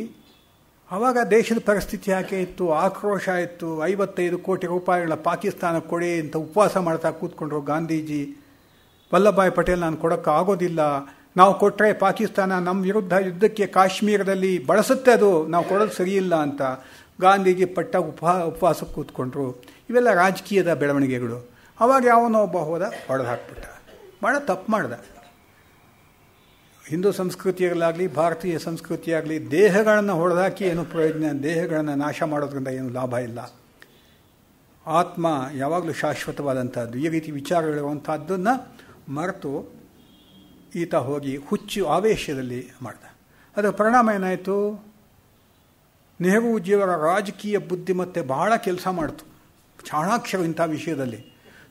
ಆವಾಗ ದೇಶದ ಪರಿಸ್ಥಿತಿ ಯಾಕೆ ಇತ್ತು, ಆಕ್ರೋಶ ಇತ್ತು. 55 ಕೋಟಿ ರೂಪಾಯಿಗಳ ಪಾಕಿಸ್ತಾನಕ್ಕೆ ಕೊಡಿ ಅಂತ ಉಪವಾಸ ಮಾಡ್ತಾ ಕೂತ್ಕೊಂಡ್ರು ಗಾಂಧೀಜಿ. ವಲ್ಲಭಾಯ್ ಪಟೇಲ್ ನಾನು ಕೊಡೋಕ್ಕೆ ಆಗೋದಿಲ್ಲ, ನಾವು ಕೊಟ್ಟರೆ ಪಾಕಿಸ್ತಾನ ನಮ್ಮ ವಿರುದ್ಧ ಯುದ್ಧಕ್ಕೆ ಕಾಶ್ಮೀರದಲ್ಲಿ ಬಳಸುತ್ತೆ, ಅದು ನಾವು ಕೊಡೋದು ಸರಿಯಿಲ್ಲ ಅಂತ ಗಾಂಧೀಜಿ ಉಪವಾಸಕ್ಕೆ ಕೂತ್ಕೊಂಡ್ರು. ಇವೆಲ್ಲ ರಾಜಕೀಯದ ಬೆಳವಣಿಗೆಗಳು. ಆವಾಗ ಯಾವನೋ ಒಬ್ಬ ಹೋದ, ಹೊಡೆದು ಹಾಕ್ಬಿಟ್ಟ. ಭಾಳ ತಪ್ಪು ಮಾಡ್ದ. ಹಿಂದೂ ಸಂಸ್ಕೃತಿಯಲ್ಲಾಗಲಿ ಭಾರತೀಯ ಸಂಸ್ಕೃತಿಯಾಗಲಿ ದೇಹಗಳನ್ನು ಹೊಡೆದಾಕಿ ಏನು ಪ್ರಯೋಜನ, ದೇಹಗಳನ್ನು ನಾಶ ಮಾಡೋದ್ರಿಂದ ಏನು ಲಾಭ ಇಲ್ಲ. ಆತ್ಮ ಯಾವಾಗಲೂ ಶಾಶ್ವತವಾದಂಥದ್ದು. ಈ ರೀತಿ ವಿಚಾರಗಳಿರುವಂಥದ್ದನ್ನು ಮರೆತು ಈತ ಹೋಗಿ ಹುಚ್ಚು ಆವೇಶದಲ್ಲಿ ಮಾಡ್ದ. ಅದರ ಪರಿಣಾಮ ಏನಾಯಿತು, ನೆಹರೂಜಿಯವರ ರಾಜಕೀಯ ಬುದ್ಧಿಮತ್ತೆ ಬಹಳ ಕೆಲಸ ಮಾಡಿತು. ಚಾಣಾಕ್ಷರು ಇಂಥ ವಿಷಯದಲ್ಲಿ.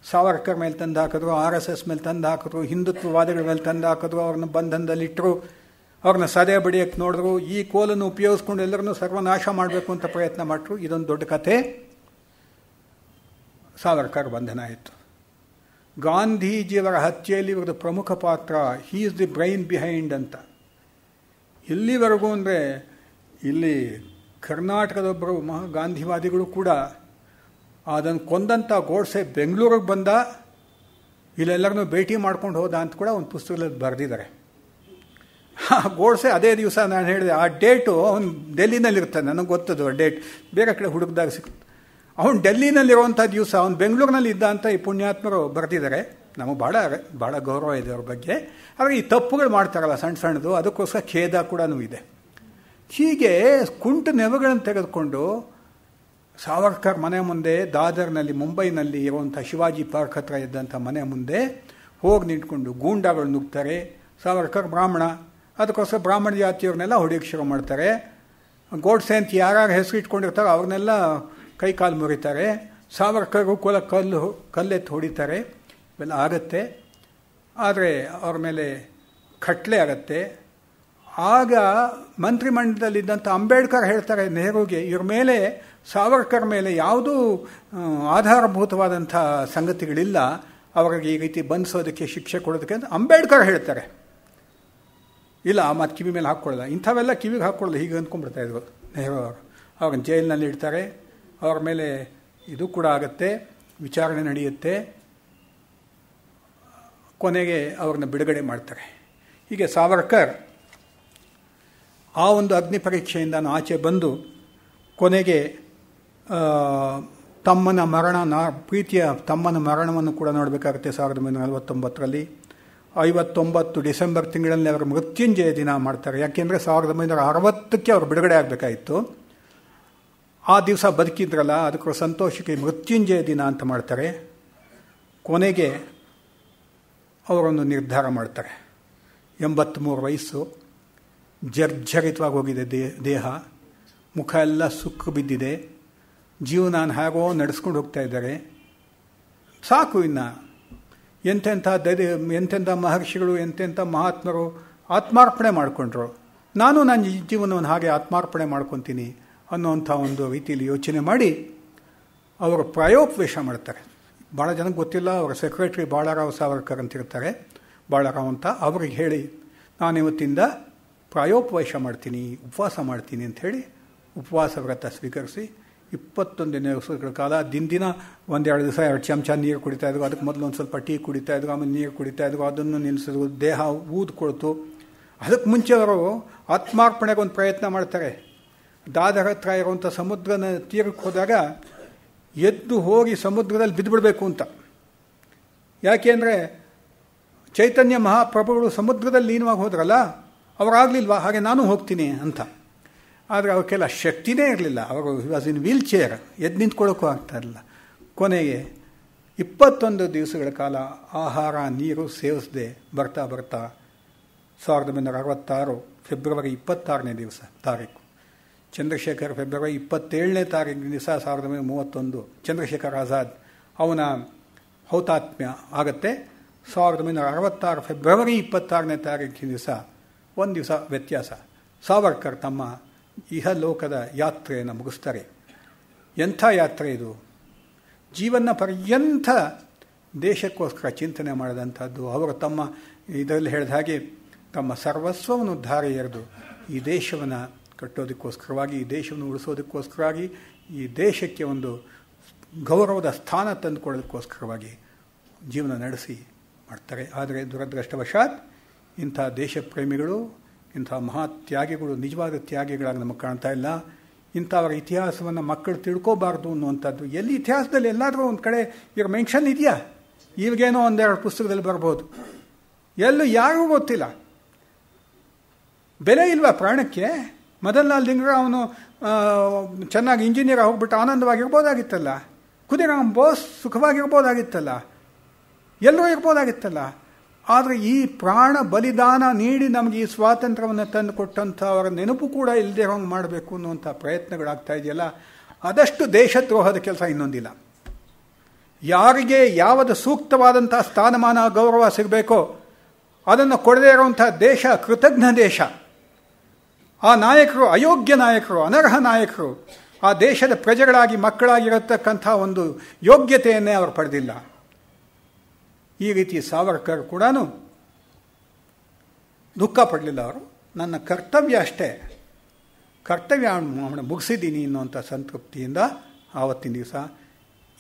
ಸಾವರ್ಕರ್ ಮೇಲೆ ತಂದು ಹಾಕಿದ್ರು, RSS ಮೇಲೆ ತಂದು ಹಾಕಿದ್ರು, ಹಿಂದುತ್ವವಾದಿಗಳ ಮೇಲೆ ತಂದು ಹಾಕಿದ್ರು, ಅವ್ರನ್ನ ಬಂಧನದಲ್ಲಿಟ್ಟರು, ಅವ್ರನ್ನ ಸದೆ ಬಡಿಯಕ್ಕೆ ನೋಡಿದ್ರು. ಈ ಕೋಲನ್ನು ಉಪಯೋಗಿಸ್ಕೊಂಡು ಎಲ್ಲರನ್ನೂ ಸರ್ವನಾಶ ಮಾಡಬೇಕು ಅಂತ ಪ್ರಯತ್ನ ಮಾಡಿದ್ರು. ಇದೊಂದು ದೊಡ್ಡ ಕಥೆ. ಸಾವರ್ಕರ್ ಬಂಧನ ಆಯಿತು. ಗಾಂಧೀಜಿಯವರ ಹತ್ಯೆಯಲ್ಲಿ ಇವ್ರದ್ದು ಪ್ರಮುಖ ಪಾತ್ರ. He is the brain behind ಅಂತ. ಎಲ್ಲಿವರೆಗೂ ಅಂದರೆ, ಇಲ್ಲಿ ಕರ್ನಾಟಕದೊಬ್ಬರು ಗಾಂಧಿವಾದಿಗಳು ಕೂಡ ಅದನ್ನು ಕೊಂದಂಥ ಗೋಡ್ಸೆ ಬೆಂಗಳೂರಿಗೆ ಬಂದ, ಇಲ್ಲೆಲ್ಲರನ್ನೂ ಭೇಟಿ ಮಾಡ್ಕೊಂಡು ಹೋದ ಅಂತ ಕೂಡ ಒಂದು ಪುಸ್ತಕದಲ್ಲಿ ಬರೆದಿದ್ದಾರೆ. ಗೋಡ್ಸೆ ಅದೇ ದಿವಸ ನಾನು ಹೇಳಿದೆ, ಆ ಡೇಟು ಅವನು ಡೆಲ್ಲಿನಲ್ಲಿರ್ತಾನೆ, ನನಗೆ ಗೊತ್ತದು ಆ ಡೇಟ್, ಬೇರೆ ಕಡೆ ಹುಡುಕಿದಾಗ ಸಿಕ್ತು. ಅವನು ಡೆಲ್ಲಿನಲ್ಲಿರುವಂಥ ದಿವಸ ಅವನು ಬೆಂಗಳೂರಿನಲ್ಲಿ ಇದ್ದ ಅಂತ ಈ ಪುಣ್ಯಾತ್ಮರು ಬರೆದಿದ್ದಾರೆ. ನಮಗೆ ಭಾಳ ಗೌರವ ಇದೆ ಅವ್ರ ಬಗ್ಗೆ. ಆದರೆ ಈ ತಪ್ಪುಗಳು ಮಾಡ್ತಾರಲ್ಲ ಸಣ್ಣ ಸಣ್ಣದು, ಅದಕ್ಕೋಸ್ಕರ ಖೇದ ಕೂಡ ಇದೆ. ಹೀಗೆ ಕುಂಟು ನೆವಗಳನ್ನು ತೆಗೆದುಕೊಂಡು ಸಾವರ್ಕರ್ ಮನೆ ಮುಂದೆ ದಾದರ್ನಲ್ಲಿ ಮುಂಬೈನಲ್ಲಿ ಇರುವಂಥ ಶಿವಾಜಿ ಪಾರ್ಕ್ ಹತ್ರ ಇದ್ದಂಥ ಮನೆ ಮುಂದೆ ಹೋಗಿ ನಿಂತ್ಕೊಂಡು ಗೂಂಡಾಗಳು ನುಗ್ತಾರೆ. ಸಾವರ್ಕರ್ ಬ್ರಾಹ್ಮಣ, ಅದಕ್ಕೋಸ್ಕರ ಬ್ರಾಹ್ಮಣ ಜಾತಿಯವ್ರನ್ನೆಲ್ಲ ಹೊಡೆಯೋಕ್ಕೆ ಶುರು ಮಾಡ್ತಾರೆ. ಗೋಡ್ಸೆ ಅಂತ ಯಾರ್ಯಾರು ಹೆಸರು ಇಟ್ಕೊಂಡಿರ್ತಾರೆ ಅವ್ರನ್ನೆಲ್ಲ ಕೈ ಕಾಲು ಮುರಿತಾರೆ. ಸಾವರ್ಕರ್ಗೂ ಕಲ್ಲೆತ್ತು ಹೊಡಿತಾರೆ. ಇವೆಲ್ಲ ಆಗತ್ತೆ. ಆದರೆ ಅವ್ರ ಮೇಲೆ ಖಟ್ಲೆ ಆಗತ್ತೆ. ಆಗ ಮಂತ್ರಿಮಂಡಲದಲ್ಲಿದ್ದಂಥ ಅಂಬೇಡ್ಕರ್ ಹೇಳ್ತಾರೆ ನೆಹರೂಗೆ, ಇವ್ರ ಮೇಲೆ ಸಾವರ್ಕರ್ ಮೇಲೆ ಯಾವುದೂ ಆಧಾರಭೂತವಾದಂಥ ಸಂಗತಿಗಳಿಲ್ಲ, ಅವರಿಗೆ ಈ ರೀತಿ ಬಂಧಿಸೋದಕ್ಕೆ ಶಿಕ್ಷೆ ಕೊಡೋದಕ್ಕೆ ಅಂತ ಅಂಬೇಡ್ಕರ್ ಹೇಳ್ತಾರೆ. ಇಲ್ಲ, ಆ ಮಾತು ಕಿವಿ ಮೇಲೆ ಹಾಕ್ಕೊಳ್ಳಲ್ಲ, ಇಂಥವೆಲ್ಲ ಕಿವಿಗೆ ಹಾಕ್ಕೊಳ್ಳಲ್ಲ, ಹೀಗೆ ಅಂದ್ಕೊಂಡ್ಬಿಡ್ತಾಯಿದ್ರು ನೆಹರು ಅವರು. ಅವ್ರನ್ನ ಜೈಲಿನಲ್ಲಿ ಇಡ್ತಾರೆ. ಅವ್ರ ಮೇಲೆ ಇದು ಕೂಡ ಆಗುತ್ತೆ, ವಿಚಾರಣೆ ನಡೆಯುತ್ತೆ. ಕೊನೆಗೆ ಅವ್ರನ್ನ ಬಿಡುಗಡೆ ಮಾಡ್ತಾರೆ. ಹೀಗೆ ಸಾವರ್ಕರ್ ಆ ಒಂದು ಅಗ್ನಿ ಪರೀಕ್ಷೆಯಿಂದ ಆಚೆ ಬಂದು ಕೊನೆಗೆ ತಮ್ಮನ ಮರಣ, ಪ್ರೀತಿಯ ತಮ್ಮನ ಮರಣವನ್ನು ಕೂಡ ನೋಡಬೇಕಾಗುತ್ತೆ. 1949ರಲ್ಲಿ 59 ಡಿಸೆಂಬರ್ ತಿಂಗಳಲ್ಲಿ ಅವರು ಮೃತ್ಯುಂಜಯ ದಿನ ಮಾಡ್ತಾರೆ. ಯಾಕೆಂದರೆ 1960ಕ್ಕೆ ಅವರು ಬಿಡುಗಡೆ ಆಗಬೇಕಾಯಿತು. ಆ ದಿವಸ ಬದುಕಿದ್ರಲ್ಲ, ಅದಕ್ಕೆ ಸಂತೋಷಕ್ಕೆ ಮೃತ್ಯುಂಜಯ ದಿನ ಅಂತ ಮಾಡ್ತಾರೆ. ಕೊನೆಗೆ ಅವರೊಂದು ನಿರ್ಧಾರ ಮಾಡ್ತಾರೆ. 83 ವಯಸ್ಸು, ಜರ್ಜರಿತವಾಗಿ ಹೋಗಿದೆ ದೇಹ, ಮುಖ ಎಲ್ಲ ಸುಕ್ಕು ಬಿದ್ದಿದೆ, ಜೀವನ ಹೇಗೋ ನಡೆಸ್ಕೊಂಡು ಹೋಗ್ತಾ ಇದ್ದಾರೆ. ಸಾಕು, ಇನ್ನು ಎಂತೆಂಥ ಮಹರ್ಷಿಗಳು, ಎಂತೆಂಥ ಮಹಾತ್ಮರು ಆತ್ಮಾರ್ಪಣೆ ಮಾಡಿಕೊಂಡ್ರು, ನಾನು ನನ್ನ ಜೀವನವನ್ನು ಹಾಗೆ ಆತ್ಮಾರ್ಪಣೆ ಮಾಡ್ಕೊತೀನಿ ಅನ್ನೋಂಥ ಒಂದು ರೀತಿಯಲ್ಲಿ ಯೋಚನೆ ಮಾಡಿ ಅವರು ಪ್ರಾಯೋಪವೇಶ ಮಾಡ್ತಾರೆ. ಭಾಳ ಜನಕ್ಕೆ ಗೊತ್ತಿಲ್ಲ, ಅವರ ಸೆಕ್ರೆಟರಿ ಬಾಳಾರಾವ್ ಸಾವರ್ಕರ್ ಅಂತಿರ್ತಾರೆ, ಬಾಳಾರಾವ್ ಅಂತ. ಅವ್ರಿಗೆ ಹೇಳಿ ನಾನು ಇವತ್ತಿಂದ ಪ್ರಾಯೋಪವೇಶ ಮಾಡ್ತೀನಿ, ಉಪವಾಸ ಮಾಡ್ತೀನಿ ಅಂಥೇಳಿ ಉಪವಾಸ ವ್ರತ ಸ್ವೀಕರಿಸಿ 21 ದಿವಸಗಳ ಕಾಲ ದಿನ 1-2 ದಿವಸ 2 ಚಮಚ ನೀರು ಕುಡಿತಾಯಿದ್ರು. ಅದಕ್ಕೆ ಮೊದಲು ಒಂದು ಸ್ವಲ್ಪ ಟೀ ಕುಡಿತಾಯಿದ್ರು, ಆಮೇಲೆ ನೀರು ಕುಡಿತಾಯಿದ್ರು. ಅದನ್ನು ನಿಲ್ಲಿಸಿದ್ರು, ದೇಹ ಊದ್ಕೊಳ್ತು. ಅದಕ್ಕೆ ಮುಂಚೆ ಅವರು ಆತ್ಮಾರ್ಪಣೆಗೆ ಒಂದು ಪ್ರಯತ್ನ ಮಾಡ್ತಾರೆ. ದಾದರ ಹತ್ರ ಇರುವಂಥ ಸಮುದ್ರನ ತೀರಕ್ಕೆ ಹೋದಾಗ ಎದ್ದು ಹೋಗಿ ಸಮುದ್ರದಲ್ಲಿ ಬಿದ್ದುಬಿಡಬೇಕು ಅಂತ. ಯಾಕೆಂದರೆ ಚೈತನ್ಯ ಮಹಾಪ್ರಭುಗಳು ಸಮುದ್ರದಲ್ಲಿ ಲೀನವಾಗಿ ಹೋದ್ರಲ್ಲ, ಅವರಾಗಲಿಲ್ವಾ, ಹಾಗೆ ನಾನು ಹೋಗ್ತೀನಿ ಅಂತ. ಆದರೆ ಅವಕ್ಕೆಲ್ಲ ಶಕ್ತಿನೇ ಇರಲಿಲ್ಲ. ಅವರು ವಾಸ್ ಇನ್ ವೀಲ್ ಚೇರ್, ಎದ್ದು ನಿಂತ್ಕೊಳ್ಳೋಕ್ಕೂ ಆಗ್ತಾ ಇರಲಿಲ್ಲ. ಕೊನೆಗೆ 21 ದಿವಸಗಳ ಕಾಲ ಆಹಾರ ನೀರು ಸೇವಿಸದೆ ಬರ್ತಾ 1966 ಫೆಬ್ರವರಿ 26ನೇ ತಾರೀಕು, ಚಂದ್ರಶೇಖರ್ ಫೆಬ್ರವರಿ 27ನೇ ತಾರೀಕು ದಿವಸ 1931 ಚಂದ್ರಶೇಖರ್ ಆಜಾದ್ ಅವನ ಹೌತಾತ್ಮ್ಯ ಆಗತ್ತೆ. 1966 ಫೆಬ್ರವರಿ 26ನೇ ತಾರೀಕಿನ ದಿವಸ ಒಂದು ದಿವಸ ವ್ಯತ್ಯಾಸ. ಸಾವರ್ಕರ್ ತಮ್ಮ ಇಹಲೋಕದ ಯಾತ್ರೆಯನ್ನು ಮುಗಿಸ್ತಾರೆ. ಎಂಥ ಯಾತ್ರೆ ಇದು! ಜೀವನ ಪರ್ಯಂತ ದೇಶಕ್ಕೋಸ್ಕರ ಚಿಂತನೆ ಮಾಡಿದಂಥದ್ದು. ಅವರು ತಮ್ಮ ಇದರಲ್ಲಿ ಹೇಳಿದ ಹಾಗೆ ತಮ್ಮ ಸರ್ವಸ್ವವನ್ನು ಧಾರೆ ಎರೆದು ಈ ದೇಶವನ್ನು ಕಟ್ಟೋದಕ್ಕೋಸ್ಕರವಾಗಿ, ಈ ದೇಶವನ್ನು ಉಳಿಸೋದಕ್ಕೋಸ್ಕರವಾಗಿ, ಈ ದೇಶಕ್ಕೆ ಒಂದು ಗೌರವದ ಸ್ಥಾನ ತಂದುಕೊಳ್ಳೋದಕ್ಕೋಸ್ಕರವಾಗಿ ಜೀವನ ನಡೆಸಿ ಮಾಡ್ತಾರೆ. ಆದರೆ ದುರದೃಷ್ಟವಶಾತ್ ಇಂಥ ದೇಶ ಪ್ರೇಮಿಗಳು, ಇಂಥ ಮಹಾತ್ಯಾಗಿಗಳು ನಿಜವಾದ ತ್ಯಾಗಿಗಳಾಗಿ ನಮಗೆ ಕಾಣ್ತಾ ಇಲ್ಲ. ಇಂಥವರ ಇತಿಹಾಸವನ್ನು ಮಕ್ಕಳು ತಿಳ್ಕೋಬಾರ್ದು ಅನ್ನುವಂಥದ್ದು ಎಲ್ಲಿ ಇತಿಹಾಸದಲ್ಲಿ ಎಲ್ಲಾದರೂ ಒಂದು ಕಡೆ ಈಗ ಮೆನ್ಷನ್ ಇದೆಯಾ? ಇವಾಗೇನೋ 1-2 ಪುಸ್ತಕದಲ್ಲಿ ಬರ್ಬೋದು, ಎಲ್ಲೂ ಯಾರಿಗೂ ಗೊತ್ತಿಲ್ಲ. ಬೆಲೆ ಇಲ್ವಾ ಪ್ರಾಣಕ್ಕೆ? ಮದನ್ಲಾಲ್ ಧಿಂಗ್ರಾ ಅವನು ಚೆನ್ನಾಗಿ ಇಂಜಿನಿಯರ್ ಹೋಗ್ಬಿಟ್ಟು ಆನಂದವಾಗಿರ್ಬೋದಾಗಿತ್ತಲ್ಲ, ಖುದಿರಾಮ್ ಬೋಸ್ ಸುಖವಾಗಿರ್ಬೋದಾಗಿತ್ತಲ್ಲ, ಎಲ್ಲರೂ ಇರ್ಬೋದಾಗಿತ್ತಲ್ಲ. ಆದರೆ ಈ ಪ್ರಾಣ ಬಲಿದಾನ ನೀಡಿ ನಮಗೆ ಈ ಸ್ವಾತಂತ್ರ್ಯವನ್ನು ತಂದು ಕೊಟ್ಟಂಥ ಅವರ ನೆನಪು ಕೂಡ ಇಲ್ಲದೆ ಹೋಗಿ ಮಾಡಬೇಕು ಅನ್ನುವಂಥ ಪ್ರಯತ್ನಗಳಾಗ್ತಾ ಇದೆಯಲ್ಲ, ಅದಷ್ಟು ದೇಶದ್ರೋಹದ ಕೆಲಸ ಇನ್ನೊಂದಿಲ್ಲ. ಯಾರಿಗೆ ಯಾವುದು ಸೂಕ್ತವಾದಂಥ ಸ್ಥಾನಮಾನ ಗೌರವ ಸಿಗಬೇಕೋ ಅದನ್ನು ಕೊಡದೇ ಇರುವಂಥ ದೇಶ ಕೃತಜ್ಞ ದೇಶ. ಆ ನಾಯಕರು ಅಯೋಗ್ಯ ನಾಯಕರು, ಅನರ್ಹ ನಾಯಕರು ಆ ದೇಶದ ಪ್ರಜೆಗಳಾಗಿ ಮಕ್ಕಳಾಗಿರತಕ್ಕಂಥ ಒಂದು ಯೋಗ್ಯತೆಯನ್ನೇ ಅವರು ಪಡೆದಿಲ್ಲ. ಈ ರೀತಿ ಸಾವರ್ಕರ್ ಕೂಡ ದುಃಖ ಪಡಲಿಲ್ಲ. ಅವರು ನನ್ನ ಕರ್ತವ್ಯ ಅಷ್ಟೇ, ಕರ್ತವ್ಯ ಮುಗಿಸಿದ್ದೀನಿ ಅನ್ನುವಂಥ ಸಂತೃಪ್ತಿಯಿಂದ ಆವತ್ತಿನ ದಿವಸ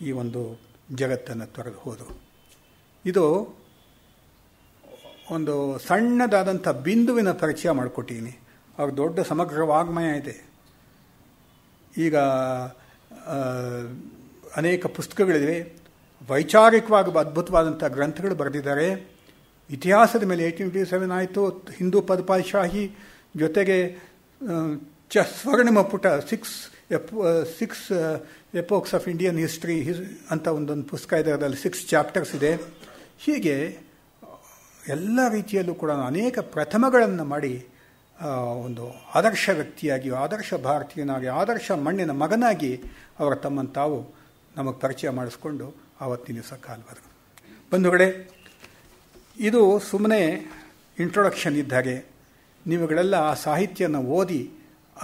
ಈ ಒಂದು ಜಗತ್ತನ್ನು ತೊರೆದು ಹೋದರು. ಇದು ಒಂದು ಸಣ್ಣದಾದಂಥ ಬಿಂದುವಿನ ಪರಿಚಯ ಮಾಡಿಕೊಟ್ಟಿದ್ದೀನಿ. ಅವ್ರ ದೊಡ್ಡ ಸಮಗ್ರ ವಾಗ್ಮಯ ಇದೆ. ಈಗ ಅನೇಕ ಪುಸ್ತಕಗಳಿವೆ, ವೈಚಾರಿಕವಾಗಿ ಅದ್ಭುತವಾದಂಥ ಗ್ರಂಥಗಳು ಬರೆದಿದ್ದಾರೆ. ಇತಿಹಾಸದ ಮೇಲೆ 1887 ಆಯಿತು, ಹಿಂದೂ ಪದಪಾಶಾಹಿ ಜೊತೆಗೆ ಸ್ವರ್ಣಿಮ ಪುಟ 6 ಎಪೋಕ್ಸ್ ಆಫ್ ಇಂಡಿಯನ್ ಹಿಸ್ಟ್ರಿ ಅಂತ ಒಂದೊಂದು ಪುಸ್ತಕ ಇದೆ, ಅದರಲ್ಲಿ 6 ಚಾಪ್ಟರ್ಸ್ ಇದೆ. ಹೀಗೆ ಎಲ್ಲ ರೀತಿಯಲ್ಲೂ ಕೂಡ ಅನೇಕ ಪ್ರಥಮಗಳನ್ನು ಮಾಡಿ ಒಂದು ಆದರ್ಶ ವ್ಯಕ್ತಿಯಾಗಿ, ಆದರ್ಶ ಭಾರತೀಯನಾಗಿ, ಆದರ್ಶ ಮಣ್ಣಿನ ಮಗನಾಗಿ ಅವರ ತಮ್ಮನ್ನು ತಾವು ನಮಗೆ ಪರಿಚಯ ಮಾಡಿಸ್ಕೊಂಡು ಆವತ್ತಿನ ದಿವಸ ಕಾಲ್ಬಾರ್ದು. ಬಂಧುಗಳೇ, ಇದು ಸುಮ್ಮನೆ ಇಂಟ್ರೊಡಕ್ಷನ್ ಇದ್ದಾಗೆ. ನೀವುಗಳೆಲ್ಲ ಆ ಸಾಹಿತ್ಯನ ಓದಿ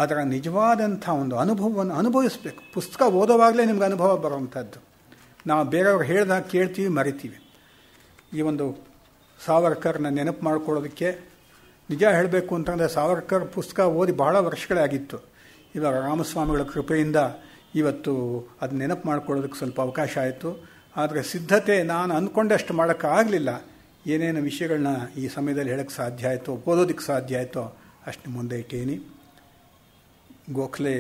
ಅದರ ನಿಜವಾದಂಥ ಒಂದು ಅನುಭವವನ್ನು ಅನುಭವಿಸಬೇಕು. ಪುಸ್ತಕ ಓದೋವಾಗಲೇ ನಿಮ್ಗೆ ಅನುಭವ ಬರುವಂಥದ್ದು. ನಾವು ಬೇರೆಯವ್ರು ಹೇಳಿದಾಗ ಕೇಳ್ತೀವಿ, ಮರಿತೀವಿ. ಈ ಒಂದು ಸಾವರ್ಕರ್ನ ನೆನಪು ಮಾಡ್ಕೊಳ್ಳೋದಕ್ಕೆ ನಿಜ ಹೇಳಬೇಕು ಅಂತಂದರೆ ಸಾವರ್ಕರ್ ಪುಸ್ತಕ ಓದಿ ಬಹಳ ವರ್ಷಗಳೇ ಆಗಿತ್ತು. ಇವಾಗ ರಾಮಸ್ವಾಮಿಗಳ ಕೃಪೆಯಿಂದ ಇವತ್ತು ಅದು ನೆನಪು ಮಾಡ್ಕೊಳ್ಳೋದಕ್ಕೆ ಸ್ವಲ್ಪ ಅವಕಾಶ ಆಯಿತು. ಆದರೆ ಸಿದ್ಧತೆ ನಾನು ಅಂದ್ಕೊಂಡಷ್ಟು ಮಾಡೋಕ್ಕಾಗಲಿಲ್ಲ. ಏನೇನು ವಿಷಯಗಳನ್ನ ಈ ಸಮಯದಲ್ಲಿ ಹೇಳೋಕ್ಕೆ ಸಾಧ್ಯ ಆಯಿತೋ, ಓದೋದಕ್ಕೆ ಸಾಧ್ಯ ಆಯಿತೋ ಅಷ್ಟು ಮುಂದೆ ಇಟ್ಟೇನಿ. ಗೋಖಲೆ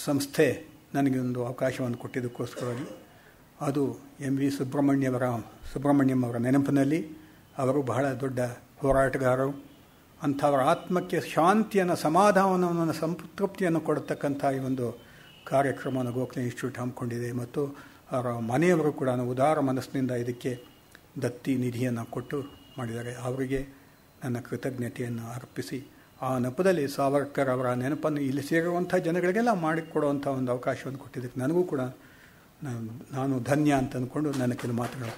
ಸಂಸ್ಥೆ ನನಗೆ ಒಂದು ಅವಕಾಶವನ್ನು ಕೊಟ್ಟಿದ್ದಕ್ಕೋಸ್ಕರವಾಗಿ ಅದು MV ಸುಬ್ರಹ್ಮಣ್ಯಂ ಅವರ ನೆನಪಿನಲ್ಲಿ. ಅವರು ಬಹಳ ದೊಡ್ಡ ಹೋರಾಟಗಾರರು. ಅಂಥವರ ಆತ್ಮಕ್ಕೆ ಶಾಂತಿಯನ್ನು, ಸಮಾಧಾನವನ್ನು, ಸಂತೃಪ್ತಿಯನ್ನು ಕೊಡತಕ್ಕಂಥ ಈ ಒಂದು ಕಾರ್ಯಕ್ರಮವನ್ನು ಗೋಖಲೆ ಇನ್ಸ್ಟಿಟ್ಯೂಟ್ ಹಮ್ಮಿಕೊಂಡಿದೆ. ಮತ್ತು ಅವರ ಮನೆಯವರು ಕೂಡ ಉದಾರ ಮನಸ್ಸಿನಿಂದ ಇದಕ್ಕೆ ದತ್ತಿ ನಿಧಿಯನ್ನು ಕೊಟ್ಟು ಮಾಡಿದ್ದಾರೆ. ಅವರಿಗೆ ನನ್ನ ಕೃತಜ್ಞತೆಯನ್ನು ಅರ್ಪಿಸಿ ಆ ನೆಪದಲ್ಲಿ ಸಾವರ್ಕರ್ ಅವರ ನೆನಪನ್ನು ಇಲ್ಲಿ ಸೇರುವಂಥ ಜನಗಳಿಗೆಲ್ಲ ಮಾಡಿಕೊಡುವಂಥ ಒಂದು ಅವಕಾಶವನ್ನು ಕೊಟ್ಟಿದ್ದಕ್ಕೆ ನನಗೂ ಕೂಡ ನಾನು ಧನ್ಯ ಅಂತ ಅಂದ್ಕೊಂಡು ನನ್ನ ಕೆಲವು ಮಾತುಗಳನ್ನು